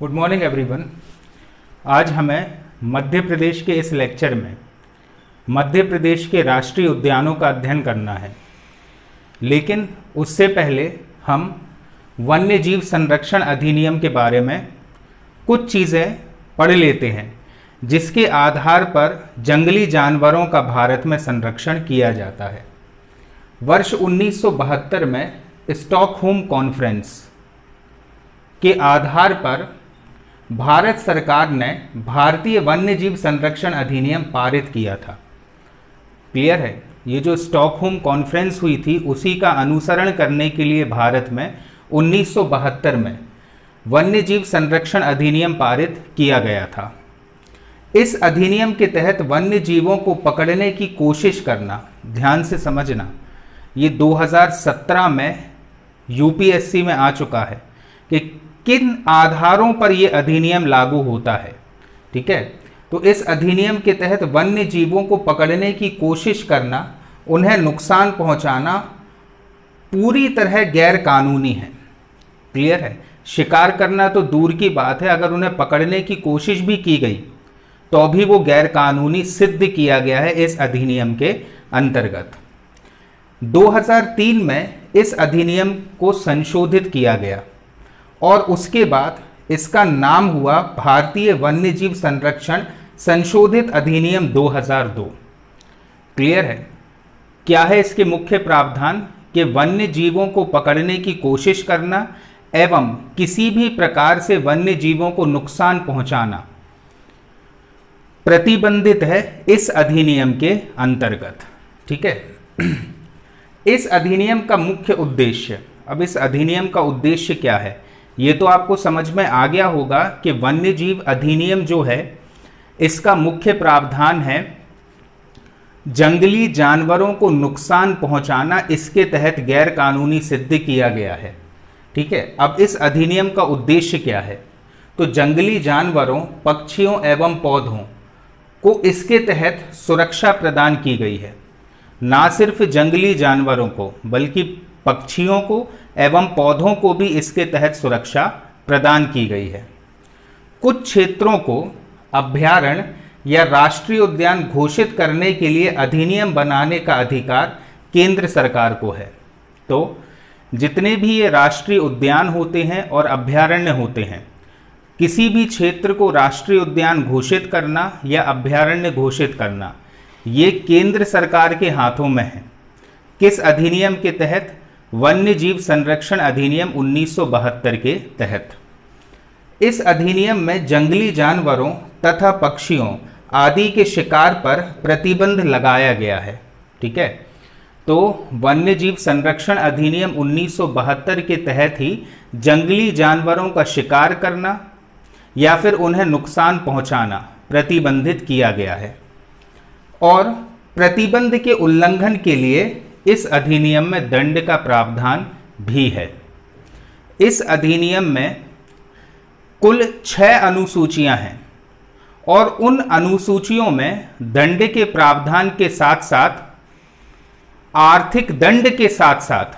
Good morning everyone. आज हमें मध्य प्रदेश के इस लेक्चर में मध्य प्रदेश के राष्ट्रीय उद्यानों का अध्ययन करना है, लेकिन उससे पहले हम वन्य जीव संरक्षण अधिनियम के बारे में कुछ चीज़ें पढ़ लेते हैं, जिसके आधार पर जंगली जानवरों का भारत में संरक्षण किया जाता है। वर्ष 1972 में स्टॉकहोम कॉन्फ्रेंस के आधार पर भारत सरकार ने भारतीय वन्य जीव संरक्षण अधिनियम पारित किया था। क्लियर है? ये जो स्टॉकहोम कॉन्फ्रेंस हुई थी उसी का अनुसरण करने के लिए भारत में 1972 में वन्य जीव संरक्षण अधिनियम पारित किया गया था। इस अधिनियम के तहत वन्य जीवों को पकड़ने की कोशिश करना, ध्यान से समझना, ये 2017 में यूपीएससी में आ चुका है कि किन आधारों पर यह अधिनियम लागू होता है। ठीक है, तो इस अधिनियम के तहत वन्य जीवों को पकड़ने की कोशिश करना, उन्हें नुकसान पहुंचाना पूरी तरह गैर कानूनी है। क्लियर है? शिकार करना तो दूर की बात है, अगर उन्हें पकड़ने की कोशिश भी की गई तो भी वो गैर कानूनी सिद्ध किया गया है इस अधिनियम के अंतर्गत। 2003 में इस अधिनियम को संशोधित किया गया और उसके बाद इसका नाम हुआ भारतीय वन्य जीव संरक्षण संशोधित अधिनियम 2002। क्लियर है? क्या है इसके मुख्य प्रावधान? कि वन्य जीवों को पकड़ने की कोशिश करना एवं किसी भी प्रकार से वन्य जीवों को नुकसान पहुंचाना प्रतिबंधित है इस अधिनियम के अंतर्गत। ठीक है, इस अधिनियम का मुख्य उद्देश्य, अब इस अधिनियम का उद्देश्य क्या है ये तो आपको समझ में आ गया होगा कि वन्य जीव अधिनियम जो है इसका मुख्य प्रावधान है जंगली जानवरों को नुकसान पहुंचाना, इसके तहत गैर कानूनी सिद्ध किया गया है। ठीक है, अब इस अधिनियम का उद्देश्य क्या है? तो जंगली जानवरों, पक्षियों एवं पौधों को इसके तहत सुरक्षा प्रदान की गई है। ना सिर्फ जंगली जानवरों को बल्कि पक्षियों को एवं पौधों को भी इसके तहत सुरक्षा प्रदान की गई है। कुछ क्षेत्रों को अभयारण्य या राष्ट्रीय उद्यान घोषित करने के लिए अधिनियम बनाने का अधिकार केंद्र सरकार को है। तो जितने भी ये राष्ट्रीय उद्यान होते हैं और अभयारण्य होते हैं, किसी भी क्षेत्र को राष्ट्रीय उद्यान घोषित करना या अभयारण्य घोषित करना, ये केंद्र सरकार के हाथों में है। किस अधिनियम के तहत? वन्य जीव संरक्षण अधिनियम 1972 के तहत। इस अधिनियम में जंगली जानवरों तथा पक्षियों आदि के शिकार पर प्रतिबंध लगाया गया है। ठीक है, तो वन्य जीव संरक्षण अधिनियम 1972 के तहत ही जंगली जानवरों का शिकार करना या फिर उन्हें नुकसान पहुंचाना प्रतिबंधित किया गया है और प्रतिबंध के उल्लंघन के लिए इस अधिनियम में दंड का प्रावधान भी है। इस अधिनियम में कुल 6 अनुसूचियां हैं और उन अनुसूचियों में दंड के प्रावधान के साथ साथ आर्थिक दंड के साथ साथ,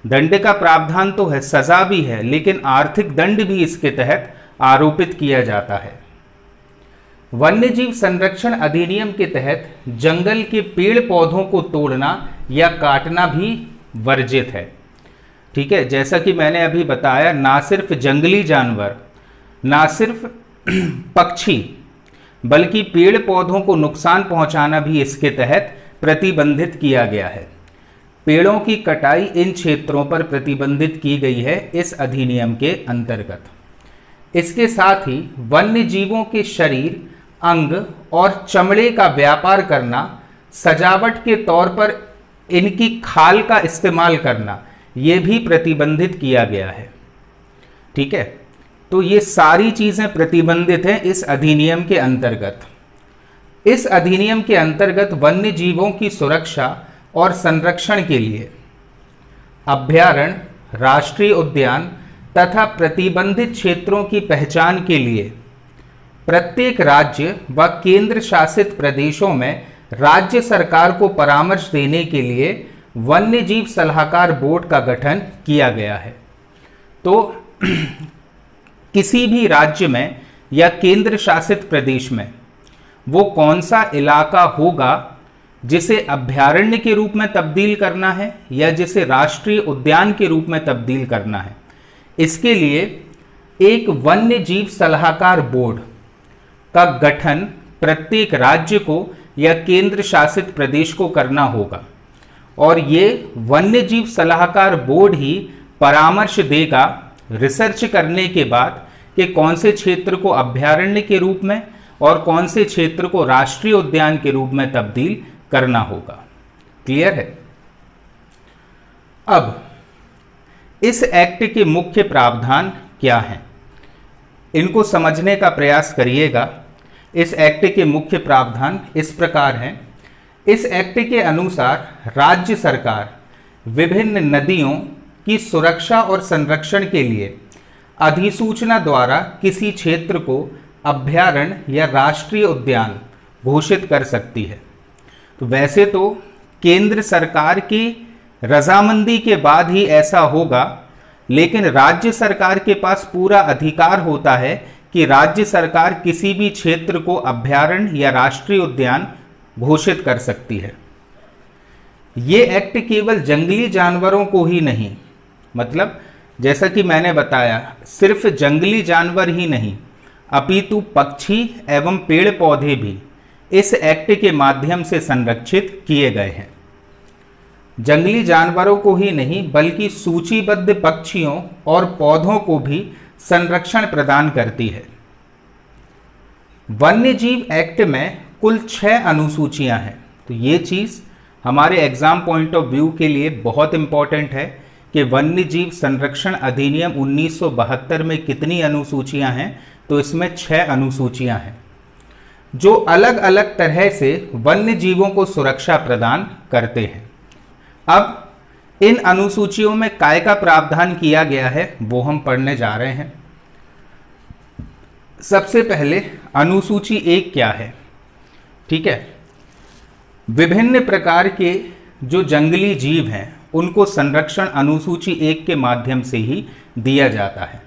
दंड का प्रावधान तो है, सजा भी है, लेकिन आर्थिक दंड भी इसके तहत आरोपित किया जाता है। वन्य जीव संरक्षण अधिनियम के तहत जंगल के पेड़ पौधों को तोड़ना या काटना भी वर्जित है। ठीक है, जैसा कि मैंने अभी बताया, ना सिर्फ जंगली जानवर, ना सिर्फ पक्षी, बल्कि पेड़ पौधों को नुकसान पहुंचाना भी इसके तहत प्रतिबंधित किया गया है। पेड़ों की कटाई इन क्षेत्रों पर प्रतिबंधित की गई है इस अधिनियम के अंतर्गत। इसके साथ ही वन्य जीवों के शरीर, अंग और चमड़े का व्यापार करना, सजावट के तौर पर इनकी खाल का इस्तेमाल करना, यह भी प्रतिबंधित किया गया है। ठीक है, तो ये सारी चीजें प्रतिबंधित हैं इस अधिनियम के अंतर्गत। इस अधिनियम के अंतर्गत वन्य जीवों की सुरक्षा और संरक्षण के लिए अभयारण्य, राष्ट्रीय उद्यान तथा प्रतिबंधित क्षेत्रों की पहचान के लिए प्रत्येक राज्य व केंद्र शासित प्रदेशों में राज्य सरकार को परामर्श देने के लिए वन्य जीव सलाहकार बोर्ड का गठन किया गया है। तो किसी भी राज्य में या केंद्र शासित प्रदेश में वो कौन सा इलाका होगा जिसे अभयारण्य के रूप में तब्दील करना है या जिसे राष्ट्रीय उद्यान के रूप में तब्दील करना है। इसके लिए एक वन्य जीव सलाहकार बोर्ड का गठन प्रत्येक राज्य को या केंद्र शासित प्रदेश को करना होगा और ये वन्य जीव सलाहकार बोर्ड ही परामर्श देगा रिसर्च करने के बाद कि कौन से क्षेत्र को अभयारण्य के रूप में और कौन से क्षेत्र को राष्ट्रीय उद्यान के रूप में तब्दील करना होगा। क्लियर है? अब इस एक्ट के मुख्य प्रावधान क्या हैं, इनको समझने का प्रयास करिएगा। इस एक्ट के मुख्य प्रावधान इस प्रकार हैं। इस एक्ट के अनुसार राज्य सरकार विभिन्न नदियों की सुरक्षा और संरक्षण के लिए अधिसूचना द्वारा किसी क्षेत्र को अभयारण्य या राष्ट्रीय उद्यान घोषित कर सकती है। तो वैसे तो केंद्र सरकार की रजामंदी के बाद ही ऐसा होगा, लेकिन राज्य सरकार के पास पूरा अधिकार होता है कि राज्य सरकार किसी भी क्षेत्र को अभयारण्य या राष्ट्रीय उद्यान घोषित कर सकती है। ये एक्ट केवल जंगली जानवरों को ही नहीं, मतलब जैसा कि मैंने बताया, सिर्फ जंगली जानवर ही नहीं अपितु पक्षी एवं पेड़ पौधे भी इस एक्ट के माध्यम से संरक्षित किए गए हैं। जंगली जानवरों को ही नहीं बल्कि सूचीबद्ध पक्षियों और पौधों को भी संरक्षण प्रदान करती है। वन्य जीव एक्ट में कुल 6 अनुसूचियां हैं। तो ये चीज हमारे एग्जाम पॉइंट ऑफ व्यू के लिए बहुत इंपॉर्टेंट है कि वन्य जीव संरक्षण अधिनियम 1972 में कितनी अनुसूचियां हैं। तो इसमें 6 अनुसूचियां हैं जो अलग अलग तरह से वन्य जीवों को सुरक्षा प्रदान करते हैं। अब इन अनुसूचियों में काय का प्रावधान किया गया है वो हम पढ़ने जा रहे हैं। सबसे पहले अनुसूची 1 क्या है? ठीक है, विभिन्न प्रकार के जो जंगली जीव हैं उनको संरक्षण अनुसूची 1 के माध्यम से ही दिया जाता है।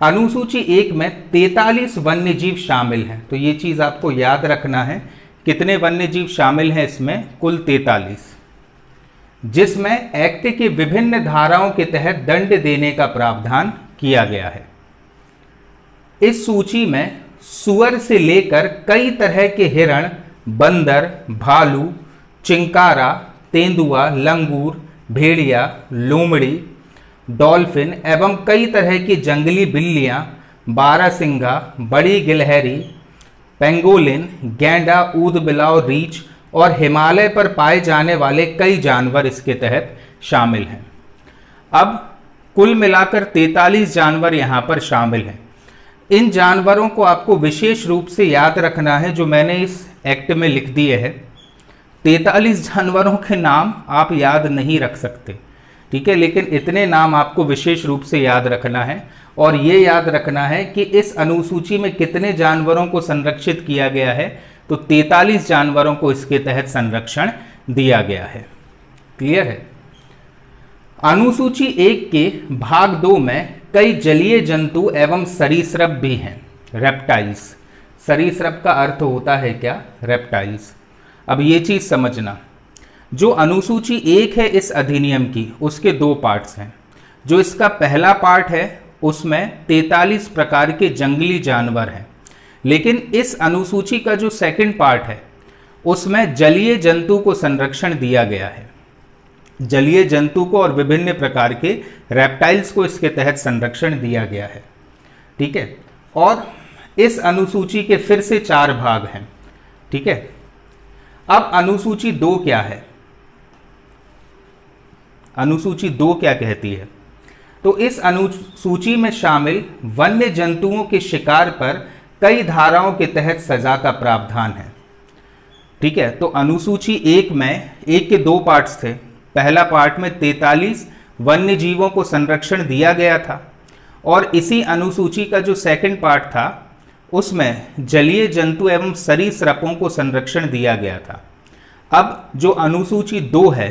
अनुसूची 1 में 43 वन्य जीव शामिल हैं। तो ये चीज आपको याद रखना है, कितने वन्य जीव शामिल हैं इसमें? कुल 43, जिसमें एक्ट के विभिन्न धाराओं के तहत दंड देने का प्रावधान किया गया है। इस सूची में सुअर से लेकर कई तरह के हिरण, बंदर, भालू, चिंकारा, तेंदुआ, लंगूर, भेड़िया, लोमड़ी, डॉल्फिन एवं कई तरह की जंगली बिल्लियां, बारहसिंगा, बड़ी गिलहरी, पेंगोलिन, गैंडा, ऊदबिलाव, रीछ और हिमालय पर पाए जाने वाले कई जानवर इसके तहत शामिल हैं। अब कुल मिलाकर 43 जानवर यहां पर शामिल हैं। इन जानवरों को आपको विशेष रूप से याद रखना है, जो मैंने इस एक्ट में लिख दिए हैं। 43 जानवरों के नाम आप याद नहीं रख सकते, ठीक है, लेकिन इतने नाम आपको विशेष रूप से याद रखना है। और ये याद रखना है कि इस अनुसूची में कितने जानवरों को संरक्षित किया गया है। तो 43 जानवरों को इसके तहत संरक्षण दिया गया है। क्लियर है? अनुसूची 1 के भाग 2 में कई जलीय जंतु एवं सरीसृप भी हैं, रेप्टाइल्स। सरीसृप का अर्थ होता है क्या? रेप्टाइल्स। अब ये चीज समझना, जो अनुसूची 1 है इस अधिनियम की, उसके 2 पार्ट्स हैं। जो इसका पहला पार्ट है उसमें 43 प्रकार के जंगली जानवर हैं, लेकिन इस अनुसूची का जो सेकंड पार्ट है उसमें जलीय जंतु को संरक्षण दिया गया है। जलीय जंतु को और विभिन्न प्रकार के रेप्टाइल्स को इसके तहत संरक्षण दिया गया है। ठीक है, और इस अनुसूची के फिर से 4 भाग हैं। ठीक है, अब अनुसूची 2 क्या है? अनुसूची 2 क्या कहती है? तो इस अनुसूची में शामिल वन्य जंतुओं के शिकार पर कई धाराओं के तहत सजा का प्रावधान है। ठीक है, तो अनुसूची 1 में 1 के 2 पार्ट्स थे। पहला पार्ट में 43 वन्य जीवों को संरक्षण दिया गया था, और इसी अनुसूची का जो सेकंड पार्ट था उसमें जलीय जंतु एवं सरीसृपों को संरक्षण दिया गया था। अब जो अनुसूची 2 है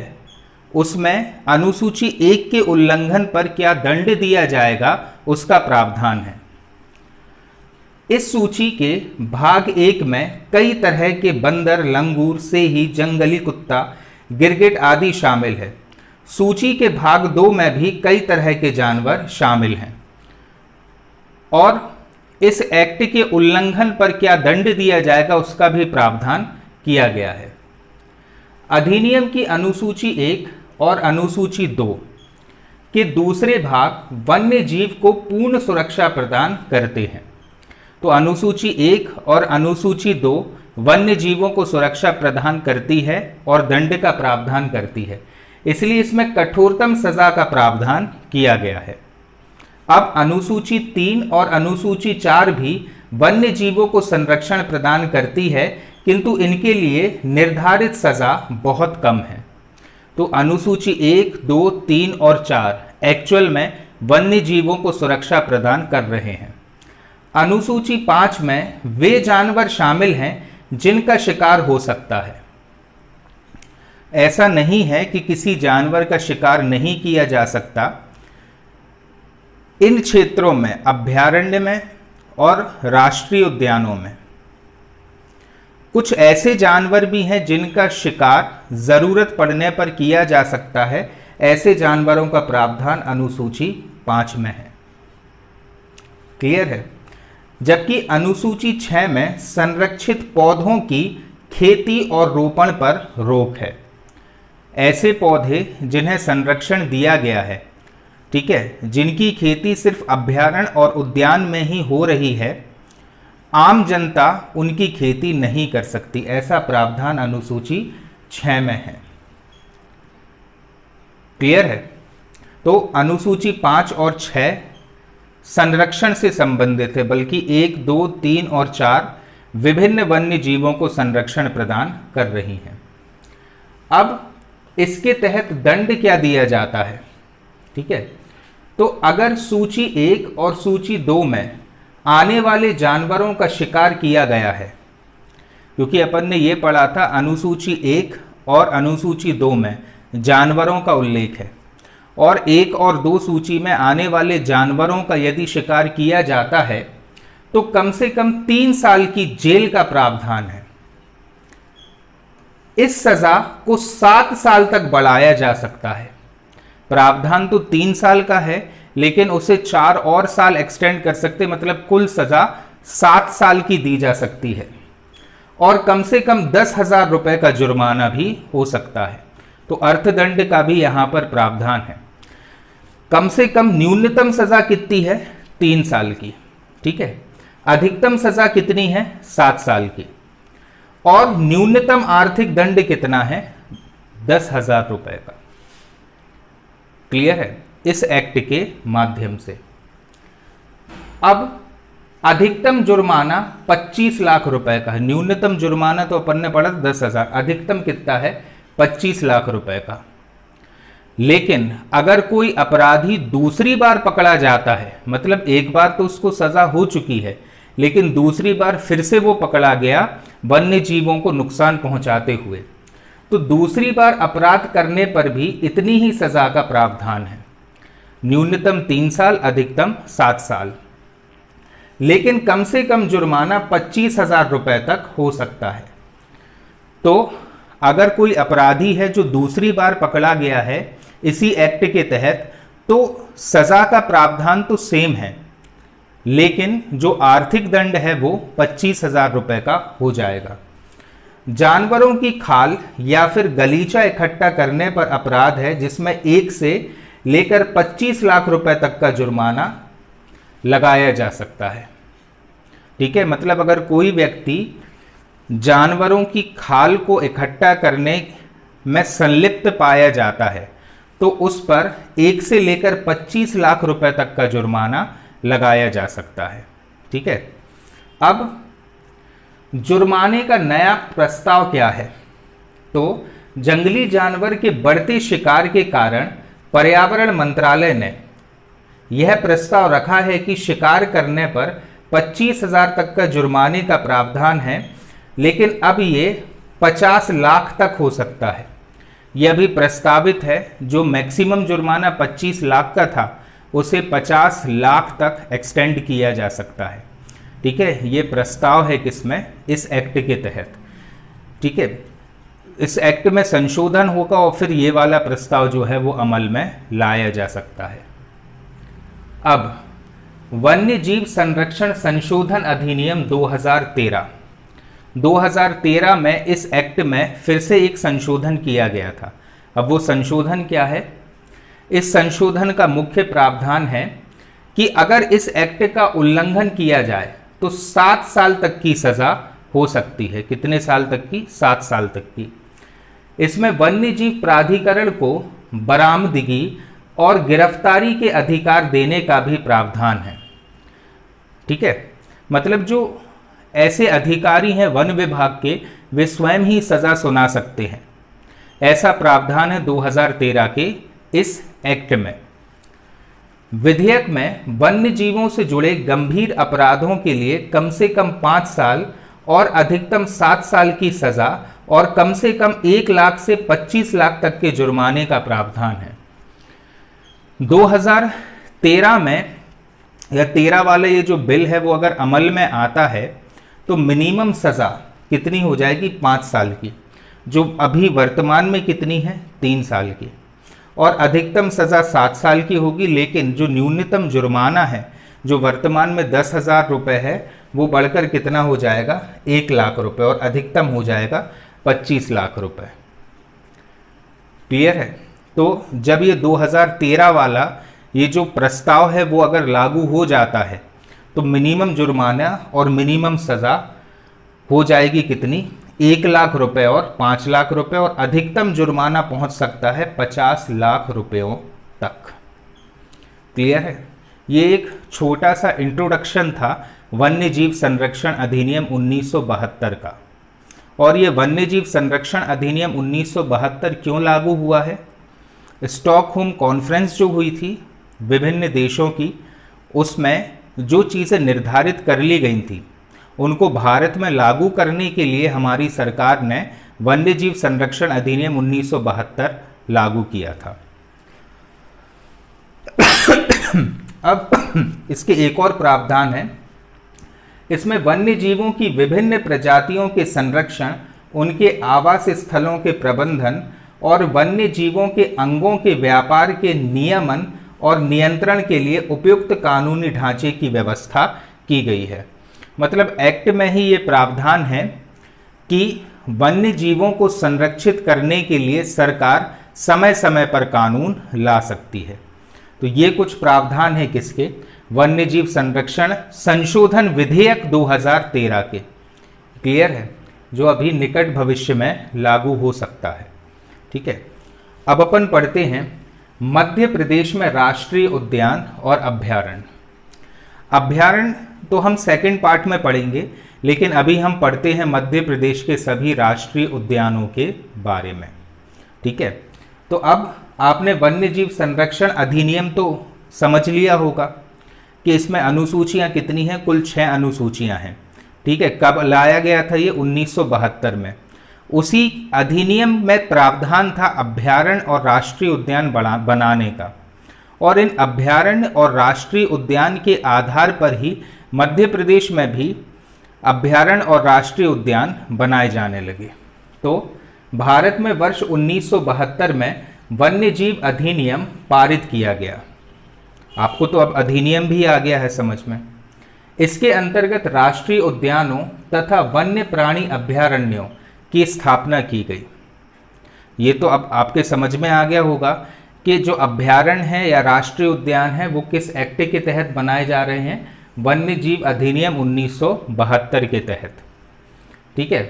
उसमें अनुसूची 1 के उल्लंघन पर क्या दंड दिया जाएगा उसका प्रावधान है। इस सूची के भाग 1 में कई तरह के बंदर, लंगूर, सेही, जंगली कुत्ता, गिरगिट आदि शामिल है। सूची के भाग 2 में भी कई तरह के जानवर शामिल हैं और इस एक्ट के उल्लंघन पर क्या दंड दिया जाएगा उसका भी प्रावधान किया गया है। अधिनियम की अनुसूची 1 और अनुसूची 2 के दूसरे भाग वन्य जीव को पूर्ण सुरक्षा प्रदान करते हैं। तो अनुसूची 1 और अनुसूची 2 वन्य जीवों को सुरक्षा प्रदान करती है और दंड का प्रावधान करती है, इसलिए इसमें कठोरतम सजा का प्रावधान किया गया है। अब अनुसूची 3 और अनुसूची 4 भी वन्य जीवों को संरक्षण प्रदान करती है, किंतु इनके लिए निर्धारित सजा बहुत कम है। तो अनुसूची 1, 2, 3 और 4 एक्चुअल में वन्य जीवों को सुरक्षा प्रदान कर रहे हैं। अनुसूची 5 में वे जानवर शामिल हैं जिनका शिकार हो सकता है। ऐसा नहीं है कि किसी जानवर का शिकार नहीं किया जा सकता। इन क्षेत्रों में, अभयारण्य में और राष्ट्रीय उद्यानों में कुछ ऐसे जानवर भी हैं जिनका शिकार जरूरत पड़ने पर किया जा सकता है। ऐसे जानवरों का प्रावधान अनुसूची 5 में है। क्लियर है? जबकि अनुसूची 6 में संरक्षित पौधों की खेती और रोपण पर रोक है। ऐसे पौधे जिन्हें संरक्षण दिया गया है, ठीक है, जिनकी खेती सिर्फ अभयारण्य और उद्यान में ही हो रही है, आम जनता उनकी खेती नहीं कर सकती। ऐसा प्रावधान अनुसूची 6 में है। क्लियर है? तो अनुसूची 5 और 6 संरक्षण से संबंधित है, बल्कि 1, 2, 3 और 4 विभिन्न वन्य जीवों को संरक्षण प्रदान कर रही हैं। अब इसके तहत दंड क्या दिया जाता है? ठीक है, तो अगर सूची 1 और सूची 2 में आने वाले जानवरों का शिकार किया गया है, क्योंकि अपन ने ये पढ़ा था अनुसूची 1 और अनुसूची 2 में जानवरों का उल्लेख है, और 1 और 2 सूची में आने वाले जानवरों का यदि शिकार किया जाता है तो कम से कम 3 साल की जेल का प्रावधान है। इस सजा को 7 साल तक बढ़ाया जा सकता है। प्रावधान तो 3 साल का है, लेकिन उसे 4 और साल एक्सटेंड कर सकते, मतलब कुल सजा 7 साल की दी जा सकती है और कम से कम 10,000 रुपए का जुर्माना भी हो सकता है। तो अर्थदंड का भी यहां पर प्रावधान है। कम से कम न्यूनतम सजा कितनी है? 3 साल की। ठीक है, अधिकतम सजा कितनी है? 7 साल की। और न्यूनतम आर्थिक दंड कितना है? 10,000 रुपए का। क्लियर है? इस एक्ट के माध्यम से। अब अधिकतम जुर्माना 25 लाख रुपए का है। न्यूनतम जुर्माना तो अपन ने पढ़ा 10,000, अधिकतम कितना है? 25 लाख रुपए का। लेकिन अगर कोई अपराधी दूसरी बार पकड़ा जाता है, मतलब एक बार तो उसको सजा हो चुकी है, लेकिन दूसरी बार फिर से वो पकड़ा गया वन्य जीवों को नुकसान पहुंचाते हुए, तो दूसरी बार अपराध करने पर भी इतनी ही सजा का प्रावधान है। न्यूनतम 3 साल, अधिकतम 7 साल। लेकिन कम से कम जुर्माना 25,000 रुपए तक हो सकता है। तो अगर कोई अपराधी है जो दूसरी बार पकड़ा गया है इसी एक्ट के तहत, तो सजा का प्रावधान तो सेम है, लेकिन जो आर्थिक दंड है वो 25,000 रुपए का हो जाएगा। जानवरों की खाल या फिर गलीचा इकट्ठा करने पर अपराध है, जिसमें 1 से लेकर 25 लाख रुपए तक का जुर्माना लगाया जा सकता है। ठीक है, मतलब अगर कोई व्यक्ति जानवरों की खाल को इकट्ठा करने में संलिप्त पाया जाता है तो उस पर 1 से लेकर 25 लाख रुपए तक का जुर्माना लगाया जा सकता है। ठीक है, अब जुर्माने का नया प्रस्ताव क्या है? तो जंगली जानवर के बढ़ते शिकार के कारण पर्यावरण मंत्रालय ने यह प्रस्ताव रखा है कि शिकार करने पर 25,000 तक का जुर्माने का प्रावधान है, लेकिन अब ये 50 लाख तक हो सकता है। यह भी प्रस्तावित है। जो मैक्सिमम जुर्माना 25 लाख का था उसे 50 लाख तक एक्सटेंड किया जा सकता है। ठीक है, ये प्रस्ताव है किसमें, इस एक्ट के तहत। ठीक है, इस एक्ट में संशोधन होगा और फिर ये वाला प्रस्ताव जो है वो अमल में लाया जा सकता है। अब वन्य जीव संरक्षण संशोधन अधिनियम 2013 में इस एक्ट में फिर से एक संशोधन किया गया था। अब वो संशोधन क्या है? इस संशोधन का मुख्य प्रावधान है कि अगर इस एक्ट का उल्लंघन किया जाए तो 7 साल तक की सजा हो सकती है। कितने साल तक की? 7 साल तक की। इसमें वन्य जीव प्राधिकरण को बरामदगी और गिरफ्तारी के अधिकार देने का भी प्रावधान है। ठीक है, मतलब जो ऐसे अधिकारी हैं वन विभाग के, वे स्वयं ही सजा सुना सकते हैं। ऐसा प्रावधान है 2013 के इस एक्ट में। विधेयक में वन्य जीवों से जुड़े गंभीर अपराधों के लिए कम से कम 5 साल और अधिकतम 7 साल की सजा और कम से कम 1 लाख से 25 लाख तक के जुर्माने का प्रावधान है। 2013 में या 13 वाला ये जो बिल है वो अगर अमल में आता है तो मिनिमम सजा कितनी हो जाएगी? 5 साल की, जो अभी वर्तमान में कितनी है? 3 साल की, और अधिकतम सजा 7 साल की होगी। लेकिन जो न्यूनतम जुर्माना है, जो वर्तमान में 10,000 रुपये है, वो बढ़कर कितना हो जाएगा? 1 लाख रुपए, और अधिकतम हो जाएगा 25 लाख रुपए। क्लियर है? तो जब ये 2013 वाला ये जो प्रस्ताव है वो अगर लागू हो जाता है तो मिनिमम जुर्माना और मिनिमम सजा हो जाएगी कितनी? 1 लाख रुपए और 5 लाख रुपए, और अधिकतम जुर्माना पहुंच सकता है 50 लाख रुपयों तक। क्लियर है? ये एक छोटा सा इंट्रोडक्शन था वन्य जीव संरक्षण अधिनियम 1972 का। और ये वन्य जीव संरक्षण अधिनियम 1972 क्यों लागू हुआ है? स्टॉकहोम कॉन्फ्रेंस जो हुई थी विभिन्न देशों की, उसमें जो चीज़ें निर्धारित कर ली गई थी उनको भारत में लागू करने के लिए हमारी सरकार ने वन्य जीव संरक्षण अधिनियम 1972 लागू किया था। अब इसके एक और प्रावधान है। इसमें वन्य जीवों की विभिन्न प्रजातियों के संरक्षण, उनके आवास स्थलों के प्रबंधन और वन्य जीवों के अंगों के व्यापार के नियमन और नियंत्रण के लिए उपयुक्त कानूनी ढांचे की व्यवस्था की गई है। मतलब एक्ट में ही ये प्रावधान है कि वन्य जीवों को संरक्षित करने के लिए सरकार समय समय पर कानून ला सकती है। तो ये कुछ प्रावधान है किसके? वन्य जीव संरक्षण संशोधन विधेयक 2013 के। क्लियर है? जो अभी निकट भविष्य में लागू हो सकता है। ठीक है, अब अपन पढ़ते हैं मध्य प्रदेश में राष्ट्रीय उद्यान और अभ्यारण्य। अभ्यारण्य तो हम सेकंड पार्ट में पढ़ेंगे, लेकिन अभी हम पढ़ते हैं मध्य प्रदेश के सभी राष्ट्रीय उद्यानों के बारे में। ठीक है, तो अब आपने वन्य जीव संरक्षण अधिनियम तो समझ लिया होगा कि इसमें अनुसूचियां कितनी हैं? कुल 6 अनुसूचियां हैं। ठीक है, कब लाया गया था ये? 1972 में। उसी अधिनियम में प्रावधान था अभ्यारण्य और राष्ट्रीय उद्यान बनाने का, और इन अभ्यारण्य और राष्ट्रीय उद्यान के आधार पर ही मध्य प्रदेश में भी अभ्यारण्य और राष्ट्रीय उद्यान बनाए जाने लगे। तो भारत में वर्ष 1972 में वन्य जीव अधिनियम पारित किया गया। आपको तो अब अधिनियम भी आ गया है समझ में। इसके अंतर्गत राष्ट्रीय उद्यानों तथा वन्य प्राणी अभ्यारण्यों की स्थापना की गई। ये तो अब आपके समझ में आ गया होगा कि जो अभ्यारण्य है या राष्ट्रीय उद्यान है वो किस एक्ट के तहत बनाए जा रहे हैं? वन्य जीव अधिनियम 1972 के तहत। ठीक है,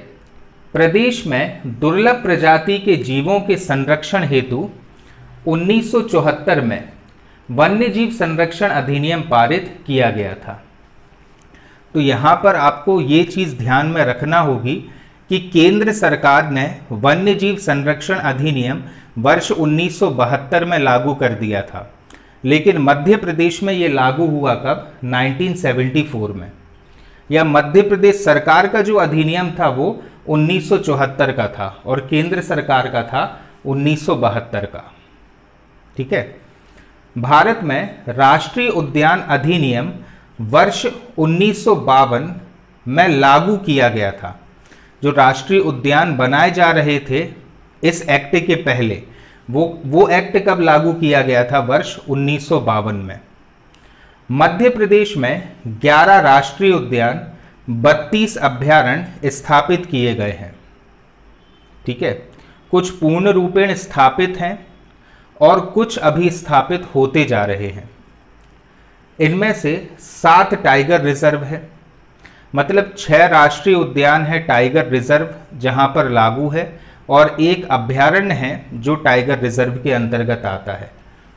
प्रदेश में दुर्लभ प्रजाति के जीवों के संरक्षण हेतु 1974 में वन्य जीव संरक्षण अधिनियम पारित किया गया था। तो यहाँ पर आपको ये चीज़ ध्यान में रखना होगी कि केंद्र सरकार ने वन्य जीव संरक्षण अधिनियम वर्ष 1972 में लागू कर दिया था, लेकिन मध्य प्रदेश में ये लागू हुआ कब? 1974 में। या मध्य प्रदेश सरकार का जो अधिनियम था वो 1974 का था और केंद्र सरकार का था 1972 का। ठीक है, भारत में राष्ट्रीय उद्यान अधिनियम वर्ष 1952 में लागू किया गया था। जो राष्ट्रीय उद्यान बनाए जा रहे थे इस एक्ट के पहले, वो एक्ट कब लागू किया गया था? वर्ष 1952 में। मध्य प्रदेश में 11 राष्ट्रीय उद्यान, 32 अभयारण्य स्थापित किए गए हैं। ठीक है, कुछ पूर्ण रूपेण स्थापित हैं और कुछ अभी स्थापित होते जा रहे हैं। इनमें से 7 टाइगर रिजर्व है, मतलब 6 राष्ट्रीय उद्यान है टाइगर रिजर्व जहां पर लागू है, और 1 अभयारण्य है जो टाइगर रिजर्व के अंतर्गत आता है।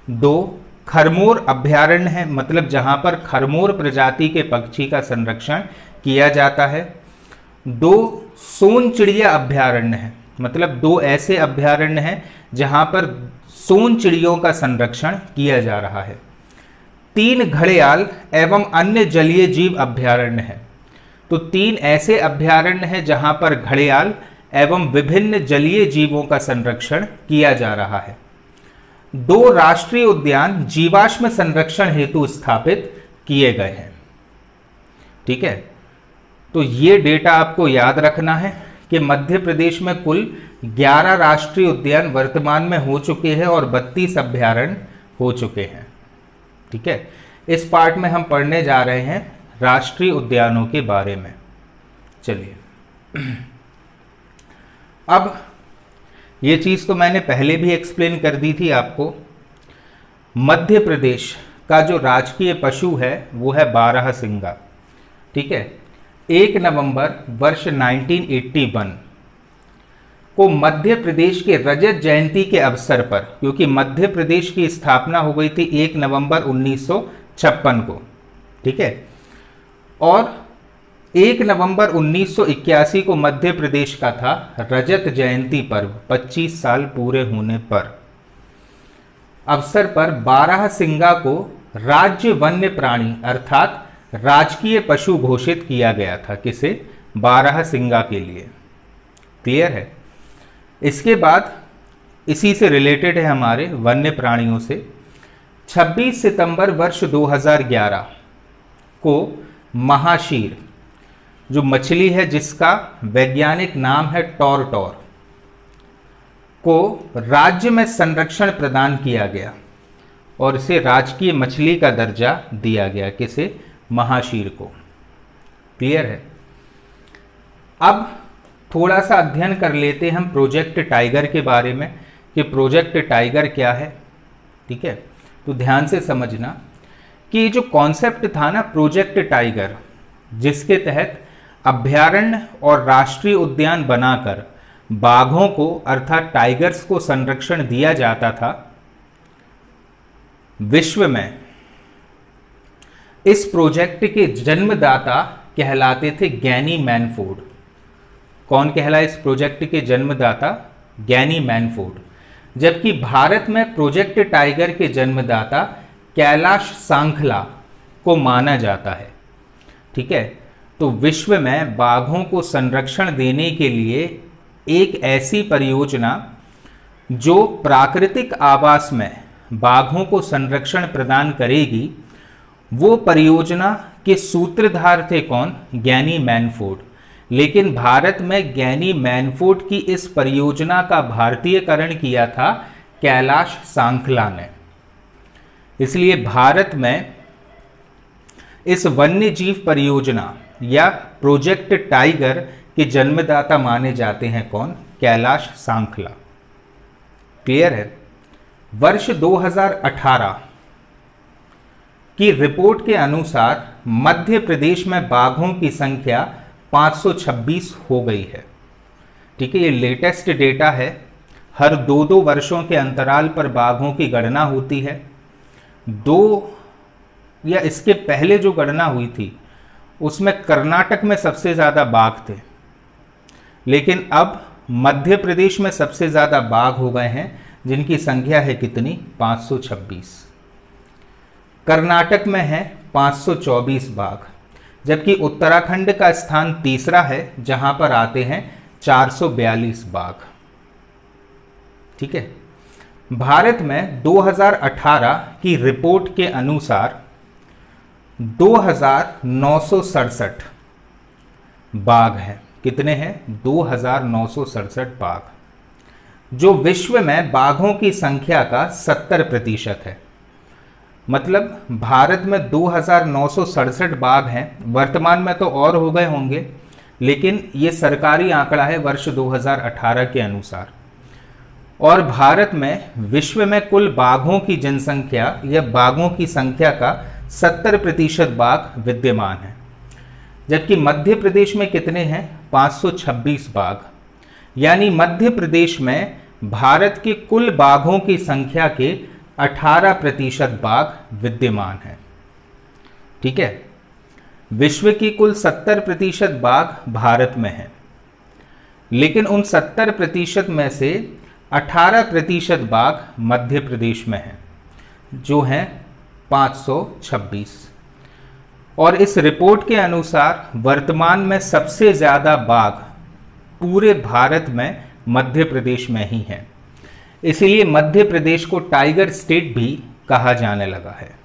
2 खरमोर अभयारण्य है, मतलब जहां पर खरमोर प्रजाति के पक्षी का संरक्षण किया जाता है। 2 सोन चिड़िया अभयारण्य है, मतलब 2 ऐसे अभयारण्य हैं जहां पर सोन चिड़ियों का संरक्षण किया जा रहा है। 3 घड़ियाल एवं अन्य जलीय जीव अभयारण्य है, तो 3 ऐसे अभयारण्य हैं जहां पर घड़ियाल एवं विभिन्न जलीय जीवों का संरक्षण किया जा रहा है। 2 राष्ट्रीय उद्यान जीवाश्म संरक्षण हेतु स्थापित किए गए हैं। ठीक है, तो ये डेटा आपको याद रखना है कि मध्य प्रदेश में कुल 11 राष्ट्रीय उद्यान वर्तमान में हो चुके हैं और 32 अभयारण्य हो चुके हैं। ठीक है, इस पार्ट में हम पढ़ने जा रहे हैं राष्ट्रीय उद्यानों के बारे में। चलिए, अब ये चीज तो मैंने पहले भी एक्सप्लेन कर दी थी आपको। मध्य प्रदेश का जो राजकीय पशु है वो है बारहसिंगा। ठीक है, 1 नवंबर वर्ष 1981 को मध्य प्रदेश के रजत जयंती के अवसर पर, क्योंकि मध्य प्रदेश की स्थापना हो गई थी 1 नवंबर 1956 को। ठीक है, और 1 नवंबर 1981 को मध्य प्रदेश का था रजत जयंती पर्व। 25 साल पूरे होने पर अवसर पर बारहसिंगा को राज्य वन्य प्राणी अर्थात राजकीय पशु घोषित किया गया था। किसे? बारहसिंगा के लिए। क्लियर है? इसके बाद इसी से रिलेटेड है हमारे वन्य प्राणियों से, 26 सितंबर वर्ष 2011 को महाशीर, जो मछली है जिसका वैज्ञानिक नाम है टॉरटॉर, को राज्य में संरक्षण प्रदान किया गया और इसे राजकीय मछली का दर्जा दिया गया। किसे? महाशीर को। क्लियर है? अब थोड़ा सा अध्ययन कर लेते हैं हम प्रोजेक्ट टाइगर के बारे में कि प्रोजेक्ट टाइगर क्या है। ठीक है, तो ध्यान से समझना कि जो कॉन्सेप्ट था ना प्रोजेक्ट टाइगर, जिसके तहत अभयारण्य और राष्ट्रीय उद्यान बनाकर बाघों को अर्थात टाइगर्स को संरक्षण दिया जाता था, विश्व में इस प्रोजेक्ट के जन्मदाता कहलाते थे गैनी मैनफोर्ड। कौन कहलाए इस प्रोजेक्ट के जन्मदाता? गैनी मैनफोर्ड। जबकि भारत में प्रोजेक्ट टाइगर के जन्मदाता कैलाश सांखला को माना जाता है। ठीक है, तो विश्व में बाघों को संरक्षण देने के लिए एक ऐसी परियोजना जो प्राकृतिक आवास में बाघों को संरक्षण प्रदान करेगी, वो परियोजना के सूत्रधार थे कौन? गैनी मैनफोर्ड। लेकिन भारत में गैनी मैनफोर्ड की इस परियोजना का भारतीयकरण किया था कैलाश सांखला ने। इसलिए भारत में इस वन्य जीव परियोजना या प्रोजेक्ट टाइगर के जन्मदाता माने जाते हैं कौन? कैलाश सांखला। क्लियर है? वर्ष 2018 की रिपोर्ट के अनुसार मध्य प्रदेश में बाघों की संख्या 526 हो गई है। ठीक है, ये लेटेस्ट डेटा है। हर 2-2 वर्षों के अंतराल पर बाघों की गणना होती है। 2 या इसके पहले जो गणना हुई थी उसमें कर्नाटक में सबसे ज़्यादा बाघ थे, लेकिन अब मध्य प्रदेश में सबसे ज़्यादा बाघ हो गए हैं, जिनकी संख्या है कितनी? 526। कर्नाटक में है 524 बाघ, जबकि उत्तराखंड का स्थान तीसरा है जहां पर आते हैं 442 बाघ। ठीक है, भारत में 2018 की रिपोर्ट के अनुसार 2967 बाघ हैं। कितने हैं? 2967 बाघ, जो विश्व में बाघों की संख्या का 70% है। मतलब भारत में 2967 बाघ हैं। वर्तमान में तो और हो गए होंगे, लेकिन ये सरकारी आंकड़ा है वर्ष 2018 के अनुसार। और भारत में विश्व में कुल बाघों की जनसंख्या या बाघों की संख्या का 70% बाघ विद्यमान है। जबकि मध्य प्रदेश में कितने हैं? 526 बाघ। यानी मध्य प्रदेश में भारत के कुल बाघों की संख्या के 18% बाघ विद्यमान है। ठीक है, विश्व की कुल 70% बाघ भारत में है, लेकिन उन 70% में से 18% बाघ मध्य प्रदेश में है, जो हैं 526। और इस रिपोर्ट के अनुसार वर्तमान में सबसे ज्यादा बाघ पूरे भारत में मध्य प्रदेश में ही है। इसलिए मध्य प्रदेश को टाइगर स्टेट भी कहा जाने लगा है।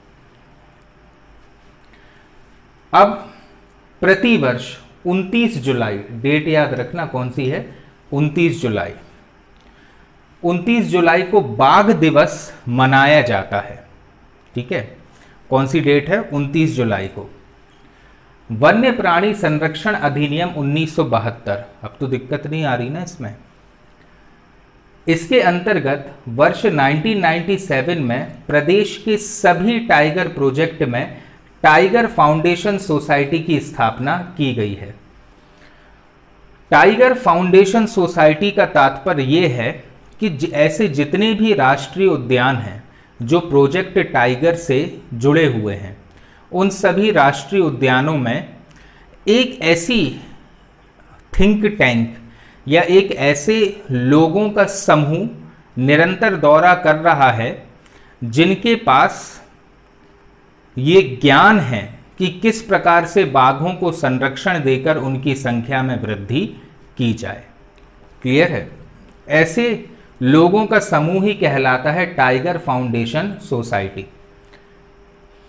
अब प्रतिवर्ष 29 जुलाई, डेट याद रखना कौन सी है? 29 जुलाई। 29 जुलाई को बाघ दिवस मनाया जाता है। ठीक है, कौन सी डेट है? 29 जुलाई को। वन्य प्राणी संरक्षण अधिनियम 1972, अब तो दिक्कत नहीं आ रही ना इसमें। इसके अंतर्गत वर्ष 1997 में प्रदेश के सभी टाइगर प्रोजेक्ट में टाइगर फाउंडेशन सोसाइटी की स्थापना की गई है। टाइगर फाउंडेशन सोसाइटी का तात्पर्य यह है कि ऐसे जितने भी राष्ट्रीय उद्यान हैं जो प्रोजेक्ट टाइगर से जुड़े हुए हैं, उन सभी राष्ट्रीय उद्यानों में एक ऐसी थिंक टैंक या एक ऐसे लोगों का समूह निरंतर दौरा कर रहा है जिनके पास ये ज्ञान है कि किस प्रकार से बाघों को संरक्षण देकर उनकी संख्या में वृद्धि की जाए। क्लियर है? ऐसे लोगों का समूह ही कहलाता है टाइगर फाउंडेशन सोसाइटी।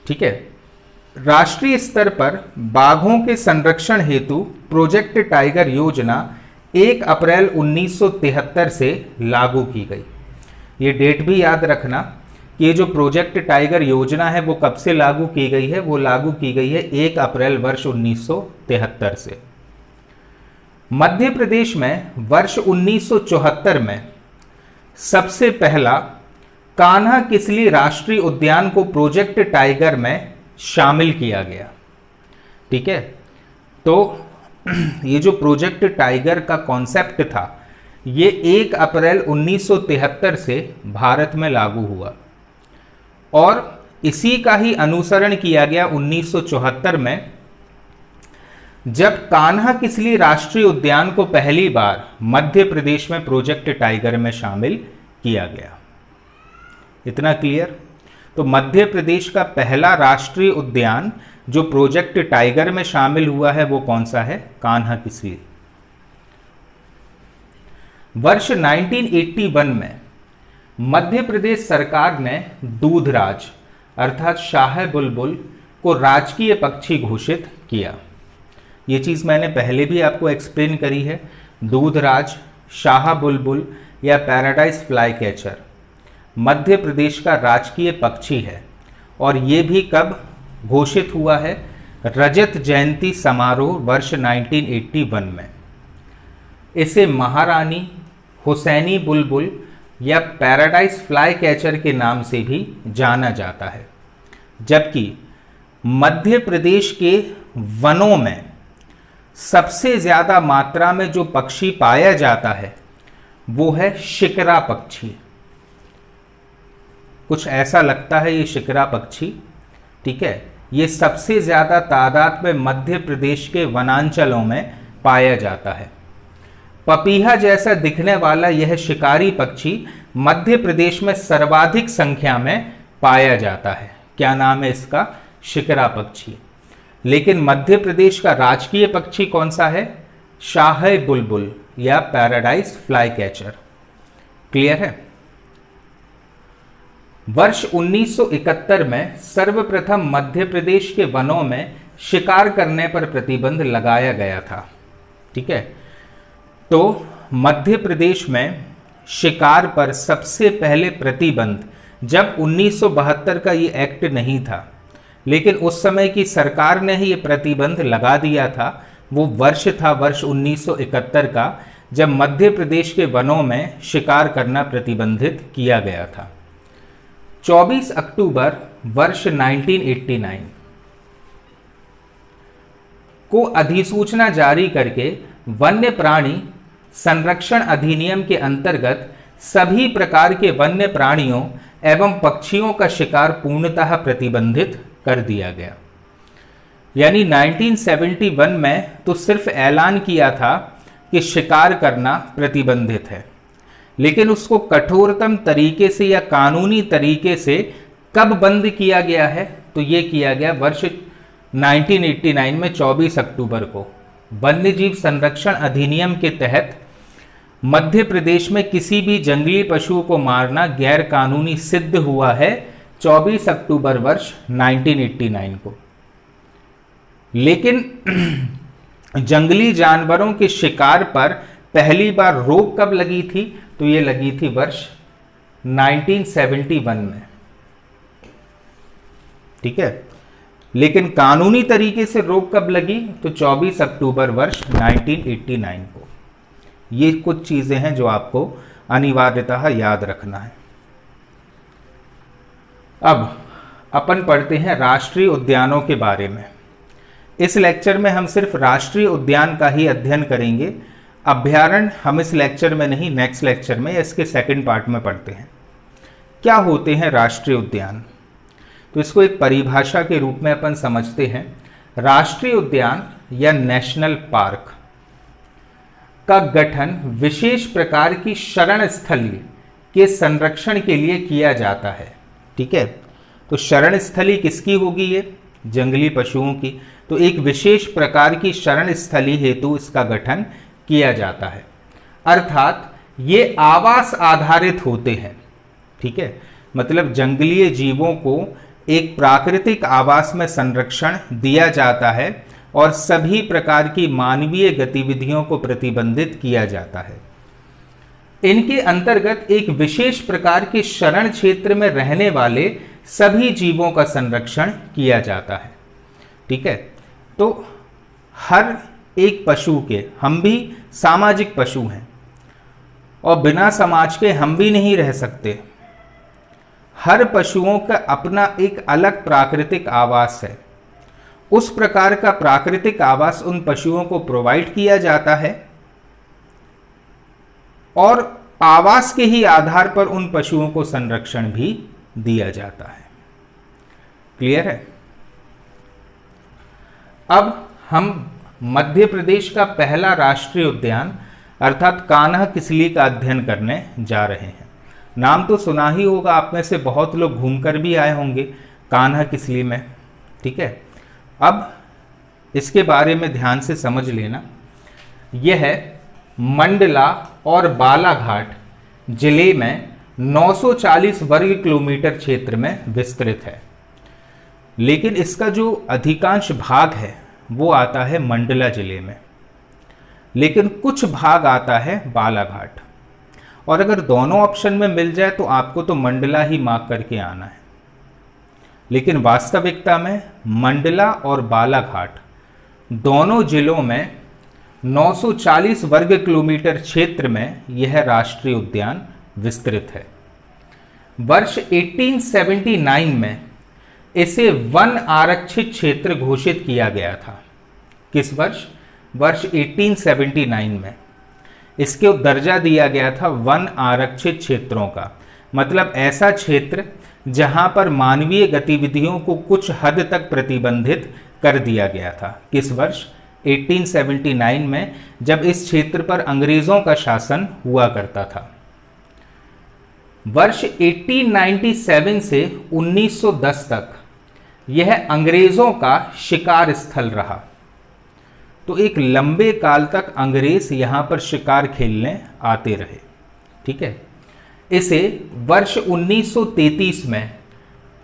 ठीक है, राष्ट्रीय स्तर पर बाघों के संरक्षण हेतु प्रोजेक्ट टाइगर योजना 1 अप्रैल 1973 से लागू की गई। ये डेट भी याद रखना कि ये जो प्रोजेक्ट टाइगर योजना है वो कब से लागू की गई है? वो लागू की गई है 1 अप्रैल वर्ष 1973 से। मध्य प्रदेश में वर्ष 1974 में सबसे पहला कान्हा किसली राष्ट्रीय उद्यान को प्रोजेक्ट टाइगर में शामिल किया गया। ठीक है, तो ये जो प्रोजेक्ट टाइगर का कॉन्सेप्ट था ये 1 अप्रैल 1973 से भारत में लागू हुआ और इसी का ही अनुसरण किया गया 1974 में, जब कान्हा किसली राष्ट्रीय उद्यान को पहली बार मध्य प्रदेश में प्रोजेक्ट टाइगर में शामिल किया गया। इतना क्लियर? तो मध्य प्रदेश का पहला राष्ट्रीय उद्यान जो प्रोजेक्ट टाइगर में शामिल हुआ है वो कौन सा है? कान्हा किसली। वर्ष 1981 में मध्य प्रदेश सरकार ने दूधराज अर्थात शाह बुलबुल को राजकीय पक्षी घोषित किया। ये चीज मैंने पहले भी आपको एक्सप्लेन करी है। दूधराज, शाह बुलबुल या paradise fly catcher Madhya Pradesh का राजकीय पक्षी है और ये भी कब घोषित हुआ है? रजत जयंती समारोह वर्ष 1981 में। इसे महारानी, हुसैनी बुलबुल या पैराडाइज फ्लाई कैचर के नाम से भी जाना जाता है। जबकि मध्य प्रदेश के वनों में सबसे ज्यादा मात्रा में जो पक्षी पाया जाता है वो है शिकरा पक्षी। कुछ ऐसा लगता है ये शिकरा पक्षी। ठीक है, ये सबसे ज्यादा तादाद में मध्य प्रदेश के वनांचलों में पाया जाता है। पपीहा जैसा दिखने वाला यह शिकारी पक्षी मध्य प्रदेश में सर्वाधिक संख्या में पाया जाता है। क्या नाम है इसका? शिकरा पक्षी। लेकिन मध्य प्रदेश का राजकीय पक्षी कौन सा है? शाह बुलबुल या पैराडाइज फ्लाई कैचर। क्लियर है? वर्ष 1971 में सर्वप्रथम मध्य प्रदेश के वनों में शिकार करने पर प्रतिबंध लगाया गया था। ठीक है, तो मध्य प्रदेश में शिकार पर सबसे पहले प्रतिबंध, जब 1972 का ये एक्ट नहीं था, लेकिन उस समय की सरकार ने ही ये प्रतिबंध लगा दिया था। वो वर्ष था वर्ष 1971 का, जब मध्य प्रदेश के वनों में शिकार करना प्रतिबंधित किया गया था। 24 अक्टूबर वर्ष 1989 को अधिसूचना जारी करके वन्य प्राणी संरक्षण अधिनियम के अंतर्गत सभी प्रकार के वन्य प्राणियों एवं पक्षियों का शिकार पूर्णतः प्रतिबंधित कर दिया गया। यानी 1971 में तो सिर्फ ऐलान किया था कि शिकार करना प्रतिबंधित है, लेकिन उसको कठोरतम तरीके से या कानूनी तरीके से कब बंद किया गया है, तो ये किया गया वर्ष 1989 में 24 अक्टूबर को। वन्यजीव संरक्षण अधिनियम के तहत मध्य प्रदेश में किसी भी जंगली पशु को मारना गैर कानूनी सिद्ध हुआ है 24 अक्टूबर वर्ष 1989 को। लेकिन जंगली जानवरों के शिकार पर पहली बार रोक कब लगी थी, तो ये लगी थी वर्ष 1971 में। ठीक है, लेकिन कानूनी तरीके से रोक कब लगी, तो 24 अक्टूबर वर्ष 1989 को। ये कुछ चीजें हैं जो आपको अनिवार्यतः याद रखना है। अब अपन पढ़ते हैं राष्ट्रीय उद्यानों के बारे में। इस लेक्चर में हम सिर्फ राष्ट्रीय उद्यान का ही अध्ययन करेंगे। अभयारण्य हम इस लेक्चर में नहीं, नेक्स्ट लेक्चर में या इसके सेकंड पार्ट में पढ़ते हैं। क्या होते हैं राष्ट्रीय उद्यान, तो इसको एक परिभाषा के रूप में अपन समझते हैं। राष्ट्रीय उद्यान या नेशनल पार्क का गठन विशेष प्रकार की शरण स्थली के संरक्षण के लिए किया जाता है। ठीक है, तो शरण स्थली किसकी होगी, ये जंगली पशुओं की। तो एक विशेष प्रकार की शरण स्थली हेतु इसका गठन किया जाता है, अर्थात ये आवास आधारित होते हैं। ठीक है, मतलब जंगली जीवों को एक प्राकृतिक आवास में संरक्षण दिया जाता है और सभी प्रकार की मानवीय गतिविधियों को प्रतिबंधित किया जाता है। इनके अंतर्गत एक विशेष प्रकार के शरण क्षेत्र में रहने वाले सभी जीवों का संरक्षण किया जाता है। ठीक है, तो हर एक पशु के, हम भी सामाजिक पशु हैं और बिना समाज के हम भी नहीं रह सकते। हर पशुओं का अपना एक अलग प्राकृतिक आवास है। उस प्रकार का प्राकृतिक आवास उन पशुओं को प्रोवाइड किया जाता है और आवास के ही आधार पर उन पशुओं को संरक्षण भी दिया जाता है। क्लियर है? अब हम मध्य प्रदेश का पहला राष्ट्रीय उद्यान अर्थात कान्हा किसली का अध्ययन करने जा रहे हैं। नाम तो सुना ही होगा, आप में से बहुत लोग घूमकर भी आए होंगे कान्हा किसली में। ठीक है, अब इसके बारे में ध्यान से समझ लेना। यह मंडला और बालाघाट जिले में 940 वर्ग किलोमीटर क्षेत्र में विस्तृत है, लेकिन इसका जो अधिकांश भाग है वो आता है मंडला जिले में, लेकिन कुछ भाग आता है बालाघाट। और अगर दोनों ऑप्शन में मिल जाए तो आपको तो मंडला ही मार्क करके आना है, लेकिन वास्तविकता में मंडला और बालाघाट दोनों जिलों में 940 वर्ग किलोमीटर क्षेत्र में यह राष्ट्रीय उद्यान विस्तृत है। वर्ष 1879 में इसे वन आरक्षित क्षेत्र घोषित किया गया था। किस वर्ष? वर्ष 1879 में इसके दर्जा दिया गया था वन आरक्षित क्षेत्रों का, मतलब ऐसा क्षेत्र जहां पर मानवीय गतिविधियों को कुछ हद तक प्रतिबंधित कर दिया गया था। किस वर्ष? 1879 में, जब इस क्षेत्र पर अंग्रेजों का शासन हुआ करता था। वर्ष 1897 से 1910 तक यह अंग्रेजों का शिकार स्थल रहा। तो एक लंबे काल तक अंग्रेज यहां पर शिकार खेलने आते रहे। ठीक है, इसे वर्ष 1933 में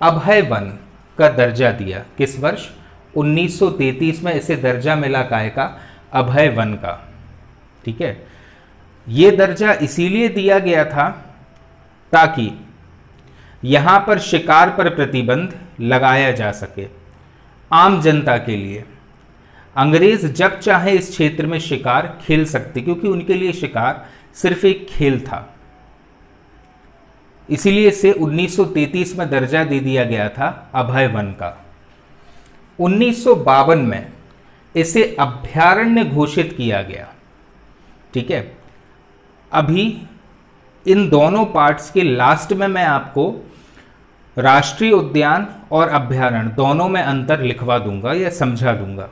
अभय वन का दर्जा दिया। किस वर्ष? 1933 में इसे दर्जा मिला काय का? अभय वन का। ठीक है, ये दर्जा इसीलिए दिया गया था ताकि यहां पर शिकार पर प्रतिबंध लगाया जा सके आम जनता के लिए। अंग्रेज जब चाहे इस क्षेत्र में शिकार खेल सकते, क्योंकि उनके लिए शिकार सिर्फ एक खेल था। इसीलिए इसे 1933 में दर्जा दे दिया गया था अभय वन का। 1952 में इसे अभयारण्य घोषित किया गया। ठीक है, अभी इन दोनों पार्ट्स के लास्ट में मैं आपको राष्ट्रीय उद्यान और अभयारण्य दोनों में अंतर लिखवा दूंगा या समझा दूंगा,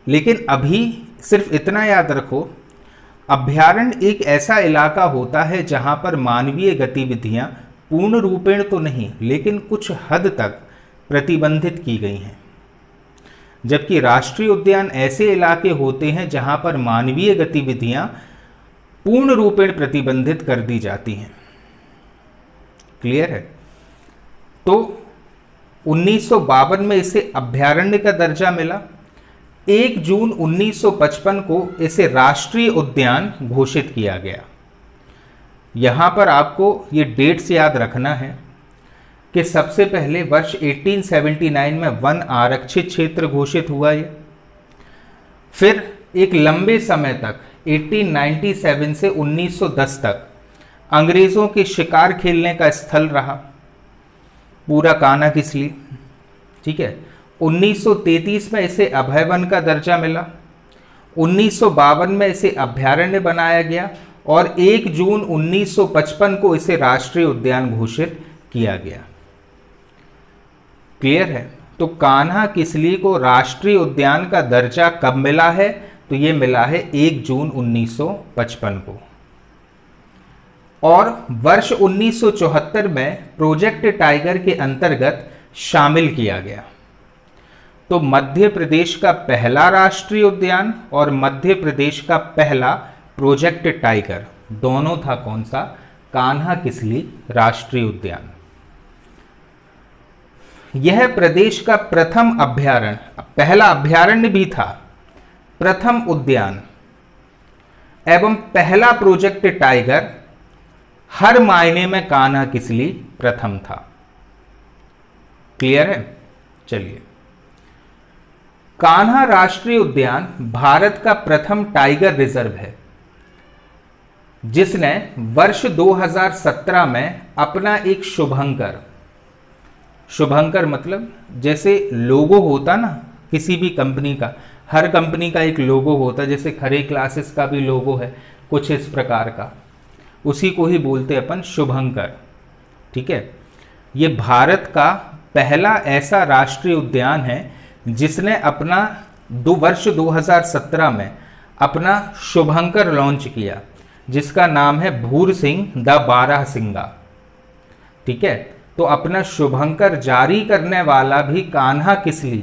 लेकिन अभी सिर्फ इतना याद रखो, अभयारण्य एक ऐसा इलाका होता है जहां पर मानवीय गतिविधियां पूर्ण रूपेण तो नहीं लेकिन कुछ हद तक प्रतिबंधित की गई हैं, जबकि राष्ट्रीय उद्यान ऐसे इलाके होते हैं जहां पर मानवीय गतिविधियां पूर्ण रूपेण प्रतिबंधित कर दी जाती हैं। क्लियर है? तो 1952 में इसे अभयारण्य का दर्जा मिला। 1 जून 1955 को इसे राष्ट्रीय उद्यान घोषित किया गया। यहां पर आपको ये डेट्स याद रखना है कि सबसे पहले वर्ष 1879 में वन आरक्षित क्षेत्र घोषित हुआ ये, फिर एक लंबे समय तक 1897 से 1910 तक अंग्रेजों के शिकार खेलने का स्थल रहा पूरा कान्हा-किसली। ठीक है, 1933 में इसे अभय वन का दर्जा मिला। 1952 में इसे अभयारण्य बनाया गया और 1 जून 1955 को इसे राष्ट्रीय उद्यान घोषित किया गया। क्लियर है? तो कान्हा-किसली को राष्ट्रीय उद्यान का दर्जा कब मिला है? तो ये मिला है 1 जून 1955 को। और वर्ष 1974 में प्रोजेक्ट टाइगर के अंतर्गत शामिल किया गया। तो मध्य प्रदेश का पहला राष्ट्रीय उद्यान और मध्य प्रदेश का पहला प्रोजेक्ट टाइगर दोनों था कौन सा? कान्हा-किसली राष्ट्रीय उद्यान। यह प्रदेश का प्रथम अभयारण्य, पहला अभयारण्य भी था, प्रथम उद्यान एवं पहला प्रोजेक्ट टाइगर, हर मायने में कान्हा-किसली प्रथम था। क्लियर है? चलिए, कान्हा राष्ट्रीय उद्यान भारत का प्रथम टाइगर रिजर्व है जिसने वर्ष 2017 में अपना एक शुभंकर, शुभंकर मतलब जैसे लोगो होता ना किसी भी कंपनी का, हर कंपनी का एक लोगो होता, जैसे खरे क्लासेस का भी लोगो है कुछ इस प्रकार का, उसी को ही बोलते अपन शुभंकर। ठीक है, ये भारत का पहला ऐसा राष्ट्रीय उद्यान है जिसने अपना वर्ष 2017 में अपना शुभंकर लॉन्च किया, जिसका नाम है भूरसिंह द बारहसिंगा। ठीक है, तो अपना शुभंकर जारी करने वाला भी कान्हा-किसली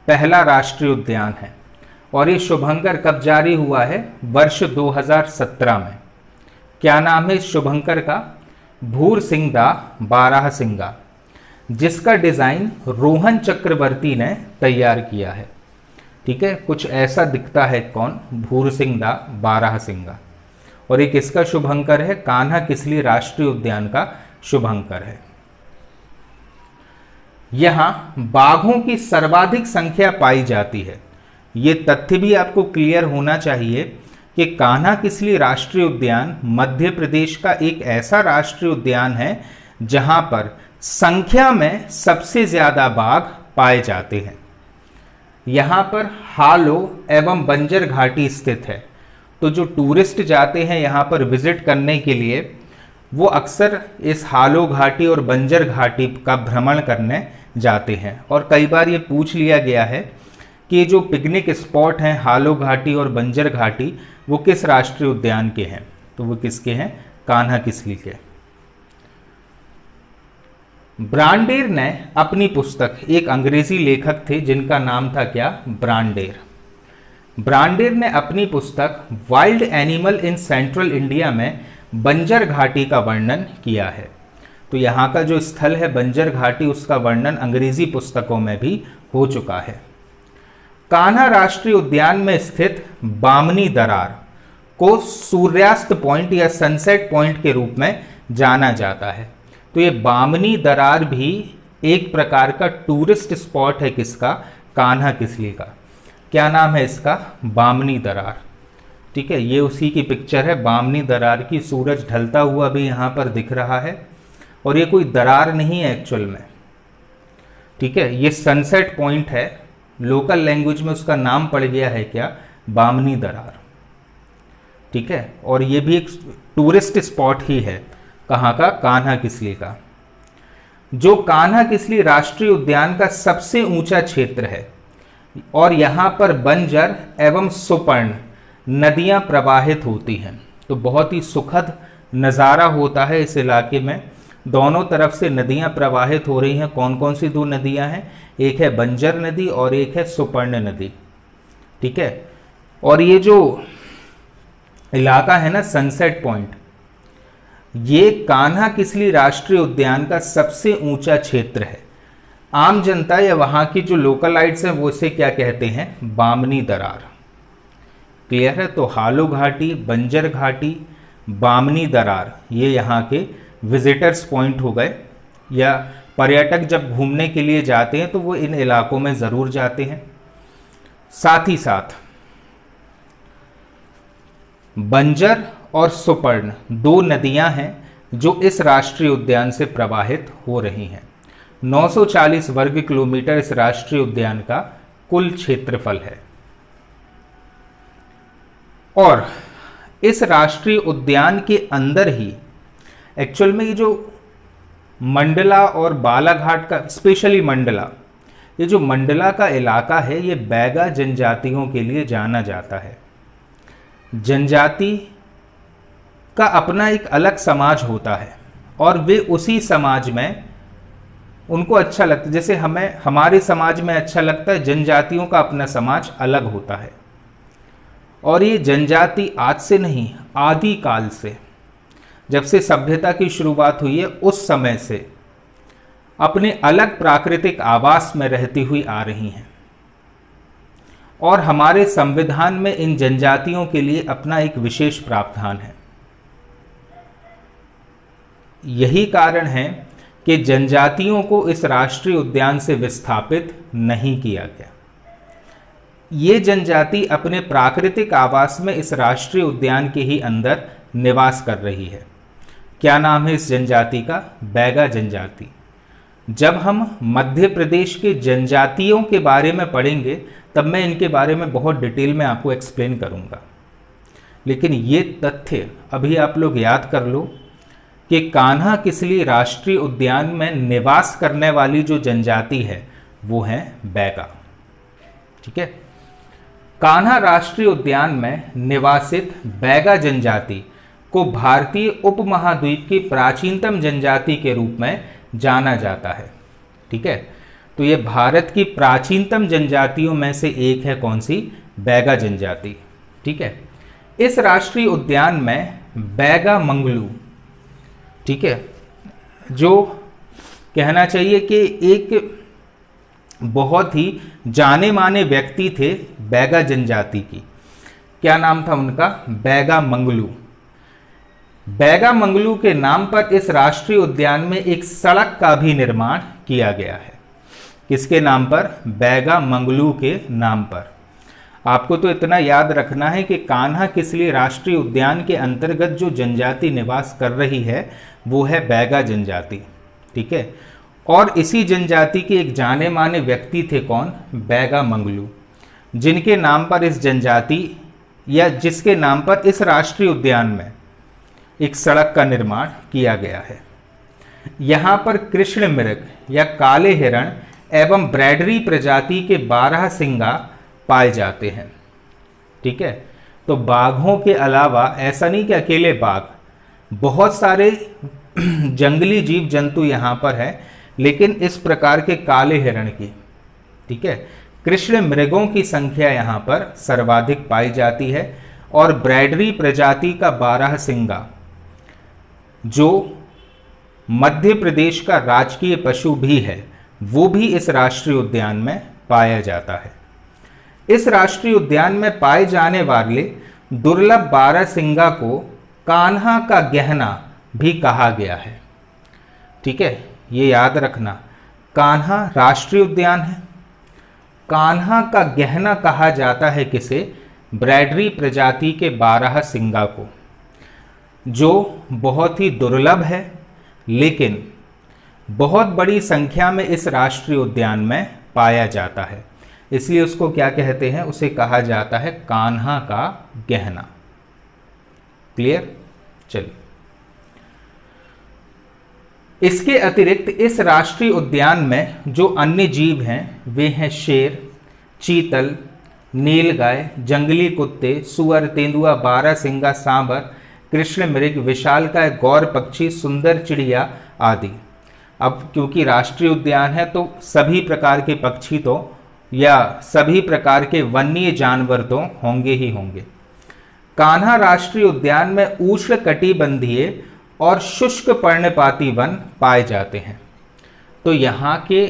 पहला राष्ट्रीय उद्यान है। और ये शुभंकर कब जारी हुआ है? वर्ष 2017 में। क्या नाम है इस शुभंकर का? भूरसिंह द बारहसिंगा, जिसका डिजाइन रोहन चक्रवर्ती ने तैयार किया है। ठीक है, कुछ ऐसा दिखता है। कौन? भूरसिंह द बारहसिंगा। और एक किसका शुभंकर है? कान्हा-किसली राष्ट्रीय उद्यान का शुभंकर है। यहां बाघों की सर्वाधिक संख्या पाई जाती है। यह तथ्य भी आपको क्लियर होना चाहिए कि कान्हा-किसली राष्ट्रीय उद्यान मध्य प्रदेश का एक ऐसा राष्ट्रीय उद्यान है जहां पर संख्या में सबसे ज्यादा बाघ पाए जाते हैं। यहां पर हालो एवं बंजर घाटी स्थित है, तो जो टूरिस्ट जाते हैं यहां पर विजिट करने के लिए वो अक्सर इस हालो घाटी और बंजर घाटी का भ्रमण करने जाते हैं। और कई बार ये पूछ लिया गया है कि जो पिकनिक स्पॉट हैं हालो घाटी और बंजर घाटी वो किस राष्ट्रीय उद्यान के हैं? तो वो किसके हैं? कान्हा-किसली के। ब्रांडेर ने अपनी पुस्तक, एक अंग्रेजी लेखक थे जिनका नाम था क्या? ब्रांडेर। ब्रांडेर ने अपनी पुस्तक wild animal in central India में बंजर घाटी का वर्णन किया है। तो यहाँ का जो स्थल है बंजर घाटी, उसका वर्णन अंग्रेजी पुस्तकों में भी हो चुका है। कान्हा राष्ट्रीय उद्यान में स्थित बामनी दरार को सूर्यास्त पॉइंट या सनसेट पॉइंट के रूप में जाना जाता है। तो ये बामनी दरार भी एक प्रकार का टूरिस्ट स्पॉट है, किसका? कान्हा किसली का। क्या नाम है इसका? बामनी दरार। ठीक है, ये उसी की पिक्चर है बामनी दरार की। सूरज ढलता हुआ भी यहाँ पर दिख रहा है और ये कोई दरार नहीं है एक्चुअल में। ठीक है, ये सनसेट पॉइंट है, लोकल लैंग्वेज में उसका नाम पड़ गया है क्या? बामनी दरार। ठीक है, और ये भी एक टूरिस्ट स्पॉट ही है। कहाँ का? कान्हा किसली का। जो कान्हा किसली राष्ट्रीय उद्यान का सबसे ऊंचा क्षेत्र है और यहाँ पर बंजर एवं सुपर्ण नदियाँ प्रवाहित होती हैं। तो बहुत ही सुखद नज़ारा होता है इस इलाके में। दोनों तरफ से नदियाँ प्रवाहित हो रही हैं। कौन कौन सी दो नदियाँ हैं? एक है बंजर नदी और एक है सुपर्ण नदी। ठीक है, और ये जो इलाका है ना सनसेट पॉइंट, ये कान्हा किसली राष्ट्रीय उद्यान का सबसे ऊंचा क्षेत्र है। आम जनता या वहाँ की जो लोकलाइट्स हैं वो इसे क्या कहते हैं? बामनी दरार। क्लियर है? तो हालो घाटी, बंजर घाटी, बामनी दरार, ये यहाँ के विजिटर्स पॉइंट हो गए, या पर्यटक जब घूमने के लिए जाते हैं तो वो इन इलाकों में ज़रूर जाते हैं। साथ ही साथ बंजर और सुपर्ण दो नदियां हैं जो इस राष्ट्रीय उद्यान से प्रवाहित हो रही हैं। 940 वर्ग किलोमीटर इस राष्ट्रीय उद्यान का कुल क्षेत्रफल है। और इस राष्ट्रीय उद्यान के अंदर ही एक्चुअल में ये जो मंडला और बालाघाट का, स्पेशली मंडला, ये जो मंडला का इलाका है ये बैगा जनजातियों के लिए जाना जाता है। जनजाति का अपना एक अलग समाज होता है और वे उसी समाज में उनको अच्छा लगता है। जैसे हमारे समाज में अच्छा लगता है, जनजातियों का अपना समाज अलग होता है। और ये जनजाति आज से नहीं, आदि काल से, जब से सभ्यता की शुरुआत हुई है उस समय से अपने अलग प्राकृतिक आवास में रहती हुई आ रही हैं। और हमारे संविधान में इन जनजातियों के लिए अपना एक विशेष प्रावधान है। यही कारण है कि जनजातियों को इस राष्ट्रीय उद्यान से विस्थापित नहीं किया गया। ये जनजाति अपने प्राकृतिक आवास में इस राष्ट्रीय उद्यान के ही अंदर निवास कर रही है। क्या नाम है इस जनजाति का? बैगा जनजाति। जब हम मध्य प्रदेश के जनजातियों के बारे में पढ़ेंगे तब मैं इनके बारे में बहुत डिटेल में आपको एक्सप्लेन करूंगा, लेकिन ये तथ्य अभी आप लोग याद कर लो कि कान्हा किसली राष्ट्रीय उद्यान में निवास करने वाली जो जनजाति है वो है बैगा। ठीक है, कान्हा राष्ट्रीय उद्यान में निवासित बैगा जनजाति को भारतीय उपमहाद्वीप की प्राचीनतम जनजाति के रूप में जाना जाता है। ठीक है, तो ये भारत की प्राचीनतम जनजातियों में से एक है। कौन सी? बैगा जनजाति। ठीक है, इस राष्ट्रीय उद्यान में बैगा मंगलू, ठीक है, जो कहना चाहिए कि एक बहुत ही जाने माने व्यक्ति थे बैगा जनजाति की। क्या नाम था उनका? बैगा मंगलू। बैगा मंगलू के नाम पर इस राष्ट्रीय उद्यान में एक सड़क का भी निर्माण किया गया है। किसके नाम पर? बैगा मंगलू के नाम पर। आपको तो इतना याद रखना है कि कान्हा किसली राष्ट्रीय उद्यान के अंतर्गत जो जनजाति निवास कर रही है वो है बैगा जनजाति। ठीक है, और इसी जनजाति के एक जाने माने व्यक्ति थे। कौन? बैगा मंगलू, जिनके नाम पर इस जनजाति या जिसके नाम पर इस राष्ट्रीय उद्यान में एक सड़क का निर्माण किया गया है। यहाँ पर कृष्ण मृग या काले हिरण एवं ब्रैडरी प्रजाति के 12 सिंगा पाए जाते हैं। ठीक है, तो बाघों के अलावा ऐसा नहीं कि अकेले बाघ, बहुत सारे जंगली जीव जंतु यहाँ पर है, लेकिन इस प्रकार के काले हिरण की, ठीक है, कृष्ण मृगों की संख्या यहाँ पर सर्वाधिक पाई जाती है। और ब्रैडरी प्रजाति का 12 सिंगा जो मध्य प्रदेश का राजकीय पशु भी है, वो भी इस राष्ट्रीय उद्यान में पाया जाता है। इस राष्ट्रीय उद्यान में पाए जाने वाले दुर्लभ बारहसिंगा को कान्हा का गहना भी कहा गया है। ठीक है, ये याद रखना, कान्हा राष्ट्रीय उद्यान है, कान्हा का गहना कहा जाता है किसे? ब्रैडरी प्रजाति के बारहसिंगा को, जो बहुत ही दुर्लभ है, लेकिन बहुत बड़ी संख्या में इस राष्ट्रीय उद्यान में पाया जाता है, इसलिए उसको क्या कहते हैं? उसे कहा जाता है कान्हा का गहना। क्लियर? चलिए, इसके अतिरिक्त इस राष्ट्रीय उद्यान में जो अन्य जीव हैं वे हैं शेर, चीतल, नीलगाय, जंगली कुत्ते, सुअर, तेंदुआ, बारहसिंगा, सांबर, कृष्ण मृग, विशालकाय, गौर पक्षी, सुंदर चिड़िया आदि। अब क्योंकि राष्ट्रीय उद्यान है तो सभी प्रकार के पक्षी तो या सभी प्रकार के वन्य जानवर तो होंगे ही होंगे। कान्हा राष्ट्रीय उद्यान में उष्णकटिबंधीय और शुष्क पर्णपाती वन पाए जाते हैं। तो यहाँ के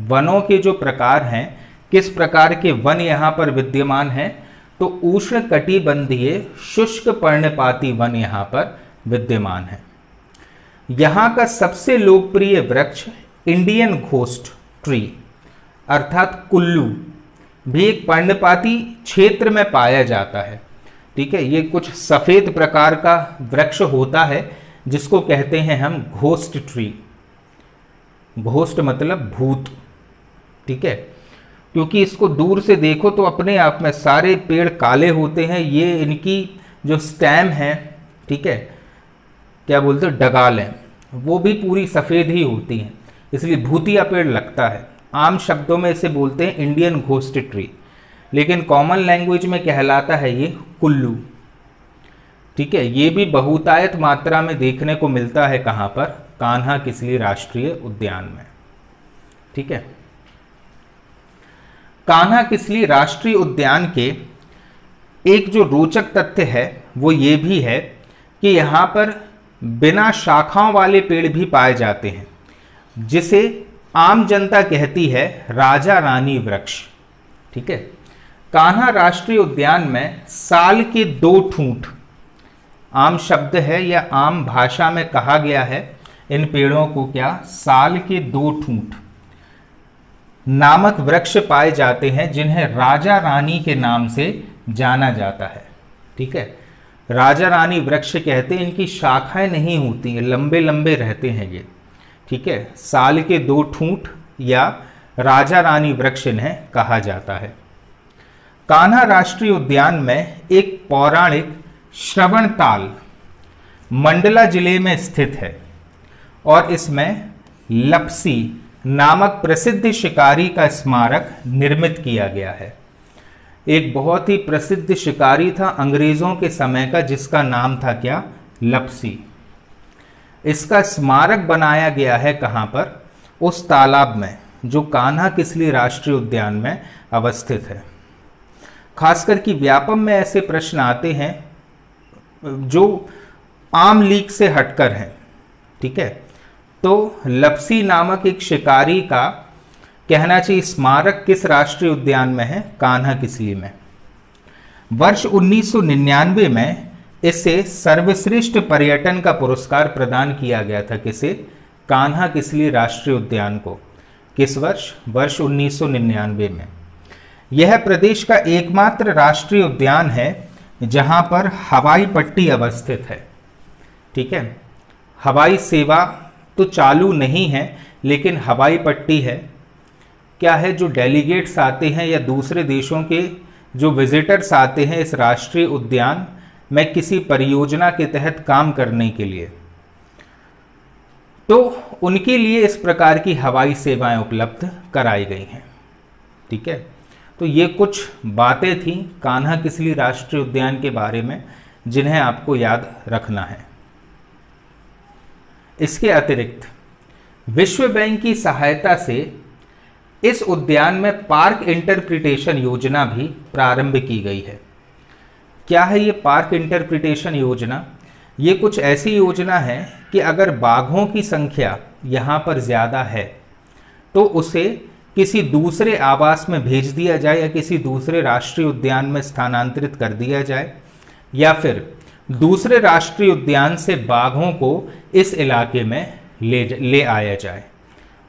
वनों के जो प्रकार हैं, किस प्रकार के वन यहाँ पर विद्यमान हैं? तो उष्णकटिबंधीय शुष्क पर्णपाती वन यहाँ पर विद्यमान है। यहाँ का सबसे लोकप्रिय वृक्ष इंडियन घोस्ट ट्री अर्थात कुल्लू भी एक पर्णपाती क्षेत्र में पाया जाता है। ठीक है, ये कुछ सफेद प्रकार का वृक्ष होता है जिसको कहते हैं हम घोस्ट ट्री। घोस्ट मतलब भूत। ठीक है, क्योंकि इसको दूर से देखो तो अपने आप में सारे पेड़ काले होते हैं, ये इनकी जो स्टेम है, ठीक है, क्या बोलते हैं, डगालें, वो भी पूरी सफ़ेद ही होती हैं, इसलिए भूतिया पेड़ लगता है। आम शब्दों में इसे बोलते हैं इंडियन घोस्ट ट्री, लेकिन कॉमन लैंग्वेज में कहलाता है ये कुल्लू। ठीक है, ये भी बहुतायत मात्रा में देखने को मिलता है कहाँ पर? कान्हा किसली राष्ट्रीय उद्यान में। ठीक है, कान्हा किसली राष्ट्रीय उद्यान के एक जो रोचक तथ्य है वो ये भी है कि यहाँ पर बिना शाखाओं वाले पेड़ भी पाए जाते हैं, जिसे आम जनता कहती है राजा रानी वृक्ष। ठीक है, कान्हा राष्ट्रीय उद्यान में साल के 2 ठूंठ, आम शब्द है या आम भाषा में कहा गया है इन पेड़ों को क्या? साल के 2 ठूंठ नामक वृक्ष पाए जाते हैं, जिन्हें राजा रानी के नाम से जाना जाता है। ठीक है, राजा रानी वृक्ष कहते हैं, इनकी शाखाएं नहीं होती हैं, लंबे लंबे रहते हैं ये। ठीक है, साल के 2 ठूंठ या राजा रानी वृक्ष इन्हें कहा जाता है। कान्हा राष्ट्रीय उद्यान में एक पौराणिक श्रवणताल मंडला जिले में स्थित है और इसमें लपसी नामक प्रसिद्ध शिकारी का स्मारक निर्मित किया गया है। एक बहुत ही प्रसिद्ध शिकारी था अंग्रेजों के समय का, जिसका नाम था क्या? लपसी। इसका स्मारक बनाया गया है कहाँ पर? उस तालाब में जो कान्हा किसली राष्ट्रीय उद्यान में अवस्थित है। खासकर कि व्यापम में ऐसे प्रश्न आते हैं जो आम लीक से हटकर हैं। ठीक है, तो लपसी नामक एक शिकारी का कहना चाहिए स्मारक किस राष्ट्रीय उद्यान में है? कान्हा किसली में। वर्ष 1999 में इसे सर्वश्रेष्ठ पर्यटन का पुरस्कार प्रदान किया गया था। किसे? कान्हा किसली राष्ट्रीय उद्यान को। किस वर्ष? वर्ष 1999 में। यह प्रदेश का एकमात्र राष्ट्रीय उद्यान है जहां पर हवाई पट्टी अवस्थित है। ठीक है, हवाई सेवा तो चालू नहीं है, लेकिन हवाई पट्टी है। क्या है? जो डेलीगेट्स आते हैं या दूसरे देशों के जो विजिटर्स आते हैं इस राष्ट्रीय उद्यान में किसी परियोजना के तहत काम करने के लिए, तो उनके लिए इस प्रकार की हवाई सेवाएं उपलब्ध कराई गई हैं। ठीक है, तो ये कुछ बातें थी कान्हा किसली राष्ट्रीय उद्यान के बारे में जिन्हें आपको याद रखना है। इसके अतिरिक्त विश्व बैंक की सहायता से इस उद्यान में पार्क इंटरप्रिटेशन योजना भी प्रारंभ की गई है। क्या है ये पार्क इंटरप्रिटेशन योजना? ये कुछ ऐसी योजना है कि अगर बाघों की संख्या यहाँ पर ज़्यादा है तो उसे किसी दूसरे आवास में भेज दिया जाए या किसी दूसरे राष्ट्रीय उद्यान में स्थानांतरित कर दिया जाए, या फिर दूसरे राष्ट्रीय उद्यान से बाघों को इस इलाके में ले आया जाए।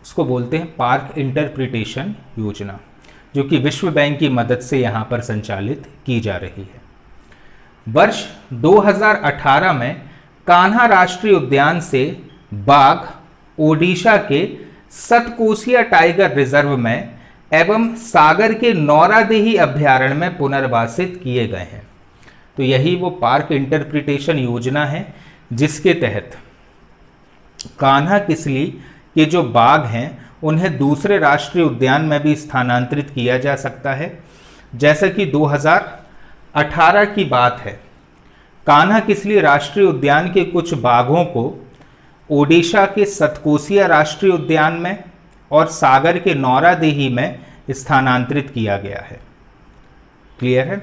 उसको बोलते हैं पार्क इंटरप्रिटेशन योजना, जो कि विश्व बैंक की मदद से यहाँ पर संचालित की जा रही है। वर्ष 2018 में कान्हा राष्ट्रीय उद्यान से बाघ ओडिशा के सतकोसिया टाइगर रिजर्व में एवं सागर के नौरादेही अभ्यारण्य में पुनर्वासित किए गए हैं। तो यही वो पार्क इंटरप्रिटेशन योजना है जिसके तहत कान्हा किसली के जो बाघ हैं उन्हें दूसरे राष्ट्रीय उद्यान में भी स्थानांतरित किया जा सकता है। जैसा कि 2018 की बात है, कान्हा किसली राष्ट्रीय उद्यान के कुछ बाघों को ओडिशा के सतकोसिया राष्ट्रीय उद्यान में और सागर के नौरादेही में स्थानांतरित किया गया है। क्लियर है?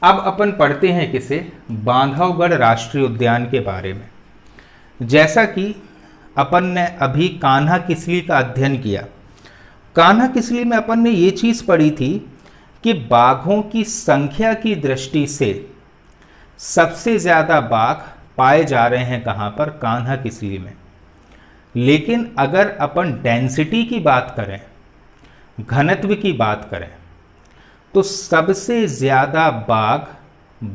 अब अपन पढ़ते हैं किसे, बांधवगढ़ राष्ट्रीय उद्यान के बारे में। जैसा कि अपन ने अभी कान्हा किसली का अध्ययन किया, कान्हा किसली में अपन ने ये चीज़ पढ़ी थी कि बाघों की संख्या की दृष्टि से सबसे ज़्यादा बाघ पाए जा रहे हैं कहाँ पर, कान्हा किसली में। लेकिन अगर अपन डेंसिटी की बात करें, घनत्व की बात करें, तो सबसे ज़्यादा बाघ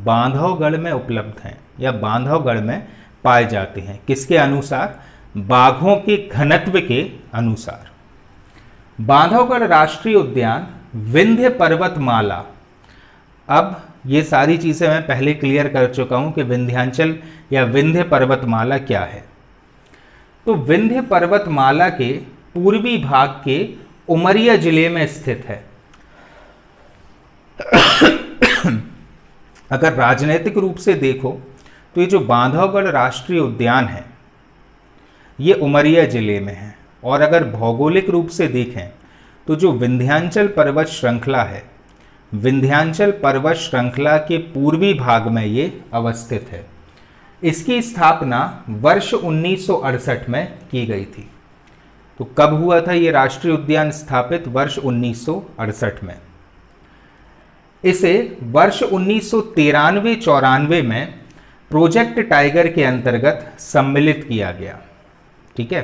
बांधवगढ़ में उपलब्ध हैं या बांधवगढ़ में पाए जाते हैं। किसके अनुसार? बाघों के घनत्व के अनुसार। बांधवगढ़ राष्ट्रीय उद्यान विंध्य पर्वतमाला, अब ये सारी चीज़ें मैं पहले क्लियर कर चुका हूँ कि विंध्याचल या विंध्य पर्वतमाला क्या है। तो विंध्य पर्वतमाला के पूर्वी भाग के उमरिया जिले में स्थित है। अगर राजनीतिक रूप से देखो तो ये जो बांधवगढ़ राष्ट्रीय उद्यान है ये उमरिया जिले में है, और अगर भौगोलिक रूप से देखें तो जो विंध्याचल पर्वत श्रृंखला है, विंध्याचल पर्वत श्रृंखला के पूर्वी भाग में ये अवस्थित है। इसकी स्थापना वर्ष 1968 में की गई थी। तो कब हुआ था ये राष्ट्रीय उद्यान स्थापित? वर्ष 1968 में। इसे वर्ष 1993-94 में प्रोजेक्ट टाइगर के अंतर्गत सम्मिलित किया गया। ठीक है,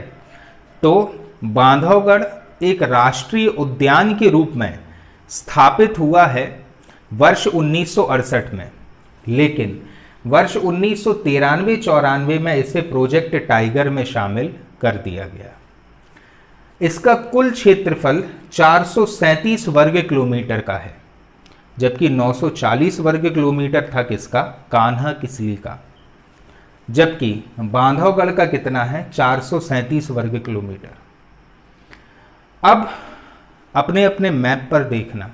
तो बांधवगढ़ एक राष्ट्रीय उद्यान के रूप में स्थापित हुआ है वर्ष 1968 में, लेकिन वर्ष 1993-94 में इसे प्रोजेक्ट टाइगर में शामिल कर दिया गया। इसका कुल क्षेत्रफल 437 वर्ग किलोमीटर का है, जबकि 940 वर्ग किलोमीटर था किसका? कान्हा किसली का। जबकि बांधवगढ़ का कितना है? 437 वर्ग किलोमीटर। अब अपने अपने मैप पर देखना,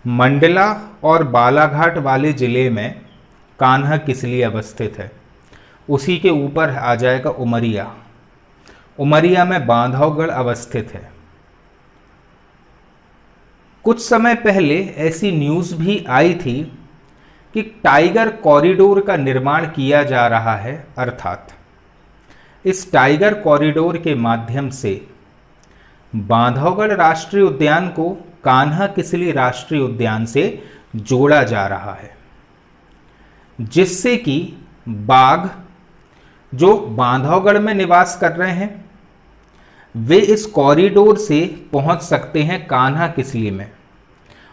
मंडला और बालाघाट वाले जिले में कान्हा किसली अवस्थित है, उसी के ऊपर आ जाएगा उमरिया। उमरिया में बांधवगढ़ अवस्थित है। कुछ समय पहले ऐसी न्यूज़ भी आई थी कि टाइगर कॉरिडोर का निर्माण किया जा रहा है, अर्थात इस टाइगर कॉरिडोर के माध्यम से बांधवगढ़ राष्ट्रीय उद्यान को कान्हा किसली राष्ट्रीय उद्यान से जोड़ा जा रहा है, जिससे कि बाघ जो बांधवगढ़ में निवास कर रहे हैं वे इस कॉरिडोर से पहुंच सकते हैं कान्हा किसली में,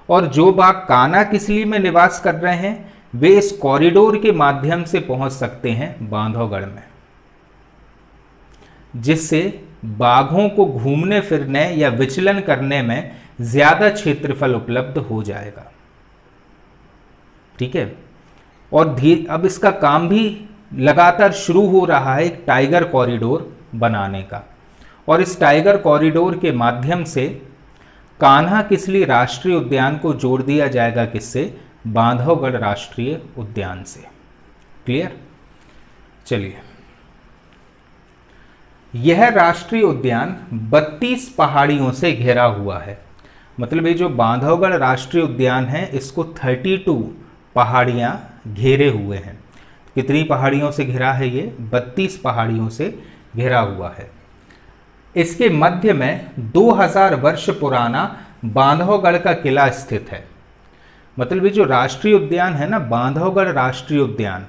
और जो बाघ कान्हा किसली में निवास कर रहे हैं वे इस कॉरिडोर के माध्यम से पहुंच सकते हैं बांधवगढ़ में, जिससे बाघों को घूमने फिरने या विचलन करने में ज्यादा क्षेत्रफल उपलब्ध हो जाएगा। ठीक है, और अब इसका काम भी लगातार शुरू हो रहा है एक टाइगर कॉरिडोर बनाने का, और इस टाइगर कॉरिडोर के माध्यम से कान्हा किसली राष्ट्रीय उद्यान को जोड़ दिया जाएगा किससे? बांधवगढ़ राष्ट्रीय उद्यान से। क्लियर? चलिए, यह राष्ट्रीय उद्यान 32 पहाड़ियों से घिरा हुआ है। मतलब ये जो बांधवगढ़ राष्ट्रीय उद्यान है इसको 32 पहाड़ियां घेरे हुए हैं। कितनी पहाड़ियों से घिरा है ये? 32 पहाड़ियों से घिरा हुआ है। इसके मध्य में 2000 वर्ष पुराना बांधवगढ़ का किला स्थित है। मतलब ये जो राष्ट्रीय उद्यान है ना, बांधवगढ़ राष्ट्रीय उद्यान,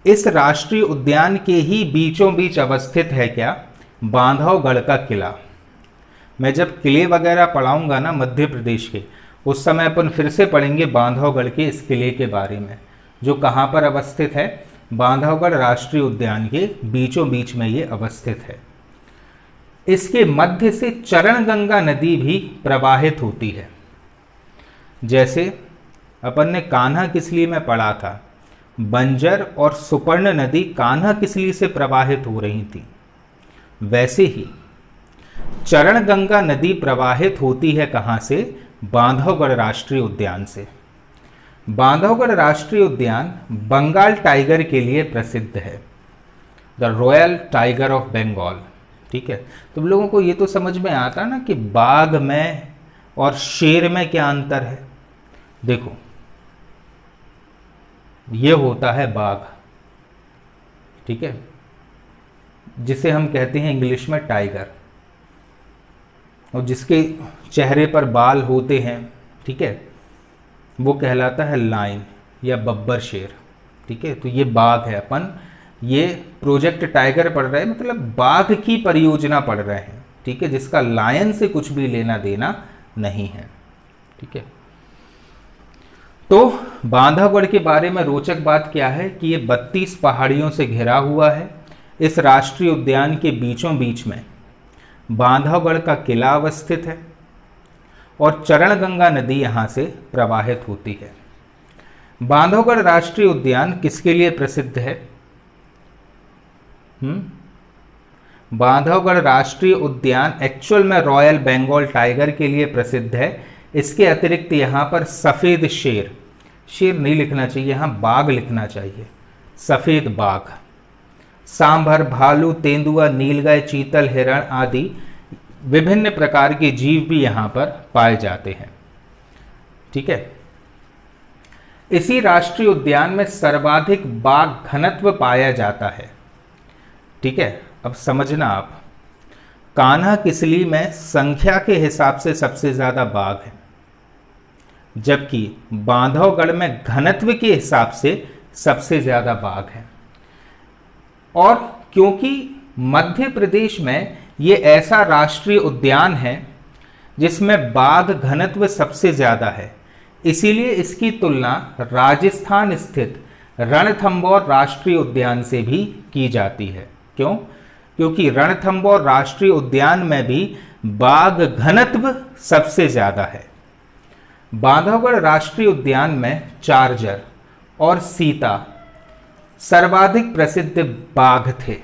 इस राष्ट्रीय उद्यान के ही बीचों बीच अवस्थित है क्या? बांधवगढ़ का किला। मैं जब किले वगैरह पढ़ाऊंगा ना मध्य प्रदेश के, उस समय अपन फिर से पढ़ेंगे बांधवगढ़ के इस किले के बारे में, जो कहाँ पर अवस्थित है? बांधवगढ़ राष्ट्रीय उद्यान के बीचों बीच में ये अवस्थित है। इसके मध्य से चरणगंगा नदी भी प्रवाहित होती है। जैसे अपन ने कान्हा किसली में पढ़ा था, बंजर और सुपर्ण नदी कान्हा किसली से प्रवाहित हो रही थी, वैसे ही चरणगंगा नदी प्रवाहित होती है कहाँ से? बांधवगढ़ राष्ट्रीय उद्यान से। बांधवगढ़ राष्ट्रीय उद्यान बंगाल टाइगर के लिए प्रसिद्ध है, the royal tiger of Bengal. ठीक है, तुम लोगों को ये तो समझ में आता ना कि बाघ में और शेर में क्या अंतर है। देखो, ये होता है बाघ, ठीक है, जिसे हम कहते हैं इंग्लिश में टाइगर, और जिसके चेहरे पर बाल होते हैं, ठीक है, वो कहलाता है लायन या बब्बर शेर। ठीक है, तो ये बाघ है। अपन ये प्रोजेक्ट टाइगर पढ़ रहे हैं, मतलब बाघ की परियोजना पढ़ रहे हैं, ठीक है, जिसका लायन से कुछ भी लेना देना नहीं है। ठीक है, तो बांधवगढ़ के बारे में रोचक बात क्या है कि ये 32 पहाड़ियों से घिरा हुआ है। इस राष्ट्रीय उद्यान के बीचों बीच में बांधवगढ़ का किला अवस्थित है और चरणगंगा नदी यहाँ से प्रवाहित होती है। बांधवगढ़ राष्ट्रीय उद्यान किसके लिए प्रसिद्ध है? बांधवगढ़ राष्ट्रीय उद्यान एक्चुअल में रॉयल बंगाल टाइगर के लिए प्रसिद्ध है। इसके अतिरिक्त यहाँ पर सफ़ेद शेर, शेर नहीं लिखना चाहिए, यहाँ बाघ लिखना चाहिए, सफ़ेद बाघ, सांभर, भालू, तेंदुआ, नीलगाय, चीतल, हिरण आदि विभिन्न प्रकार के जीव भी यहाँ पर पाए जाते हैं। ठीक है, इसी राष्ट्रीय उद्यान में सर्वाधिक बाघ घनत्व पाया जाता है। ठीक है, अब समझना आप, कान्हा किसली में संख्या के हिसाब से सबसे ज्यादा बाघ है, जबकि बांधवगढ़ में घनत्व के हिसाब से सबसे ज्यादा बाघ है। और क्योंकि मध्य प्रदेश में ये ऐसा राष्ट्रीय उद्यान है जिसमें बाघ घनत्व सबसे ज्यादा है, इसीलिए इसकी तुलना राजस्थान स्थित रणथंभौर राष्ट्रीय उद्यान से भी की जाती है। क्यों? क्योंकि रणथंभौर राष्ट्रीय उद्यान में भी बाघ घनत्व सबसे ज्यादा है। बांधवगढ़ राष्ट्रीय उद्यान में चार्जर और सीता सर्वाधिक प्रसिद्ध बाघ थे।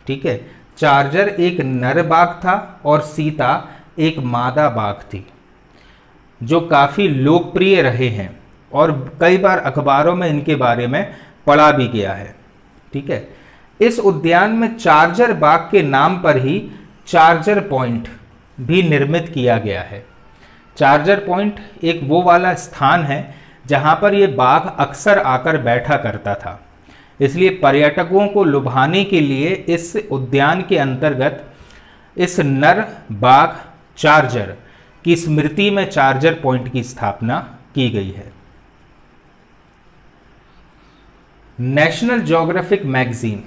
ठीक है, चार्जर एक नर बाघ था और सीता एक मादा बाघ थी, जो काफी लोकप्रिय रहे हैं और कई बार अखबारों में इनके बारे में पढ़ा भी गया है। ठीक है, इस उद्यान में चार्जर बाघ के नाम पर ही चार्जर पॉइंट भी निर्मित किया गया है। चार्जर पॉइंट एक वो वाला स्थान है जहां पर यह बाघ अक्सर आकर बैठा करता था, इसलिए पर्यटकों को लुभाने के लिए इस उद्यान के अंतर्गत इस नर बाघ चार्जर की स्मृति में चार्जर पॉइंट की स्थापना की गई है। National geographic magazine,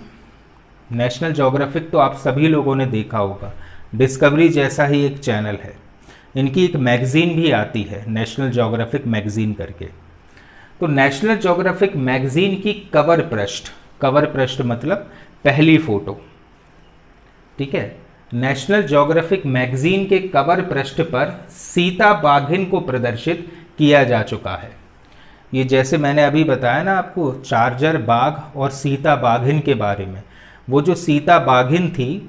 national geographic तो आप सभी लोगों ने देखा होगा, डिस्कवरी जैसा ही एक चैनल है, इनकी एक मैगजीन भी आती है नेशनल ज्योग्राफिक मैगजीन करके। तो नेशनल ज्योग्राफिक मैगजीन की कवर पृष्ठ मतलब पहली फोटो, ठीक है, नेशनल ज्योग्राफिक मैगजीन के कवर पृष्ठ पर सीता बाघिन को प्रदर्शित किया जा चुका है। ये जैसे मैंने अभी बताया ना आपको चार्जर बाघ और सीता बाघिन के बारे में, वो जो सीता बाघिन थी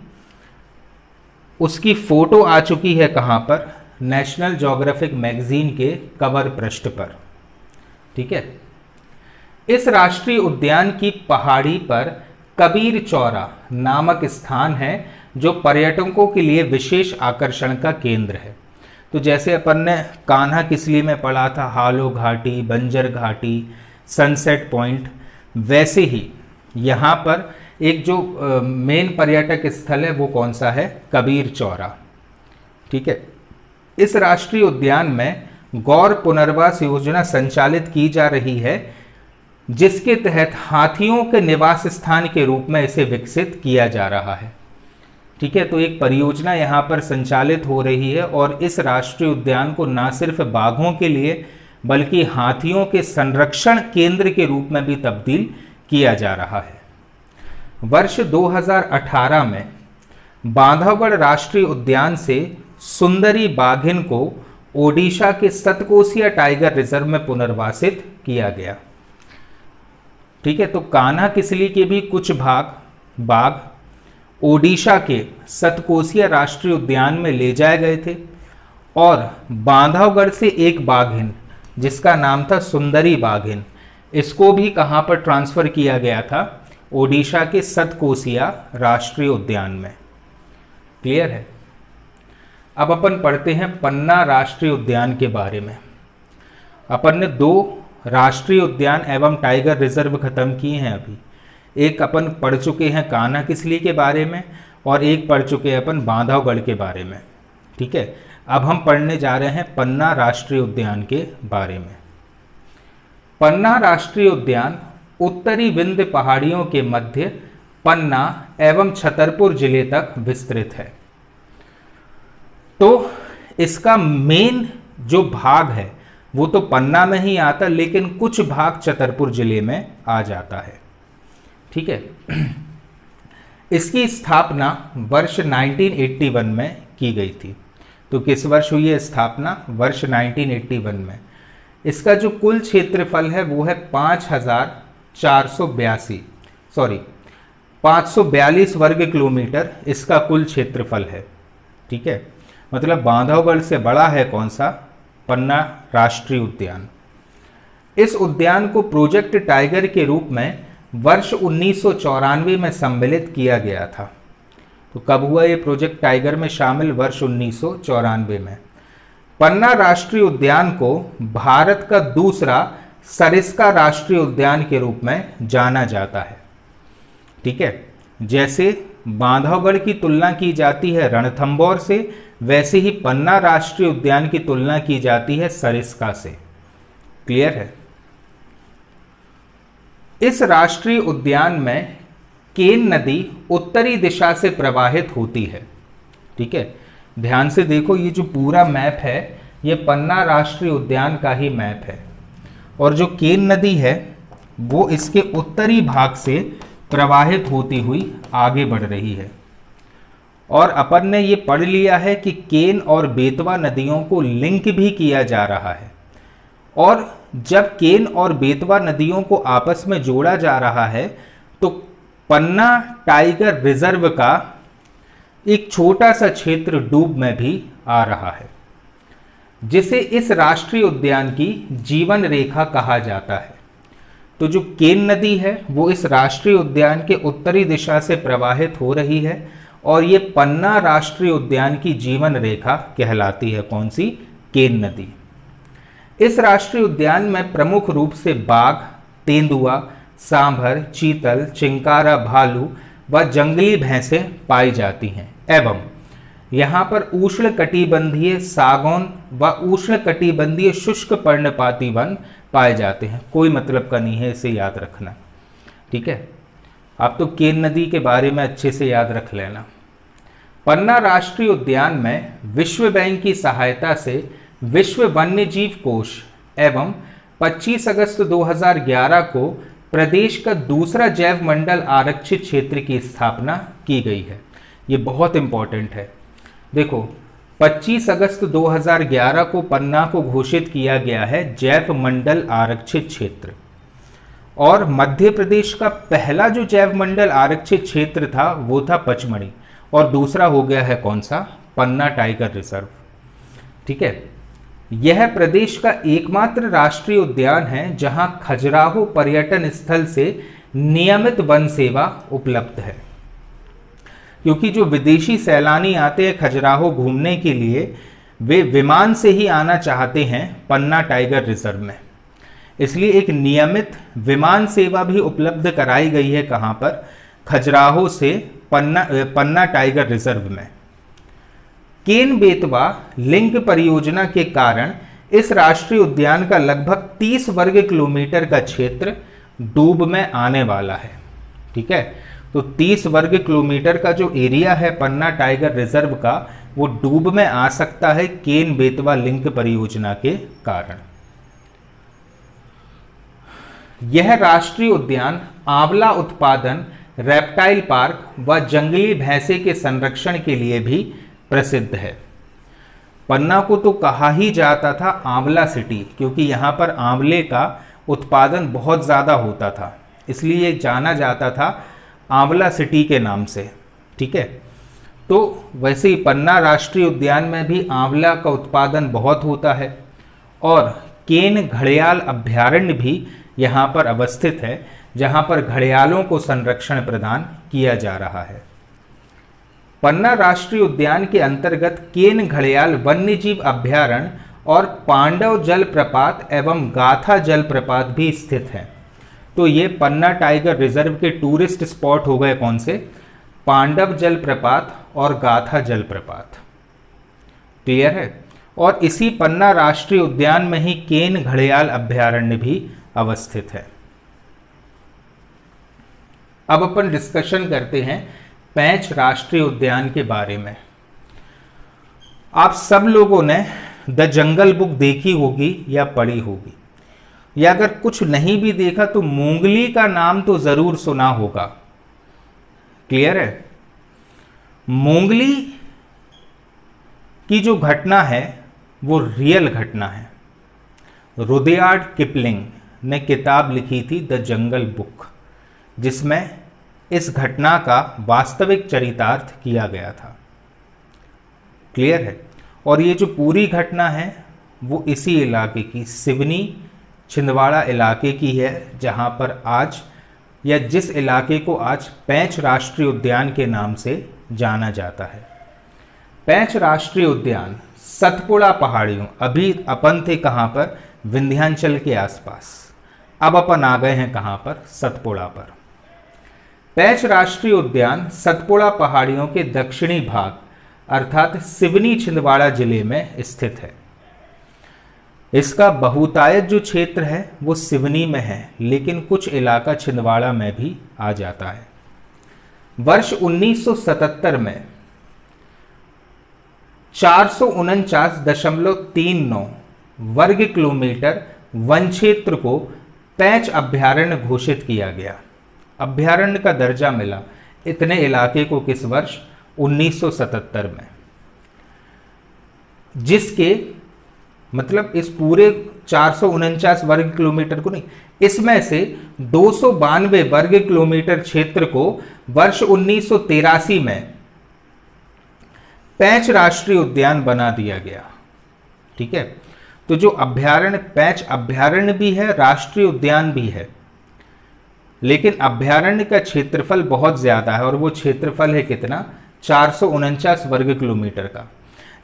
उसकी फोटो आ चुकी है कहाँ पर? नेशनल ज्योग्राफिक मैगजीन के कवर पृष्ठ पर। ठीक है, इस राष्ट्रीय उद्यान की पहाड़ी पर कबीर चौरा नामक स्थान है जो पर्यटकों के लिए विशेष आकर्षण का केंद्र है। तो जैसे अपन ने कान्हा किसली में पढ़ा था हालो घाटी, बंजर घाटी, सनसेट पॉइंट, वैसे ही यहाँ पर एक जो मेन पर्यटक स्थल है वो कौन सा है, कबीर चौरा। ठीक है, इस राष्ट्रीय उद्यान में गौर पुनर्वास योजना संचालित की जा रही है, जिसके तहत हाथियों के निवास स्थान के रूप में इसे विकसित किया जा रहा है। ठीक है, तो एक परियोजना यहाँ पर संचालित हो रही है और इस राष्ट्रीय उद्यान को न सिर्फ बाघों के लिए बल्कि हाथियों के संरक्षण केंद्र के रूप में भी तब्दील किया जा रहा है। वर्ष 2018 में बांधवगढ़ राष्ट्रीय उद्यान से सुंदरी बाघिन को ओडिशा के सतकोसिया टाइगर रिजर्व में पुनर्वासित किया गया। ठीक है, तो कान्हा किसली के भी कुछ बाघ ओडिशा के सतकोसिया राष्ट्रीय उद्यान में ले जाए गए थे और बांधवगढ़ से एक बाघिन जिसका नाम था सुंदरी बाघिन, इसको भी कहां पर ट्रांसफर किया गया था, ओडिशा के सतकोसिया राष्ट्रीय उद्यान में। क्लियर है। अब अपन पढ़ते हैं पन्ना राष्ट्रीय उद्यान के बारे में। अपन ने 2 राष्ट्रीय उद्यान एवं टाइगर रिजर्व खत्म किए हैं अभी। एक अपन पढ़ चुके हैं कान्हा किसली के बारे में और एक पढ़ चुके हैं अपन बांधवगढ़ के बारे में। ठीक है, अब हम पढ़ने जा रहे हैं पन्ना राष्ट्रीय उद्यान के बारे में। पन्ना राष्ट्रीय उद्यान उत्तरी विंध्य पहाड़ियों के मध्य पन्ना एवं छतरपुर जिले तक विस्तृत है। तो इसका मेन जो भाग है वो तो पन्ना में ही आता, लेकिन कुछ भाग छतरपुर जिले में आ जाता है। ठीक है, इसकी स्थापना वर्ष 1981 में की गई थी। तो किस वर्ष हुई है स्थापना? वर्ष 1981 में। इसका जो कुल क्षेत्रफल है वो है 542 वर्ग किलोमीटर इसका कुल क्षेत्रफल है। ठीक है, मतलब बांधवगढ़ से बड़ा है कौन सा? पन्ना राष्ट्रीय उद्यान। इस उद्यान को प्रोजेक्ट टाइगर के रूप में वर्ष 1994 में सम्मिलित किया गया था। तो कब हुआ ये प्रोजेक्ट टाइगर में शामिल? वर्ष 1994 में। पन्ना राष्ट्रीय उद्यान को भारत का दूसरा सरिस्का राष्ट्रीय उद्यान के रूप में जाना जाता है। ठीक है, जैसे बांधवगढ़ की तुलना की जाती है रणथंभौर से, वैसे ही पन्ना राष्ट्रीय उद्यान की तुलना की जाती है सरिस्का से। क्लियर है। इस राष्ट्रीय उद्यान में केन नदी उत्तरी दिशा से प्रवाहित होती है। ठीक है, ध्यान से देखो, ये जो पूरा मैप है ये पन्ना राष्ट्रीय उद्यान का ही मैप है और जो केन नदी है वो इसके उत्तरी भाग से प्रवाहित होती हुई आगे बढ़ रही है। और अपन ने ये पढ़ लिया है कि केन और बेतवा नदियों को लिंक भी किया जा रहा है, और जब केन और बेतवा नदियों को आपस में जोड़ा जा रहा है तो पन्ना टाइगर रिजर्व का एक छोटा सा क्षेत्र डूब में भी आ रहा है, जिसे इस राष्ट्रीय उद्यान की जीवन रेखा कहा जाता है। तो जो केन नदी है वो इस राष्ट्रीय उद्यान के उत्तरी दिशा से प्रवाहित हो रही है और ये पन्ना राष्ट्रीय उद्यान की जीवन रेखा कहलाती है। कौन सी? केन नदी। इस राष्ट्रीय उद्यान में प्रमुख रूप से बाघ, तेंदुआ, सांभर, चीतल, चिंकारा, भालू व जंगली भैंसें पाई जाती हैं एवं यहाँ पर उष्णकटिबंधीय सागौन व उष्णकटिबंधीय शुष्क पर्णपाती वन पाए जाते हैं। कोई मतलब का नहीं है, इसे याद रखना। ठीक है, आप तो केन नदी के बारे में अच्छे से याद रख लेना। पन्ना राष्ट्रीय उद्यान में विश्व बैंक की सहायता से विश्व वन्यजीव कोष एवं 25 अगस्त 2011 को प्रदेश का दूसरा जैव मंडल आरक्षित क्षेत्र की स्थापना की गई है। ये बहुत इंपॉर्टेंट है। देखो, 25 अगस्त 2011 को पन्ना को घोषित किया गया है जैव मंडल आरक्षित क्षेत्र, और मध्य प्रदेश का पहला जो जैव मंडल आरक्षित क्षेत्र था वो था पचमढ़ी, और दूसरा हो गया है कौन सा? पन्ना टाइगर रिजर्व। ठीक है, यह प्रदेश का एकमात्र राष्ट्रीय उद्यान है जहां खजुराहो पर्यटन स्थल से नियमित वन सेवा उपलब्ध है, क्योंकि जो विदेशी सैलानी आते हैं खजुराहो घूमने के लिए वे विमान से ही आना चाहते हैं पन्ना टाइगर रिजर्व में। इसलिए एक नियमित विमान सेवा भी उपलब्ध कराई गई है कहां पर, खजुराहो से पन्ना टाइगर रिजर्व में। केन बेतवा लिंक परियोजना के कारण इस राष्ट्रीय उद्यान का लगभग 30 वर्ग किलोमीटर का क्षेत्र डूब में आने वाला है। ठीक है, तो 30 वर्ग किलोमीटर का जो एरिया है पन्ना टाइगर रिजर्व का, वो डूब में आ सकता है केन बेतवा लिंक परियोजना के कारण। यह राष्ट्रीय उद्यान आंवला उत्पादन, रेप्टाइल पार्क व जंगली भैंसे के संरक्षण के लिए भी प्रसिद्ध है। पन्ना को तो कहा ही जाता था आंवला सिटी, क्योंकि यहां पर आंवले का उत्पादन बहुत ज्यादा होता था, इसलिए जाना जाता था आंवला सिटी के नाम से। ठीक है, तो वैसे ही पन्ना राष्ट्रीय उद्यान में भी आंवला का उत्पादन बहुत होता है और केन घड़ियाल अभयारण्य भी यहाँ पर अवस्थित है, जहाँ पर घड़ियालों को संरक्षण प्रदान किया जा रहा है। पन्ना राष्ट्रीय उद्यान के अंतर्गत केन घड़ियाल वन्यजीव अभयारण्य और पांडव जलप्रपात एवं गाथा जलप्रपात भी स्थित है। तो ये पन्ना टाइगर रिजर्व के टूरिस्ट स्पॉट हो गए कौन से, पांडव जलप्रपात और गाथा जलप्रपात। क्लियर है। और इसी पन्ना राष्ट्रीय उद्यान में ही केन घड़ियाल अभयारण्य भी अवस्थित है। अब अपन डिस्कशन करते हैं पेंच राष्ट्रीय उद्यान के बारे में। आप सब लोगों ने द जंगल बुक देखी होगी या पढ़ी होगी, या अगर कुछ नहीं भी देखा तो मोंगली का नाम तो जरूर सुना होगा। क्लियर है। मोंगली की जो घटना है वो रियल घटना है। रुडयार्ड किपलिंग ने किताब लिखी थी द जंगल बुक, जिसमें इस घटना का वास्तविक चरितार्थ किया गया था। क्लियर है। और ये जो पूरी घटना है वो इसी इलाके की, सिवनी छिंदवाड़ा इलाके की है, जहां पर आज या जिस इलाके को आज पेंच राष्ट्रीय उद्यान के नाम से जाना जाता है। पेंच राष्ट्रीय उद्यान सतपुड़ा पहाड़ियों, अभी अपन थे कहां पर, विंध्याचल के आसपास, अब अपन आ गए हैं कहां पर, सतपुड़ा पर। पेंच राष्ट्रीय उद्यान सतपुड़ा पहाड़ियों के दक्षिणी भाग अर्थात सिवनी छिंदवाड़ा जिले में स्थित है। इसका बहुतायत जो क्षेत्र है वो सिवनी में है, लेकिन कुछ इलाका छिंदवाड़ा में भी आ जाता है। वर्ष 1977 में 449.39 वर्ग किलोमीटर वन क्षेत्र को पेंच अभयारण्य घोषित किया गया। अभयारण्य का दर्जा मिला इतने इलाके को किस वर्ष, 1977 में, जिसके मतलब इस पूरे 449 वर्ग किलोमीटर को नहीं, इसमें से 292 वर्ग किलोमीटर क्षेत्र को वर्ष 1983 में पेंच राष्ट्रीय उद्यान बना दिया गया। ठीक है। तो जो अभयारण्य, पेंच अभयारण्य भी है, राष्ट्रीय उद्यान भी है, लेकिन अभयारण्य का क्षेत्रफल बहुत ज्यादा है, और वो क्षेत्रफल है कितना, 449 वर्ग किलोमीटर का।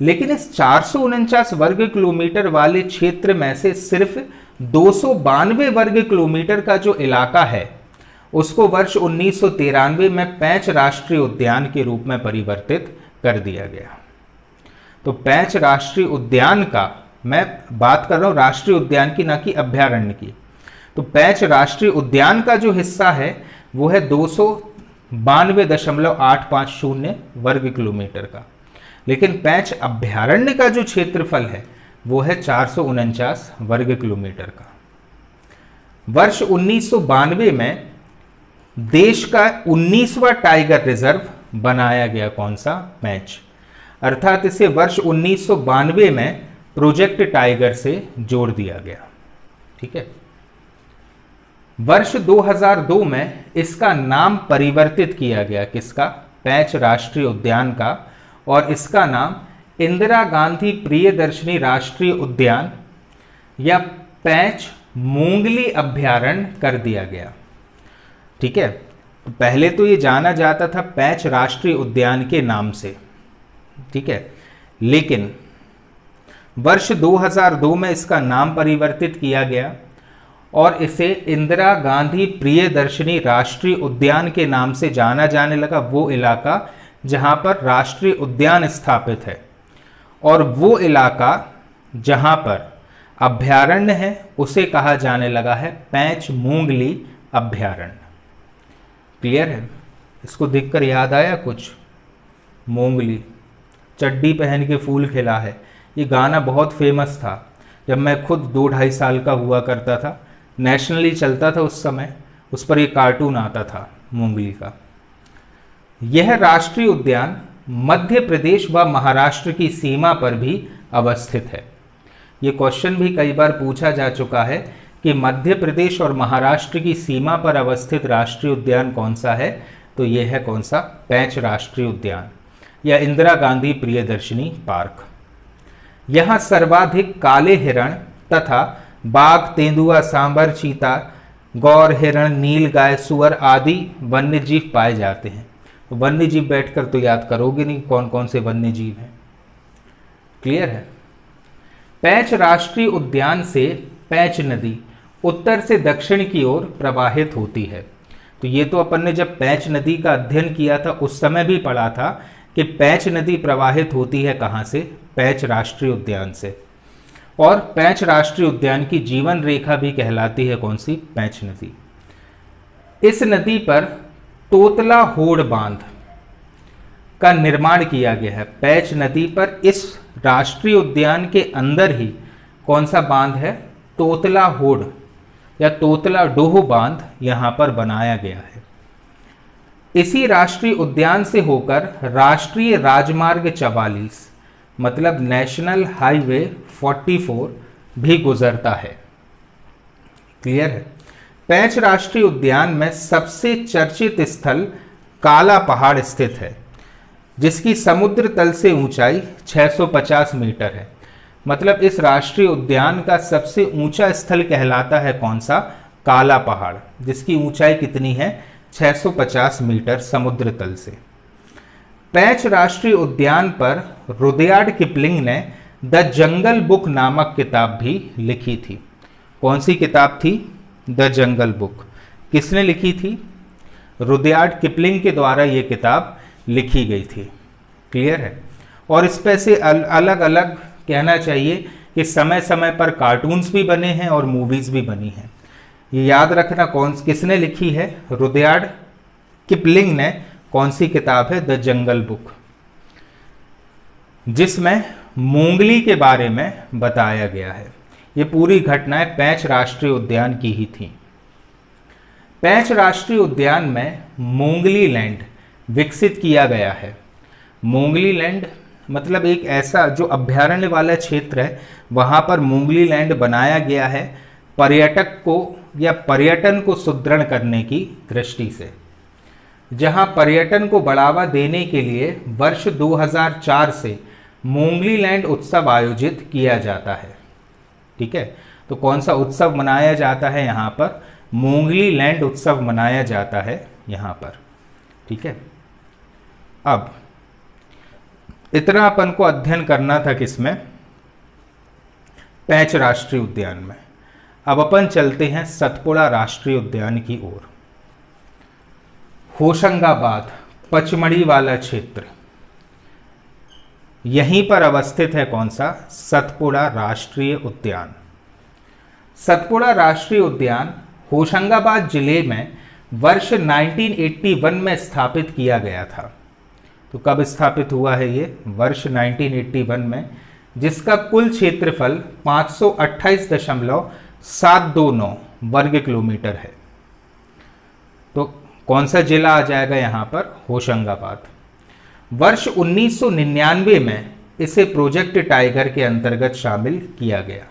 लेकिन इस 449 वर्ग किलोमीटर वाले क्षेत्र में से सिर्फ 292 वर्ग किलोमीटर का जो इलाका है उसको वर्ष 1993 में पेंच राष्ट्रीय उद्यान के रूप में परिवर्तित कर दिया गया। तो पेंच राष्ट्रीय उद्यान का, मैं बात कर रहा हूं राष्ट्रीय उद्यान की, ना कि अभयारण्य की। तो पेंच राष्ट्रीय उद्यान का जो हिस्सा है वो है 292.850 वर्ग किलोमीटर का, लेकिन पेंच अभयारण्य का जो क्षेत्रफल है वो है 449 वर्ग किलोमीटर का। वर्ष 1992 में देश का 19वां टाइगर रिजर्व बनाया गया, कौन सा, पेंच, अर्थात इसे वर्ष 1992 में प्रोजेक्ट टाइगर से जोड़ दिया गया। ठीक है। वर्ष 2002 में इसका नाम परिवर्तित किया गया, किसका, पेंच राष्ट्रीय उद्यान का, और इसका नाम इंदिरा गांधी प्रियदर्शनी राष्ट्रीय उद्यान या पेंच मोंगली अभयारण्य कर दिया गया। ठीक है। तो पहले तो ये जाना जाता था पेंच राष्ट्रीय उद्यान के नाम से। ठीक है। लेकिन वर्ष 2002 में इसका नाम परिवर्तित किया गया और इसे इंदिरा गांधी प्रियदर्शनी राष्ट्रीय उद्यान के नाम से जाना जाने लगा, वो इलाका जहां पर राष्ट्रीय उद्यान स्थापित है। और वो इलाका जहां पर अभयारण्य है उसे कहा जाने लगा है पैंच मूंगली अभयारण्य। क्लियर है? इसको देखकर याद आया कुछ? मूंगली, चड्डी पहन के फूल खिला है, ये गाना बहुत फेमस था जब मैं खुद 2-2.5 साल का हुआ करता था, नेशनली चलता था उस समय, उस पर ये कार्टून आता था मूंगली का। यह राष्ट्रीय उद्यान मध्य प्रदेश व महाराष्ट्र की सीमा पर भी अवस्थित है। ये क्वेश्चन भी कई बार पूछा जा चुका है कि मध्य प्रदेश और महाराष्ट्र की सीमा पर अवस्थित राष्ट्रीय उद्यान कौन सा है, तो ये है कौन सा? पैंच राष्ट्रीय उद्यान या इंदिरा गांधी प्रियदर्शनी पार्क। यहाँ सर्वाधिक काले हिरण तथा बाघ, तेंदुआ, सांबर, चीता, गौर हिरण, नील गाय, सुअर आदि वन्य जीव पाए जाते हैं। तो वन्य जीव बैठकर तो याद करोगे नहीं कौन कौन से वन्य जीव हैं। क्लियर है? पैंच राष्ट्रीय उद्यान से पैंच नदी उत्तर से दक्षिण की ओर प्रवाहित होती है। तो ये तो अपन ने जब पैंच नदी का अध्ययन किया था उस समय भी पढ़ा था कि पैंच नदी प्रवाहित होती है कहाँ से? पैंच राष्ट्रीय उद्यान से। और पैंच राष्ट्रीय उद्यान की जीवन रेखा भी कहलाती है कौन सी? पैंच नदी। इस नदी पर तोतला होड़ बांध का निर्माण किया गया है। पैंच नदी पर इस राष्ट्रीय उद्यान के अंदर ही कौन सा बांध है? तोतला होड़ या तोतला डोह बांध यहां पर बनाया गया है। इसी राष्ट्रीय उद्यान से होकर राष्ट्रीय राजमार्ग 44 मतलब नेशनल हाईवे 44 भी गुजरता है। क्लियर है? पैंच राष्ट्रीय उद्यान में सबसे चर्चित स्थल काला पहाड़ स्थित है, जिसकी समुद्र तल से ऊंचाई 650 मीटर है। मतलब इस राष्ट्रीय उद्यान का सबसे ऊंचा स्थल कहलाता है कौन सा? काला पहाड़, जिसकी ऊंचाई कितनी है? 650 मीटर समुद्र तल से। पैंच राष्ट्रीय उद्यान पर रुडयार्ड किपलिंग ने द जंगल बुक नामक किताब भी लिखी थी। कौन सी किताब थी? The jungle book. किसने लिखी थी? रुडयार्ड किपलिंग के द्वारा ये किताब लिखी गई थी। क्लियर है? और इस पे से अलग अलग कहना चाहिए कि समय समय पर कार्टून्स भी बने हैं और मूवीज भी बनी हैं। ये याद रखना किसने लिखी है? रुडयार्ड किपलिंग ने। कौन सी किताब है? द जंगल बुक, जिसमें मूंगली के बारे में बताया गया है। ये पूरी घटनाएं पैंच राष्ट्रीय उद्यान की ही थी। पैंच राष्ट्रीय उद्यान में मूंगली लैंड विकसित किया गया है। मूंगली लैंड मतलब एक ऐसा जो अभयारण्य वाला क्षेत्र है, वहां पर मूंगली लैंड बनाया गया है पर्यटक को या पर्यटन को सुदृढ़ करने की दृष्टि से, जहां पर्यटन को बढ़ावा देने के लिए वर्ष 2004 से मूंगली लैंड उत्सव आयोजित किया जाता है। ठीक है? तो कौन सा उत्सव मनाया जाता है यहाँ पर? मूंगली लैंड उत्सव मनाया जाता है यहाँ पर। ठीक है? अब इतना अपन को अध्ययन करना था किसमें? पैंच राष्ट्रीय उद्यान में। अब अपन चलते हैं सतपुड़ा राष्ट्रीय उद्यान की ओर। होशंगाबाद पचमढ़ी वाला क्षेत्र, यहीं पर अवस्थित है कौन सा? सतपुड़ा राष्ट्रीय उद्यान। सतपुड़ा राष्ट्रीय उद्यान होशंगाबाद जिले में वर्ष 1981 में स्थापित किया गया था। तो कब स्थापित हुआ है ये? वर्ष 1981 में, जिसका कुल क्षेत्रफल 528.729 वर्ग किलोमीटर है। तो कौन सा जिला आ जाएगा यहाँ पर? होशंगाबाद। वर्ष 1999 में इसे प्रोजेक्ट टाइगर के अंतर्गत शामिल किया गया।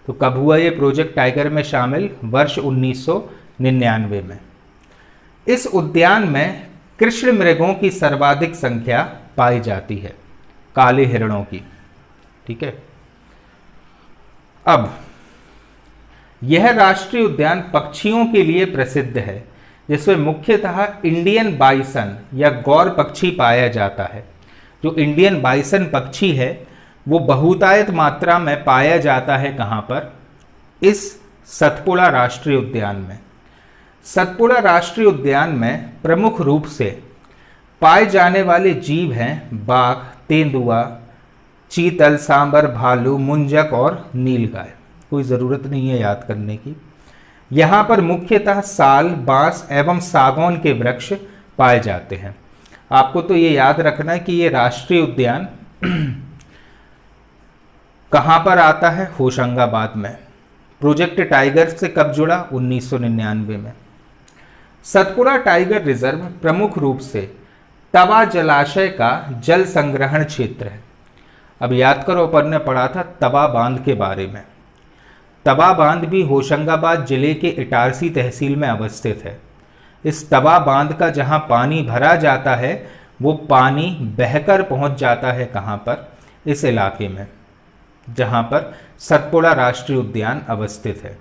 तो कब हुआ ये प्रोजेक्ट टाइगर में शामिल? वर्ष 1999 में। इस उद्यान में कृष्ण मृगों की सर्वाधिक संख्या पाई जाती है, काले हिरणों की। ठीक है? अब यह राष्ट्रीय उद्यान पक्षियों के लिए प्रसिद्ध है, जिसमें मुख्यतः इंडियन बाइसन या गौर पक्षी पाया जाता है। जो इंडियन बाइसन पक्षी है वो बहुतायत मात्रा में पाया जाता है कहाँ पर? इस सतपुड़ा राष्ट्रीय उद्यान में। सतपुड़ा राष्ट्रीय उद्यान में प्रमुख रूप से पाए जाने वाले जीव हैं बाघ, तेंदुआ, चीतल, सांबर, भालू, मुंजक और नीलगाय। कोई ज़रूरत नहीं है याद करने की। यहाँ पर मुख्यतः साल, बांस एवं सागौन के वृक्ष पाए जाते हैं। आपको तो ये याद रखना है कि ये राष्ट्रीय उद्यान कहाँ पर आता है? होशंगाबाद में। प्रोजेक्ट टाइगर से कब जुड़ा? 1999 में। सतपुड़ा टाइगर रिजर्व प्रमुख रूप से तवा जलाशय का जल संग्रहण क्षेत्र है। अब याद करो, अपन ने पढ़ा था तवा बांध के बारे में। तवा बांध भी होशंगाबाद जिले के इटारसी तहसील में अवस्थित है। इस तवा बांध का जहां पानी भरा जाता है वो पानी बहकर पहुंच जाता है कहां पर? इस इलाके में जहां पर सतपुड़ा राष्ट्रीय उद्यान अवस्थित है।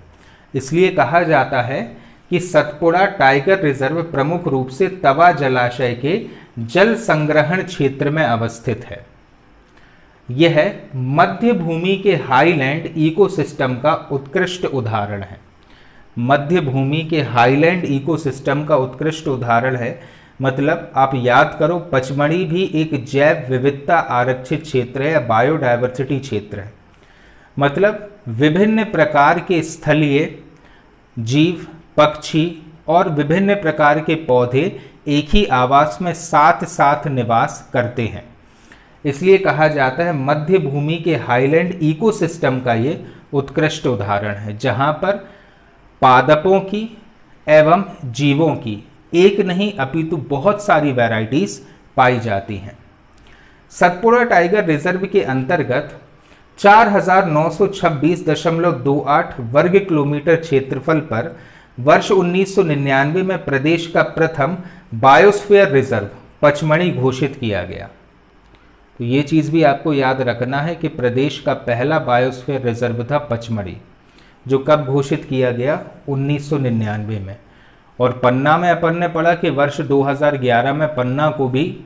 इसलिए कहा जाता है कि सतपुड़ा टाइगर रिजर्व प्रमुख रूप से तवा जलाशय के जल संग्रहण क्षेत्र में अवस्थित है। यह मध्य भूमि के हाईलैंड इकोसिस्टम का उत्कृष्ट उदाहरण है। मध्य भूमि के हाईलैंड इकोसिस्टम का उत्कृष्ट उदाहरण है। मतलब आप याद करो, पचमढ़ी भी एक जैव विविधता आरक्षित क्षेत्र है, बायोडायवर्सिटी क्षेत्र है। मतलब विभिन्न प्रकार के स्थलीय जीव, पक्षी और विभिन्न प्रकार के पौधे एक ही आवास में साथ साथ निवास करते हैं। इसलिए कहा जाता है मध्य भूमि के हाईलैंड इकोसिस्टम का ये उत्कृष्ट उदाहरण है, जहां पर पादपों की एवं जीवों की एक नहीं अपितु बहुत सारी वैरायटीज पाई जाती हैं। सतपुड़ा टाइगर रिजर्व के अंतर्गत 4926.28 वर्ग किलोमीटर क्षेत्रफल पर वर्ष 1999 में प्रदेश का प्रथम बायोस्फीयर रिजर्व पचमढ़ी घोषित किया गया। तो ये चीज़ भी आपको याद रखना है कि प्रदेश का पहला बायोस्फीयर रिजर्व था पचमढ़ी, जो कब घोषित किया गया? 1999 में। और पन्ना में अपन ने पढ़ा कि वर्ष 2011 में पन्ना को भी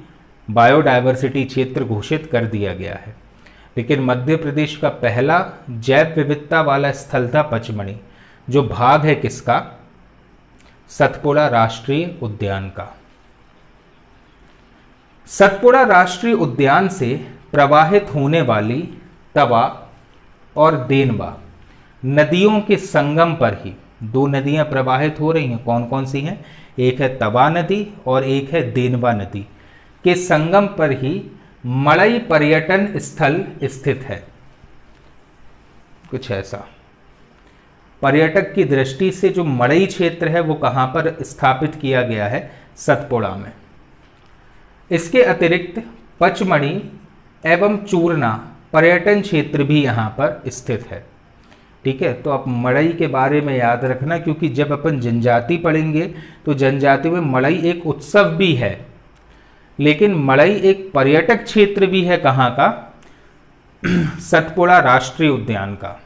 बायोडायवर्सिटी क्षेत्र घोषित कर दिया गया है। लेकिन मध्य प्रदेश का पहला जैव विविधता वाला स्थल था पचमढ़ी, जो भाग है किसका? सतपुड़ा राष्ट्रीय उद्यान का। सतपुड़ा राष्ट्रीय उद्यान से प्रवाहित होने वाली तवा और देनवा नदियों के संगम पर ही दो नदियां प्रवाहित हो रही हैं। कौन कौन सी हैं? एक है तवा नदी और एक है देनवा नदी के संगम पर ही मड़ई पर्यटन स्थल स्थित है। कुछ ऐसा पर्यटक की दृष्टि से जो मड़ई क्षेत्र है वो कहां पर स्थापित किया गया है? सतपुड़ा में। इसके अतिरिक्त पचमढ़ी एवं चूरना पर्यटन क्षेत्र भी यहाँ पर स्थित है। ठीक है, तो आप मड़ई के बारे में याद रखना, क्योंकि जब अपन जनजाति पढ़ेंगे तो जनजाति में मड़ई एक उत्सव भी है, लेकिन मड़ई एक पर्यटक क्षेत्र भी है। कहाँ का? सतपुड़ा राष्ट्रीय उद्यान का।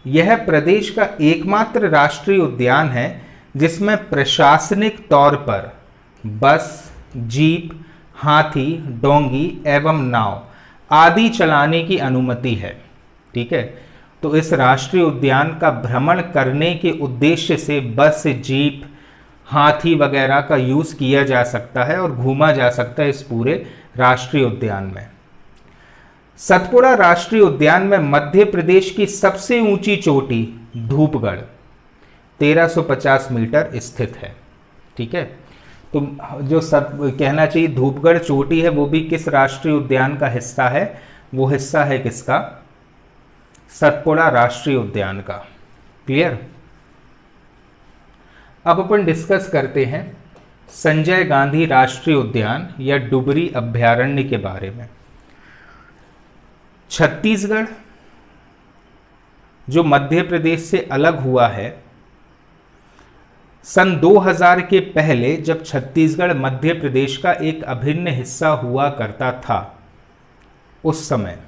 यह प्रदेश का एकमात्र राष्ट्रीय उद्यान है जिसमें प्रशासनिक तौर पर बस, जीप, हाथी, डोंगी एवं नाव आदि चलाने की अनुमति है। ठीक है, तो इस राष्ट्रीय उद्यान का भ्रमण करने के उद्देश्य से बस, जीप, हाथी वगैरह का यूज किया जा सकता है और घूमा जा सकता है इस पूरे राष्ट्रीय उद्यान में। सतपुड़ा राष्ट्रीय उद्यान में मध्य प्रदेश की सबसे ऊंची चोटी धूपगढ़ 1350 मीटर स्थित है। ठीक है, तो जो कहना चाहिए धूपगढ़ चोटी है वो भी किस राष्ट्रीय उद्यान का हिस्सा है? वो हिस्सा है किसका? सतपुड़ा राष्ट्रीय उद्यान का। क्लियर? अब अपन डिस्कस करते हैं संजय गांधी राष्ट्रीय उद्यान या डुबरी अभयारण्य के बारे में। छत्तीसगढ़ जो मध्य प्रदेश से अलग हुआ है, सन 2000 के पहले जब छत्तीसगढ़ मध्य प्रदेश का एक अभिन्न हिस्सा हुआ करता था, उस समय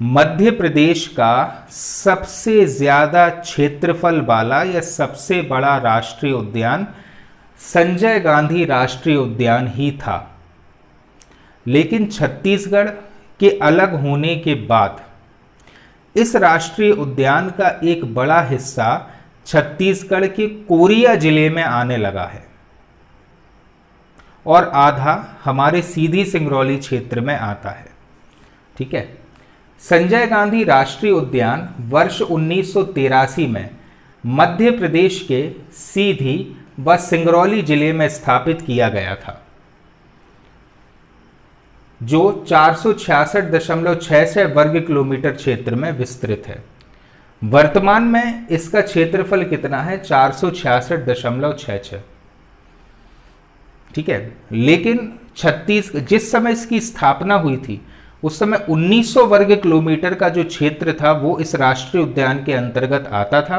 मध्य प्रदेश का सबसे ज्यादा क्षेत्रफल वाला या सबसे बड़ा राष्ट्रीय उद्यान संजय गांधी राष्ट्रीय उद्यान ही था। लेकिन छत्तीसगढ़ के अलग होने के बाद इस राष्ट्रीय उद्यान का एक बड़ा हिस्सा छत्तीसगढ़ के कोरिया जिले में आने लगा है और आधा हमारे सीधी सिंगरौली क्षेत्र में आता है। ठीक है। संजय गांधी राष्ट्रीय उद्यान वर्ष 1983 में मध्य प्रदेश के सीधी व सिंगरौली जिले में स्थापित किया गया था, जो 466.66 वर्ग किलोमीटर क्षेत्र में विस्तृत है। वर्तमान में इसका क्षेत्रफल कितना है? 466.66। ठीक है। लेकिन जिस समय इसकी स्थापना हुई थी उस समय 1900 वर्ग किलोमीटर का जो क्षेत्र था वो इस राष्ट्रीय उद्यान के अंतर्गत आता था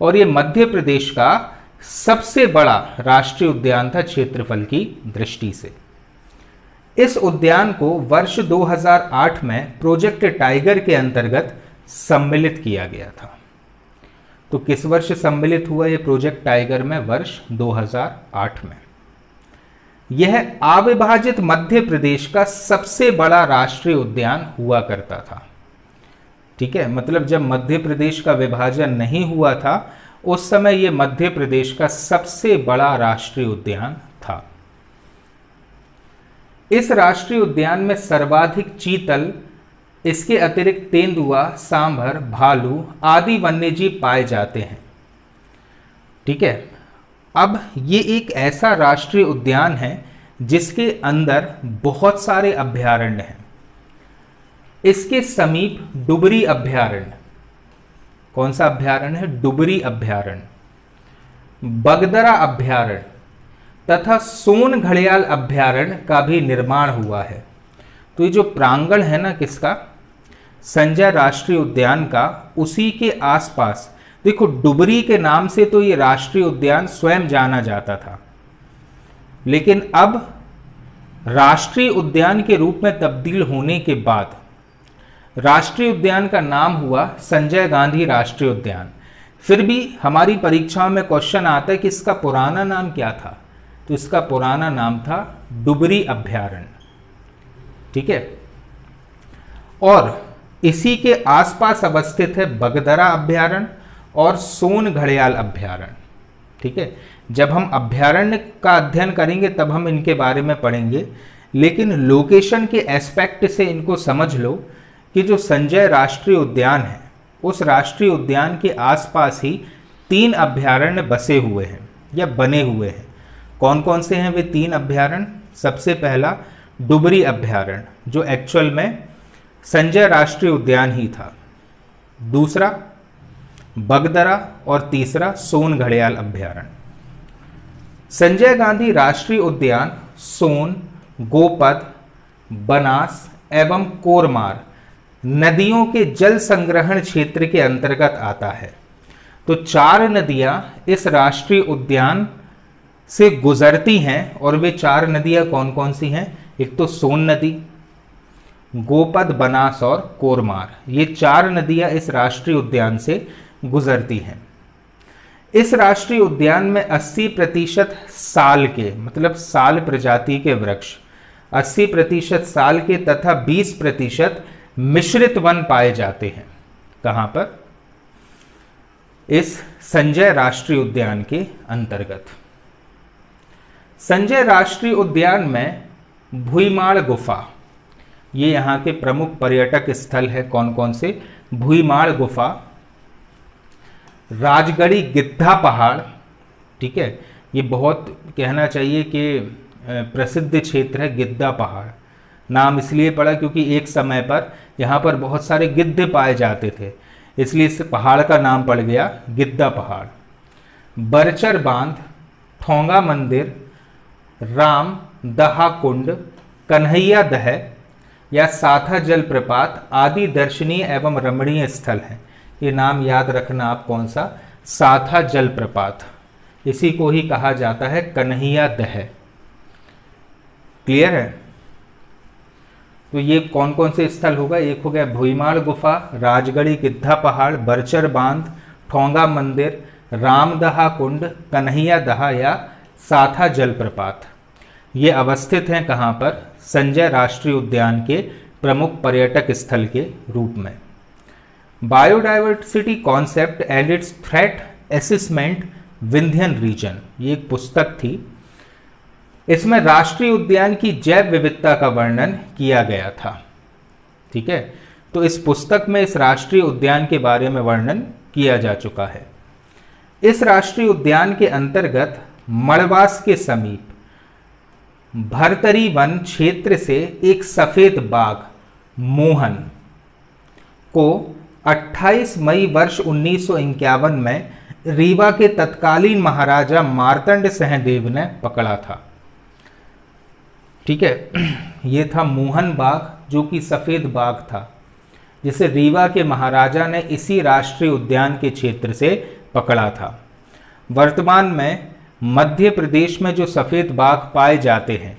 और ये मध्य प्रदेश का सबसे बड़ा राष्ट्रीय उद्यान था क्षेत्रफल की दृष्टि से। इस उद्यान को वर्ष 2008 में प्रोजेक्ट टाइगर के अंतर्गत सम्मिलित किया गया था। तो किस वर्ष सम्मिलित हुआ यह प्रोजेक्ट टाइगर में? वर्ष 2008 में। यह अविभाजित मध्य प्रदेश का सबसे बड़ा राष्ट्रीय उद्यान हुआ करता था। ठीक है। मतलब जब मध्य प्रदेश का विभाजन नहीं हुआ था उस समय यह मध्य प्रदेश का सबसे बड़ा राष्ट्रीय उद्यान था। इस राष्ट्रीय उद्यान में सर्वाधिक चीतल, इसके अतिरिक्त तेंदुआ, सांभर, भालू आदि वन्यजीव पाए जाते हैं। ठीक है। अब ये एक ऐसा राष्ट्रीय उद्यान है जिसके अंदर बहुत सारे अभयारण्य हैं। इसके समीप डुबरी अभयारण्य, कौन सा अभयारण्य है? डुबरी अभयारण्य, बगदरा अभयारण्य तथा सोन घड़ियाल अभयारण्य का भी निर्माण हुआ है। तो ये जो प्रांगण है ना किसका? संजय राष्ट्रीय उद्यान का, उसी के आसपास देखो डुबरी के नाम से तो ये राष्ट्रीय उद्यान स्वयं जाना जाता था, लेकिन अब राष्ट्रीय उद्यान के रूप में तब्दील होने के बाद राष्ट्रीय उद्यान का नाम हुआ संजय गांधी राष्ट्रीय उद्यान। फिर भी हमारी परीक्षाओं में क्वेश्चन आता है कि इसका पुराना नाम क्या था? तो इसका पुराना नाम था डुबरी अभयारण्य। ठीक है। और इसी के आसपास अवस्थित है बगदरा अभयारण्य और सोन घड़ियाल अभयारण्य। ठीक है। जब हम अभयारण्य का अध्ययन करेंगे तब हम इनके बारे में पढ़ेंगे, लेकिन लोकेशन के एस्पेक्ट से इनको समझ लो कि जो संजय राष्ट्रीय उद्यान है उस राष्ट्रीय उद्यान के आसपास ही 3 अभयारण्य बसे हुए हैं या बने हुए हैं। कौन कौन से हैं वे 3 अभयारण्य? सबसे पहला डुबरी अभयारण्य जो एक्चुअल में संजय राष्ट्रीय उद्यान ही था, दूसरा बगदरा और तीसरा सोन घड़ियाल अभयारण्य। संजय गांधी राष्ट्रीय उद्यान सोन, गोपद, बनास एवं कोरमार नदियों के जल संग्रहण क्षेत्र के अंतर्गत आता है। तो 4 नदियां इस राष्ट्रीय उद्यान से गुजरती हैं और वे 4 नदियां कौन कौन सी हैं? एक तो सोन नदी, गोपद, बनास और कोरमार, ये 4 नदियां इस राष्ट्रीय उद्यान से गुजरती हैं। इस राष्ट्रीय उद्यान में 80% साल के, मतलब साल प्रजाति के वृक्ष, 80% साल के तथा 20% मिश्रित वन पाए जाते हैं। कहां पर? इस संजय राष्ट्रीय उद्यान के अंतर्गत। संजय राष्ट्रीय उद्यान में भुईमाड़ गुफा, ये यहाँ के प्रमुख पर्यटक स्थल है। कौन कौन से? भुईमाड़ गुफा, राजगढ़ी गिद्धा पहाड़। ठीक है। ये बहुत कहना चाहिए कि प्रसिद्ध क्षेत्र है गिद्धा पहाड़। नाम इसलिए पड़ा क्योंकि एक समय पर यहाँ पर बहुत सारे गिद्ध पाए जाते थे, इसलिए इस पहाड़ का नाम पड़ गया गिद्धा पहाड़। बरचर बांध, ठोंगा मंदिर, राम दहा कुंड, कन्हैया दह या साथा जलप्रपात आदि दर्शनीय एवं रमणीय स्थल हैं। ये नाम याद रखना आप, कौन सा? साथा जलप्रपात, इसी को ही कहा जाता है कन्हैया दह। क्लियर है? तो ये कौन कौन से स्थल होगा? एक हो गया भुईमाड़ गुफा, राजगढ़ी गिद्धा पहाड़, बरचर बांध, ठोंगा मंदिर, रामदहा कुंड, कन्हैया दहा या साथा जलप्रपात। ये अवस्थित हैं कहाँ पर? संजय राष्ट्रीय उद्यान के प्रमुख पर्यटक स्थल के रूप में। Biodiversity concept and its threat assessment Vindhyan region, ये एक पुस्तक थी। इसमें राष्ट्रीय उद्यान की जैव विविधता का वर्णन किया गया था। ठीक है, तो इस पुस्तक में इस राष्ट्रीय उद्यान के बारे में वर्णन किया जा चुका है। इस राष्ट्रीय उद्यान के अंतर्गत मड़वास के समीप भरतरी वन क्षेत्र से एक सफेद बाघ मोहन को 28 मई वर्ष 1951 में रीवा के तत्कालीन महाराजा मार्तंड सहदेव ने पकड़ा था। ठीक है, ये था मोहन बाघ जो कि सफेद बाघ था, जिसे रीवा के महाराजा ने इसी राष्ट्रीय उद्यान के क्षेत्र से पकड़ा था। वर्तमान में मध्य प्रदेश में जो सफेद बाघ पाए जाते हैं,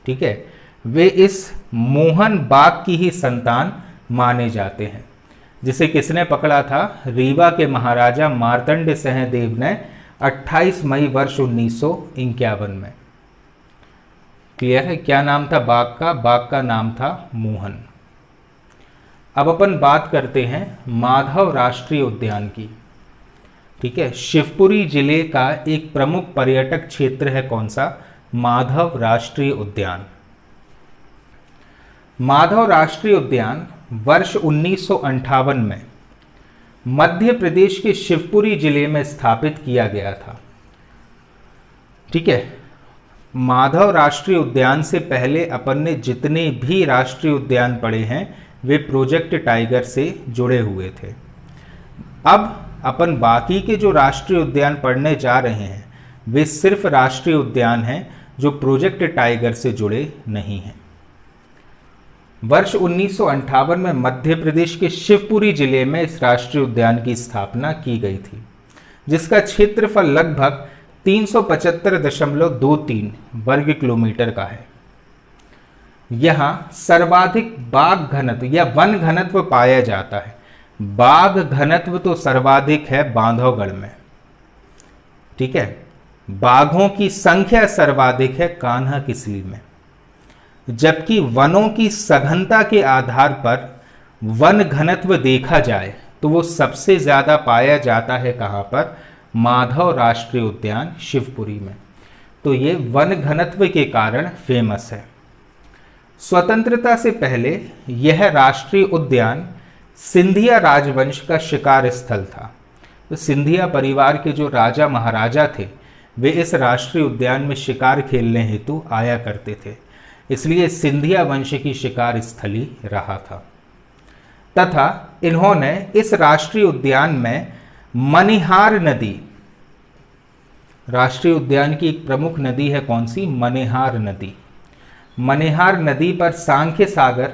ठीक है, वे इस मोहन बाघ की ही संतान माने जाते हैं, जिसे किसने पकड़ा था? रीवा के महाराजा मार्तंड सहदेव ने 28 मई वर्ष 1951 में। क्लियर है? क्या नाम था बाघ का? बाघ का नाम था मोहन। अब अपन बात करते हैं माधव राष्ट्रीय उद्यान की। ठीक है, शिवपुरी जिले का एक प्रमुख पर्यटक क्षेत्र है कौन सा? माधव राष्ट्रीय उद्यान। माधव राष्ट्रीय उद्यान वर्ष 1958 में मध्य प्रदेश के शिवपुरी जिले में स्थापित किया गया था। ठीक है, माधव राष्ट्रीय उद्यान से पहले अपन ने जितने भी राष्ट्रीय उद्यान पढ़े हैं वे प्रोजेक्ट टाइगर से जुड़े हुए थे। अब अपन बाकी के जो राष्ट्रीय उद्यान पढ़ने जा रहे हैं वे सिर्फ राष्ट्रीय उद्यान हैं जो प्रोजेक्ट टाइगर से जुड़े नहीं हैं। वर्ष 1958 में मध्य प्रदेश के शिवपुरी जिले में इस राष्ट्रीय उद्यान की स्थापना की गई थी, जिसका क्षेत्रफल लगभग 375.23 वर्ग किलोमीटर का है। यहां सर्वाधिक बाघ घनत्व या वन घनत्व पाया जाता है। बाघ घनत्व तो सर्वाधिक है बांधवगढ़ में। ठीक है, बाघों की संख्या सर्वाधिक है कान्हा किसली में, जबकि वनों की सघनता के आधार पर वन घनत्व देखा जाए तो वो सबसे ज्यादा पाया जाता है कहां पर? माधव राष्ट्रीय उद्यान शिवपुरी में। तो ये वन घनत्व के कारण फेमस है। स्वतंत्रता से पहले यह राष्ट्रीय उद्यान सिंधिया राजवंश का शिकार स्थल था। तो सिंधिया परिवार के जो राजा महाराजा थे वे इस राष्ट्रीय उद्यान में शिकार खेलने हेतु आया करते थे, इसलिए सिंधिया वंश की शिकार स्थली रहा था। तथा इन्होंने इस राष्ट्रीय उद्यान में मनिहार नदी, राष्ट्रीय उद्यान की एक प्रमुख नदी है कौन सी? मनिहार नदी। मनिहार नदी पर सांख्य सागर,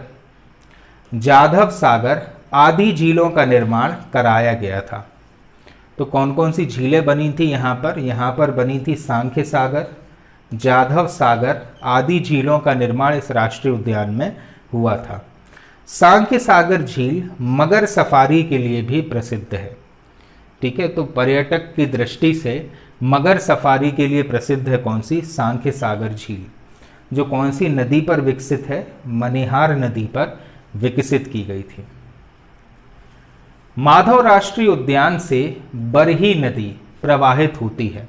जाधव सागर आदि झीलों का निर्माण कराया गया था। तो कौन कौन सी झीलें बनी थी यहाँ पर? यहाँ पर बनी थी सांख्य सागर, जाधव सागर आदि झीलों का निर्माण इस राष्ट्रीय उद्यान में हुआ था। सांख्य सागर झील मगर सफारी के लिए भी प्रसिद्ध है। ठीक है, तो पर्यटक की दृष्टि से मगर सफारी के लिए प्रसिद्ध है कौन सी? सांख्य सागर झील, जो कौन सी नदी पर विकसित है? मनिहार नदी पर विकसित की गई थी। माधव राष्ट्रीय उद्यान से बरही नदी प्रवाहित होती है।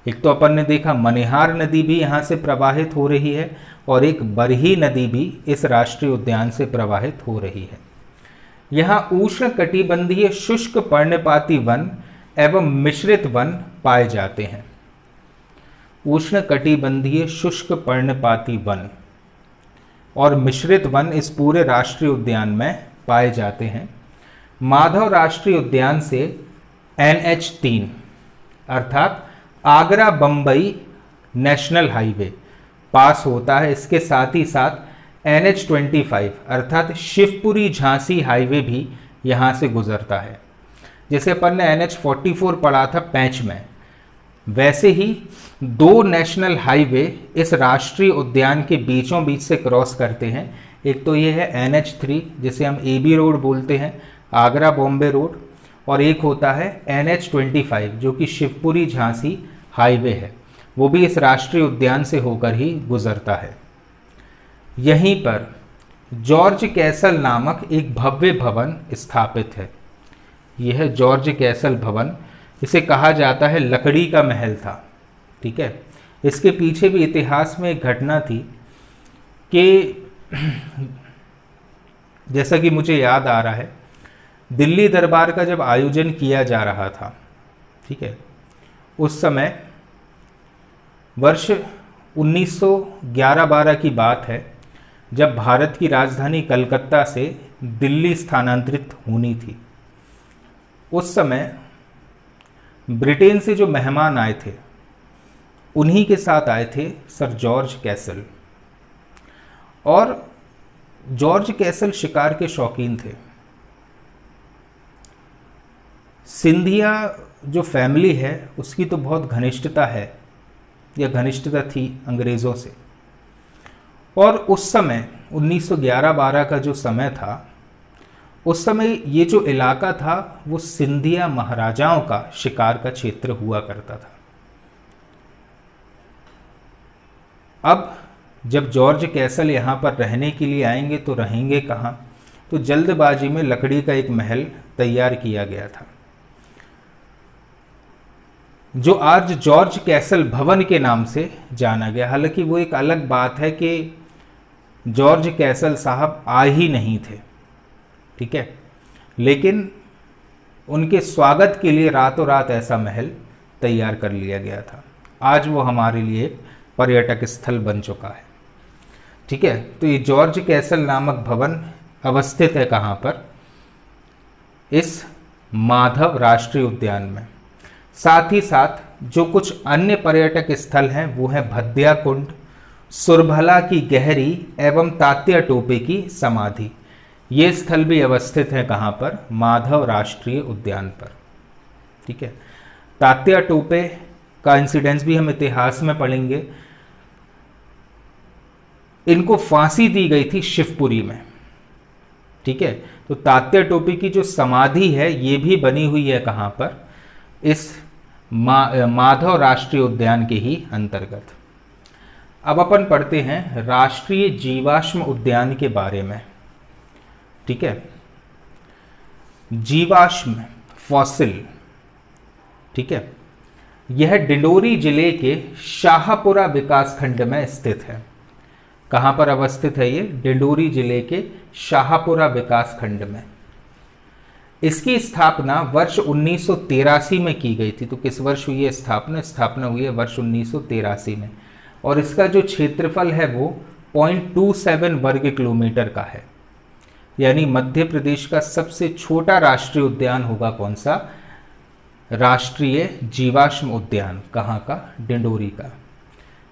एक तो अपन ने देखा मनिहार नदी भी यहाँ से प्रवाहित हो रही है और एक बरही नदी भी इस राष्ट्रीय उद्यान से प्रवाहित हो रही है। यहाँ उष्ण कटिबंधीय शुष्क पर्णपाती वन एवं मिश्रित वन पाए जाते हैं। उष्ण कटिबंधीय शुष्क पर्णपाती वन और मिश्रित वन इस पूरे राष्ट्रीय उद्यान में पाए जाते हैं। माधव राष्ट्रीय उद्यान से NH3 अर्थात आगरा बम्बई नेशनल हाईवे पास होता है। इसके साथ ही साथ NH25 अर्थात शिवपुरी झांसी हाईवे भी यहाँ से गुजरता है। जैसे अपन ने NH44 पढ़ा था पैंच में, वैसे ही दो नेशनल हाईवे इस राष्ट्रीय उद्यान के बीचों बीच से क्रॉस करते हैं। एक तो ये है NH3 जिसे हम AB रोड बोलते हैं, आगरा बॉम्बे रोड, और एक होता है NH25 जो कि शिवपुरी झांसी हाईवे है, वो भी इस राष्ट्रीय उद्यान से होकर ही गुजरता है। यहीं पर जॉर्ज कैसल नामक एक भव्य भवन स्थापित है। यह है जॉर्ज कैसल भवन। इसे कहा जाता है लकड़ी का महल था। ठीक है, इसके पीछे भी इतिहास में एक घटना थी कि जैसा कि मुझे याद आ रहा है, दिल्ली दरबार का जब आयोजन किया जा रहा था, ठीक है, उस समय वर्ष 1911-12 की बात है, जब भारत की राजधानी कलकत्ता से दिल्ली स्थानांतरित होनी थी। उस समय ब्रिटेन से जो मेहमान आए थे, उन्हीं के साथ आए थे सर जॉर्ज कैसल। और जॉर्ज कैसल शिकार के शौकीन थे। सिंधिया जो फैमिली है उसकी तो बहुत घनिष्ठता है या घनिष्ठता थी अंग्रेज़ों से। और उस समय 1911-12 का जो समय था, उस समय ये जो इलाका था वो सिंधिया महाराजाओं का शिकार का क्षेत्र हुआ करता था। अब जब जॉर्ज कैसल यहाँ पर रहने के लिए आएंगे तो रहेंगे कहाँ? तो जल्दबाजी में लकड़ी का एक महल तैयार किया गया था, जो आज जॉर्ज कैसल भवन के नाम से जाना गया। हालांकि वो एक अलग बात है कि जॉर्ज कैसल साहब आ ही नहीं थे, ठीक है, लेकिन उनके स्वागत के लिए रातों रात ऐसा महल तैयार कर लिया गया था। आज वो हमारे लिए एक पर्यटक स्थल बन चुका है। ठीक है, तो ये जॉर्ज कैसल नामक भवन अवस्थित है कहाँ पर? इस माधव राष्ट्रीय उद्यान में। साथ ही साथ जो कुछ अन्य पर्यटक स्थल हैं वो है भद्या कुंड, सुरभला की गहरी एवं तात्या टोपे की समाधि। ये स्थल भी अवस्थित है कहाँ पर? माधव राष्ट्रीय उद्यान पर। ठीक है, तात्या टोपे का इंसिडेंस भी हम इतिहास में पढ़ेंगे। इनको फांसी दी गई थी शिवपुरी में। ठीक है, तो तात्या टोपे की जो समाधि है ये भी बनी हुई है कहाँ पर? इस माधव राष्ट्रीय उद्यान के ही अंतर्गत। अब अपन पढ़ते हैं राष्ट्रीय जीवाश्म उद्यान के बारे में। ठीक है, जीवाश्म फॉसिल, ठीक है, यह डिंडोरी जिले के शाहपुरा विकासखंड में स्थित है। कहां पर अवस्थित है ये? डिंडोरी जिले के शाहपुरा विकासखंड में। इसकी स्थापना वर्ष 1983 में की गई थी। तो किस वर्ष हुई है स्थापना? स्थापना हुई है वर्ष 1983 में। और इसका जो क्षेत्रफल है वो 0.27 वर्ग किलोमीटर का है। यानी मध्य प्रदेश का सबसे छोटा राष्ट्रीय उद्यान होगा कौन सा? राष्ट्रीय जीवाश्म उद्यान। कहाँ का? डिंडोरी का।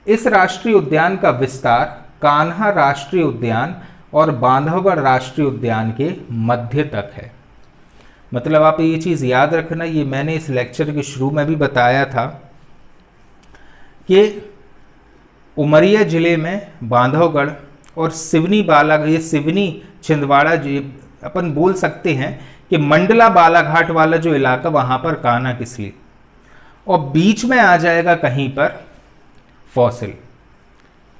इस राष्ट्रीय उद्यान का विस्तार कान्हा राष्ट्रीय उद्यान और बांधवगढ़ राष्ट्रीय उद्यान के मध्य तक है। मतलब आप ये चीज़ याद रखना, ये मैंने इस लेक्चर के शुरू में भी बताया था कि उमरिया जिले में बांधवगढ़ और सिवनी बालाघाट, ये सिवनी छिंदवाड़ा जो अपन बोल सकते हैं कि मंडला बालाघाट वाला जो इलाका, वहां पर कान्हा किसली, और बीच में आ जाएगा कहीं पर फॉसिल।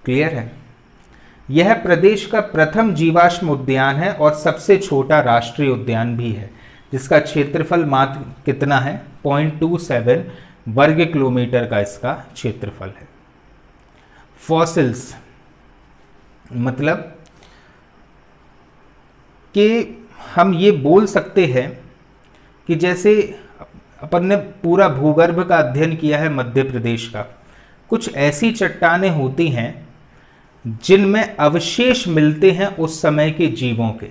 क्लियर है? यह प्रदेश का प्रथम जीवाश्म उद्यान है और सबसे छोटा राष्ट्रीय उद्यान भी है, जिसका क्षेत्रफल मात्र कितना है? 0.27 वर्ग किलोमीटर का इसका क्षेत्रफल है। फॉसिल्स मतलब कि हम ये बोल सकते हैं कि जैसे अपन ने पूरा भूगर्भ का अध्ययन किया है मध्य प्रदेश का, कुछ ऐसी चट्टानें होती हैं जिनमें अवशेष मिलते हैं उस समय के जीवों के,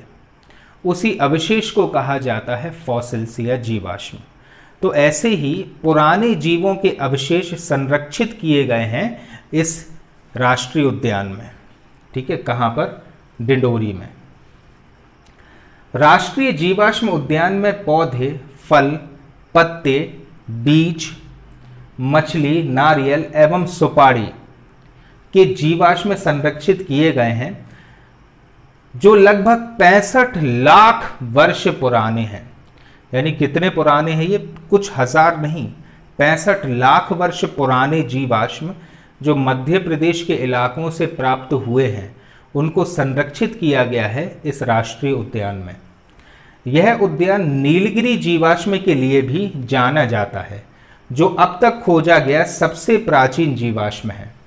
उसी अवशेष को कहा जाता है फॉसिल्स या जीवाश्म। तो ऐसे ही पुराने जीवों के अवशेष संरक्षित किए गए हैं इस राष्ट्रीय उद्यान में। ठीक है, कहाँ पर? डिंडोरी में। राष्ट्रीय जीवाश्म उद्यान में पौधे, फल, पत्ते, बीज, मछली, नारियल एवं सुपारी के जीवाश्म संरक्षित किए गए हैं, जो लगभग 65 लाख वर्ष पुराने हैं। यानी कितने पुराने हैं ये? कुछ हजार नहीं, 65 लाख वर्ष पुराने जीवाश्म जो मध्य प्रदेश के इलाकों से प्राप्त हुए हैं, उनको संरक्षित किया गया है इस राष्ट्रीय उद्यान में। यह उद्यान नीलगिरी जीवाश्म के लिए भी जाना जाता है, जो अब तक खोजा गया सबसे प्राचीन जीवाश्म है।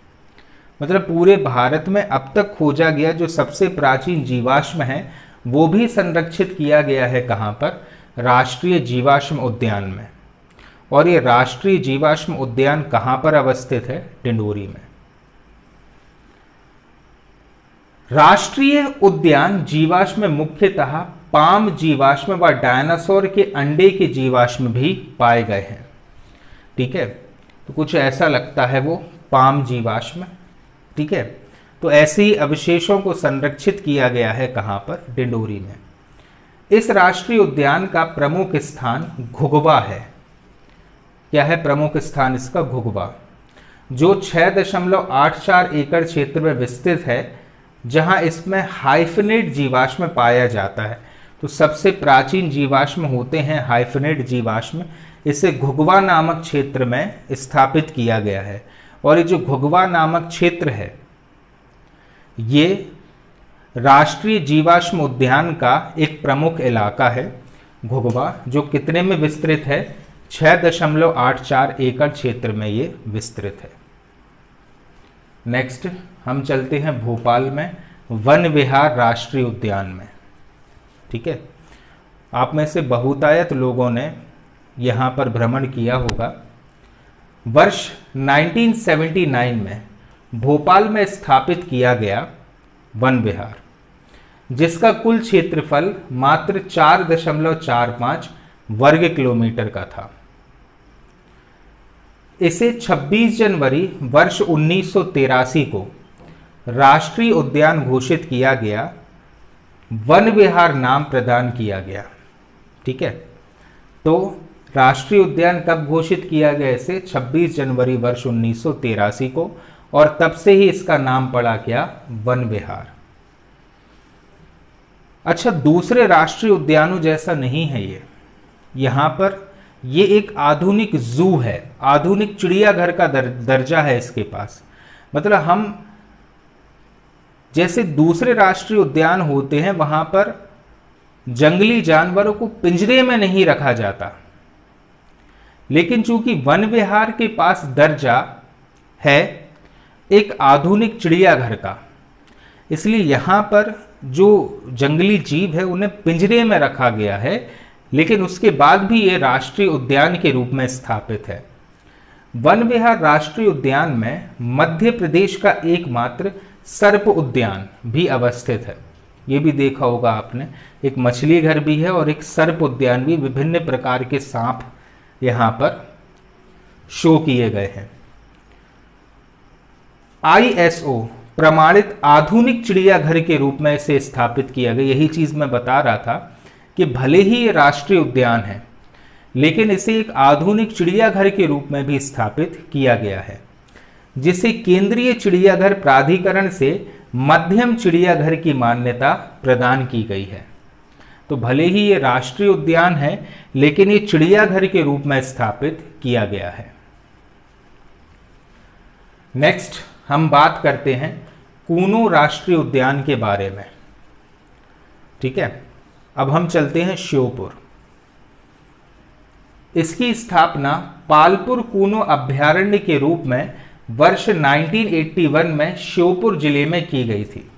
मतलब पूरे भारत में अब तक खोजा गया जो सबसे प्राचीन जीवाश्म है वो भी संरक्षित किया गया है। कहाँ पर? राष्ट्रीय जीवाश्म उद्यान में। और ये राष्ट्रीय जीवाश्म उद्यान कहाँ पर अवस्थित है? डिंडोरी में। राष्ट्रीय उद्यान जीवाश्म में मुख्यतः पाम जीवाश्म व डायनासोर के अंडे के जीवाश्म भी पाए गए हैं। ठीक है, तो कुछ ऐसा लगता है वो पाम जीवाश्म। ठीक है, तो ऐसे ही अवशेषों को संरक्षित किया गया है। कहाँ पर? डिंडोरी में। इस राष्ट्रीय उद्यान का प्रमुख स्थान घुघवा है। क्या है प्रमुख स्थान इसका? घुघवा, जो 6.84 एकड़ क्षेत्र में विस्तृत है, जहां इसमें हाइफनेट जीवाश्म पाया जाता है। तो सबसे प्राचीन जीवाश्म होते हैं हाइफनेट जीवाश्म। इसे घुघवा नामक क्षेत्र में स्थापित किया गया है। और ये जो घुघवा नामक क्षेत्र है ये राष्ट्रीय जीवाश्म उद्यान का एक प्रमुख इलाका है। घुघवा जो कितने में विस्तृत है? 6.84 एकड़ क्षेत्र में ये विस्तृत है। नेक्स्ट हम चलते हैं भोपाल में वन विहार राष्ट्रीय उद्यान में। ठीक है, आप में से बहुतायत लोगों ने यहाँ पर भ्रमण किया होगा। वर्ष 1979 में भोपाल में स्थापित किया गया वन विहार, जिसका कुल क्षेत्रफल मात्र 4.45 वर्ग किलोमीटर का था। इसे 26 जनवरी वर्ष 1983 को राष्ट्रीय उद्यान घोषित किया गया, वन विहार नाम प्रदान किया गया। ठीक है, तो राष्ट्रीय उद्यान कब घोषित किया गया? इसे 26 जनवरी वर्ष 1983 को, और तब से ही इसका नाम पड़ा क्या? वन विहार। अच्छा, दूसरे राष्ट्रीय उद्यानों जैसा नहीं है ये। यहां पर ये एक आधुनिक जू है, आधुनिक चिड़ियाघर का दर्जा है इसके पास। मतलब हम जैसे दूसरे राष्ट्रीय उद्यान होते हैं वहां पर जंगली जानवरों को पिंजरे में नहीं रखा जाता, लेकिन चूंकि वन विहार के पास दर्जा है एक आधुनिक चिड़ियाघर का, इसलिए यहां पर जो जंगली जीव है उन्हें पिंजरे में रखा गया है, लेकिन उसके बाद भी ये राष्ट्रीय उद्यान के रूप में स्थापित है। वन विहार राष्ट्रीय उद्यान में मध्य प्रदेश का एकमात्र सर्प उद्यान भी अवस्थित है। ये भी देखा होगा आपने, एक मछली घर भी है और एक सर्प उद्यान भी। विभिन्न प्रकार के सांप यहां पर शो किए गए हैं। ISO प्रमाणित आधुनिक चिड़ियाघर के रूप में इसे स्थापित किया गया। यही चीज मैं बता रहा था कि भले ही ये राष्ट्रीय उद्यान है, लेकिन इसे एक आधुनिक चिड़ियाघर के रूप में भी स्थापित किया गया है, जिसे केंद्रीय चिड़ियाघर प्राधिकरण से मध्यम चिड़ियाघर की मान्यता प्रदान की गई है। तो भले ही ये राष्ट्रीय उद्यान है, लेकिन ये चिड़ियाघर के रूप में स्थापित किया गया है। नेक्स्ट हम बात करते हैं कूनो राष्ट्रीय उद्यान के बारे में। ठीक है, अब हम चलते हैं श्योपुर। इसकी स्थापना पालपुर कूनो अभ्यारण्य के रूप में वर्ष 1981 में श्योपुर जिले में की गई थी।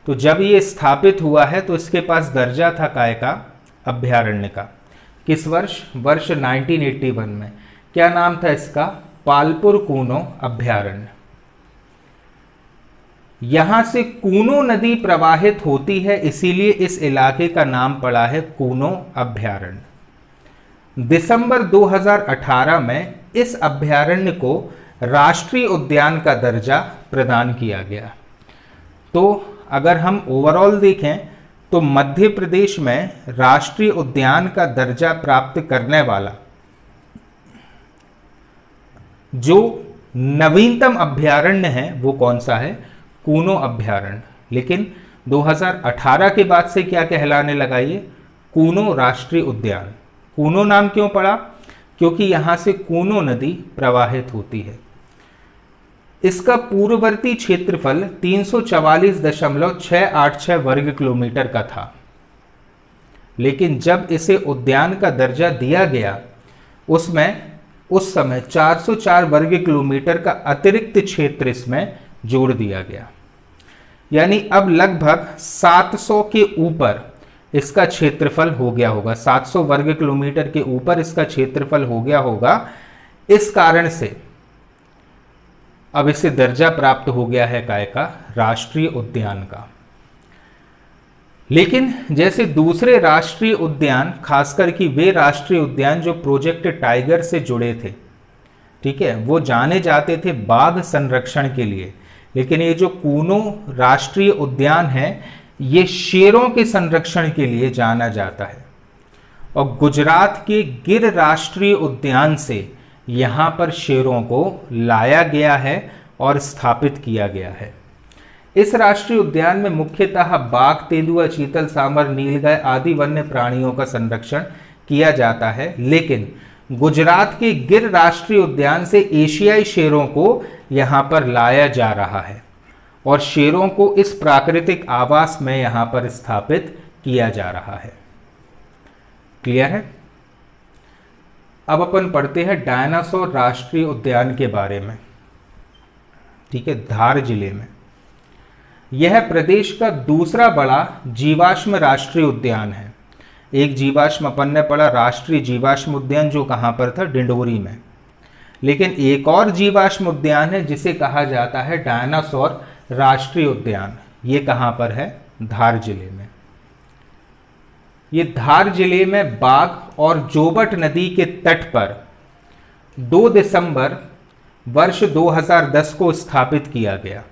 तो जब ये स्थापित हुआ है तो इसके पास दर्जा था काय का? अभ्यारण्य का। किस वर्ष? वर्ष 1981 में। क्या नाम था इसका? पालपुर कूनो अभ्यारण्य। यहां से कूनो नदी प्रवाहित होती है, इसीलिए इस इलाके का नाम पड़ा है कूनो अभ्यारण्य। दिसंबर 2018 में इस अभ्यारण्य को राष्ट्रीय उद्यान का दर्जा प्रदान किया गया। तो अगर हम ओवरऑल देखें तो मध्य प्रदेश में राष्ट्रीय उद्यान का दर्जा प्राप्त करने वाला जो नवीनतम अभ्यारण्य है वो कौन सा है? कूनो अभ्यारण्य। लेकिन 2018 के बाद से क्या कहलाने लगा ये? कूनो राष्ट्रीय उद्यान। कूनो नाम क्यों पड़ा? क्योंकि यहां से कूनो नदी प्रवाहित होती है। इसका पूर्ववर्ती क्षेत्रफल 344.686 वर्ग किलोमीटर का था। लेकिन जब इसे उद्यान का दर्जा दिया गया उस समय 404 वर्ग किलोमीटर का अतिरिक्त क्षेत्र इसमें जोड़ दिया गया। यानी अब लगभग 700 के ऊपर इसका क्षेत्रफल हो गया होगा, 700 वर्ग किलोमीटर के ऊपर इसका क्षेत्रफल हो गया होगा। इस कारण से अब इसे दर्जा प्राप्त हो गया है काय का, राष्ट्रीय उद्यान का। लेकिन जैसे दूसरे राष्ट्रीय उद्यान, खासकर कि वे राष्ट्रीय उद्यान जो प्रोजेक्ट टाइगर से जुड़े थे, ठीक है, वो जाने जाते थे बाघ संरक्षण के लिए, लेकिन ये जो कूनो राष्ट्रीय उद्यान है ये शेरों के संरक्षण के लिए जाना जाता है। और गुजरात के गिर राष्ट्रीय उद्यान से यहां पर शेरों को लाया गया है और स्थापित किया गया है। इस राष्ट्रीय उद्यान में मुख्यतः बाघ, तेंदुआ, चीतल, सांबर, नीलगाय आदि वन्य प्राणियों का संरक्षण किया जाता है। लेकिन गुजरात के गिर राष्ट्रीय उद्यान से एशियाई शेरों को यहां पर लाया जा रहा है और शेरों को इस प्राकृतिक आवास में यहां पर स्थापित किया जा रहा है। क्लियर है? अब अपन पढ़ते हैं डायनासोर राष्ट्रीय उद्यान के बारे में। ठीक है, धार जिले में यह प्रदेश का दूसरा बड़ा जीवाश्म राष्ट्रीय उद्यान है। एक जीवाश्म अपन ने पढ़ा राष्ट्रीय जीवाश्म उद्यान, जो कहां पर था, डिंडोरी में। लेकिन एक और जीवाश्म उद्यान है जिसे कहा जाता है डायनासोर राष्ट्रीय उद्यान। ये कहां पर है? धार जिले में। ये धार जिले में बाघ और जोबट नदी के तट पर 2 दिसंबर वर्ष 2010 को स्थापित किया गया।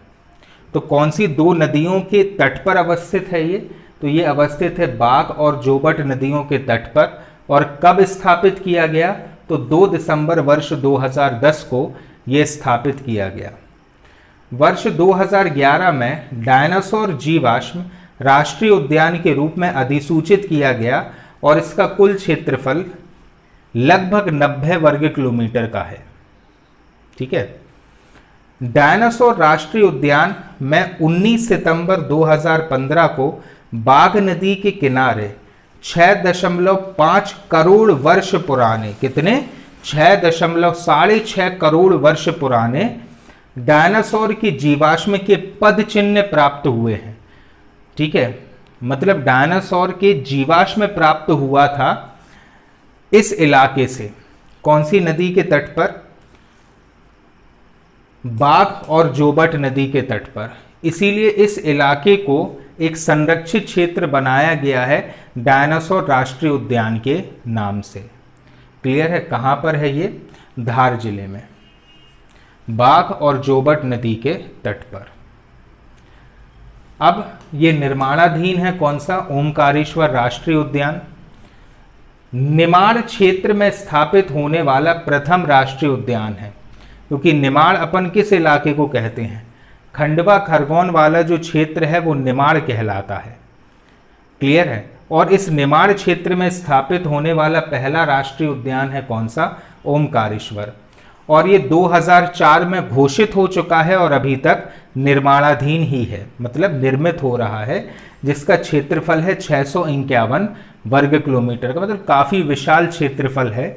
तो कौन सी 2 नदियों के तट पर अवस्थित है ये? तो ये अवस्थित है बाघ और जोबट नदियों के तट पर। और कब स्थापित किया गया? तो 2 दिसंबर वर्ष 2010 को ये स्थापित किया गया। वर्ष 2011 में डायनासोर जीवाश्म राष्ट्रीय उद्यान के रूप में अधिसूचित किया गया और इसका कुल क्षेत्रफल लगभग 90 वर्ग किलोमीटर का है। ठीक है, डायनासोर राष्ट्रीय उद्यान में 19 सितंबर 2015 को बाघ नदी के किनारे 6.5 करोड़ वर्ष पुराने, कितने? 6.6 करोड़ वर्ष पुराने डायनासोर की जीवाश्म के पद चिन्ह प्राप्त हुए हैं। ठीक है, मतलब डायनासोर के जीवाश्म प्राप्त हुआ था इस इलाके से। कौन सी नदी के तट पर? बाघ और जोबट नदी के तट पर। इसीलिए इस इलाके को एक संरक्षित क्षेत्र बनाया गया है डायनासोर राष्ट्रीय उद्यान के नाम से। क्लियर है? कहां पर है ये? धार जिले में, बाघ और जोबट नदी के तट पर। अब ये निर्माणाधीन है कौन सा? ओमकारेश्वर राष्ट्रीय उद्यान। निमाड़ क्षेत्र में स्थापित होने वाला प्रथम राष्ट्रीय उद्यान है, क्योंकि निमाड़ अपन किस इलाके को कहते हैं? खंडवा खरगोन वाला जो क्षेत्र है वो निमाड़ कहलाता है। क्लियर है? और इस निमाड़ क्षेत्र में स्थापित होने वाला पहला राष्ट्रीय उद्यान है कौन सा? ओमकारेश्वर। और ये 2004 में घोषित हो चुका है और अभी तक निर्माणाधीन ही है, मतलब निर्मित हो रहा है, जिसका क्षेत्रफल है 651 वर्ग किलोमीटर का, मतलब काफी विशाल क्षेत्रफल है।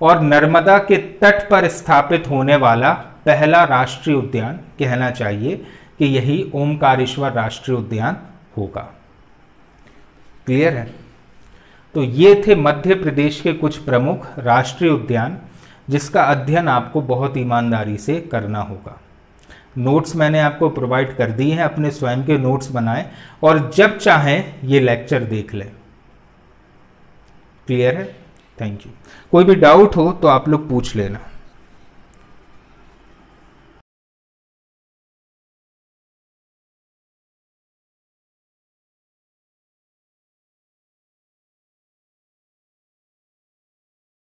और नर्मदा के तट पर स्थापित होने वाला पहला राष्ट्रीय उद्यान कहना चाहिए कि यही ओमकारेश्वर राष्ट्रीय उद्यान होगा। क्लियर है? तो ये थे मध्य प्रदेश के कुछ प्रमुख राष्ट्रीय उद्यान, जिसका अध्ययन आपको बहुत ईमानदारी से करना होगा। नोट्स मैंने आपको प्रोवाइड कर दिए हैं, अपने स्वयं के नोट्स बनाएं और जब चाहें ये लेक्चर देख लें। क्लियर है? Thank you. कोई भी डाउट हो तो आप लोग पूछ लेना।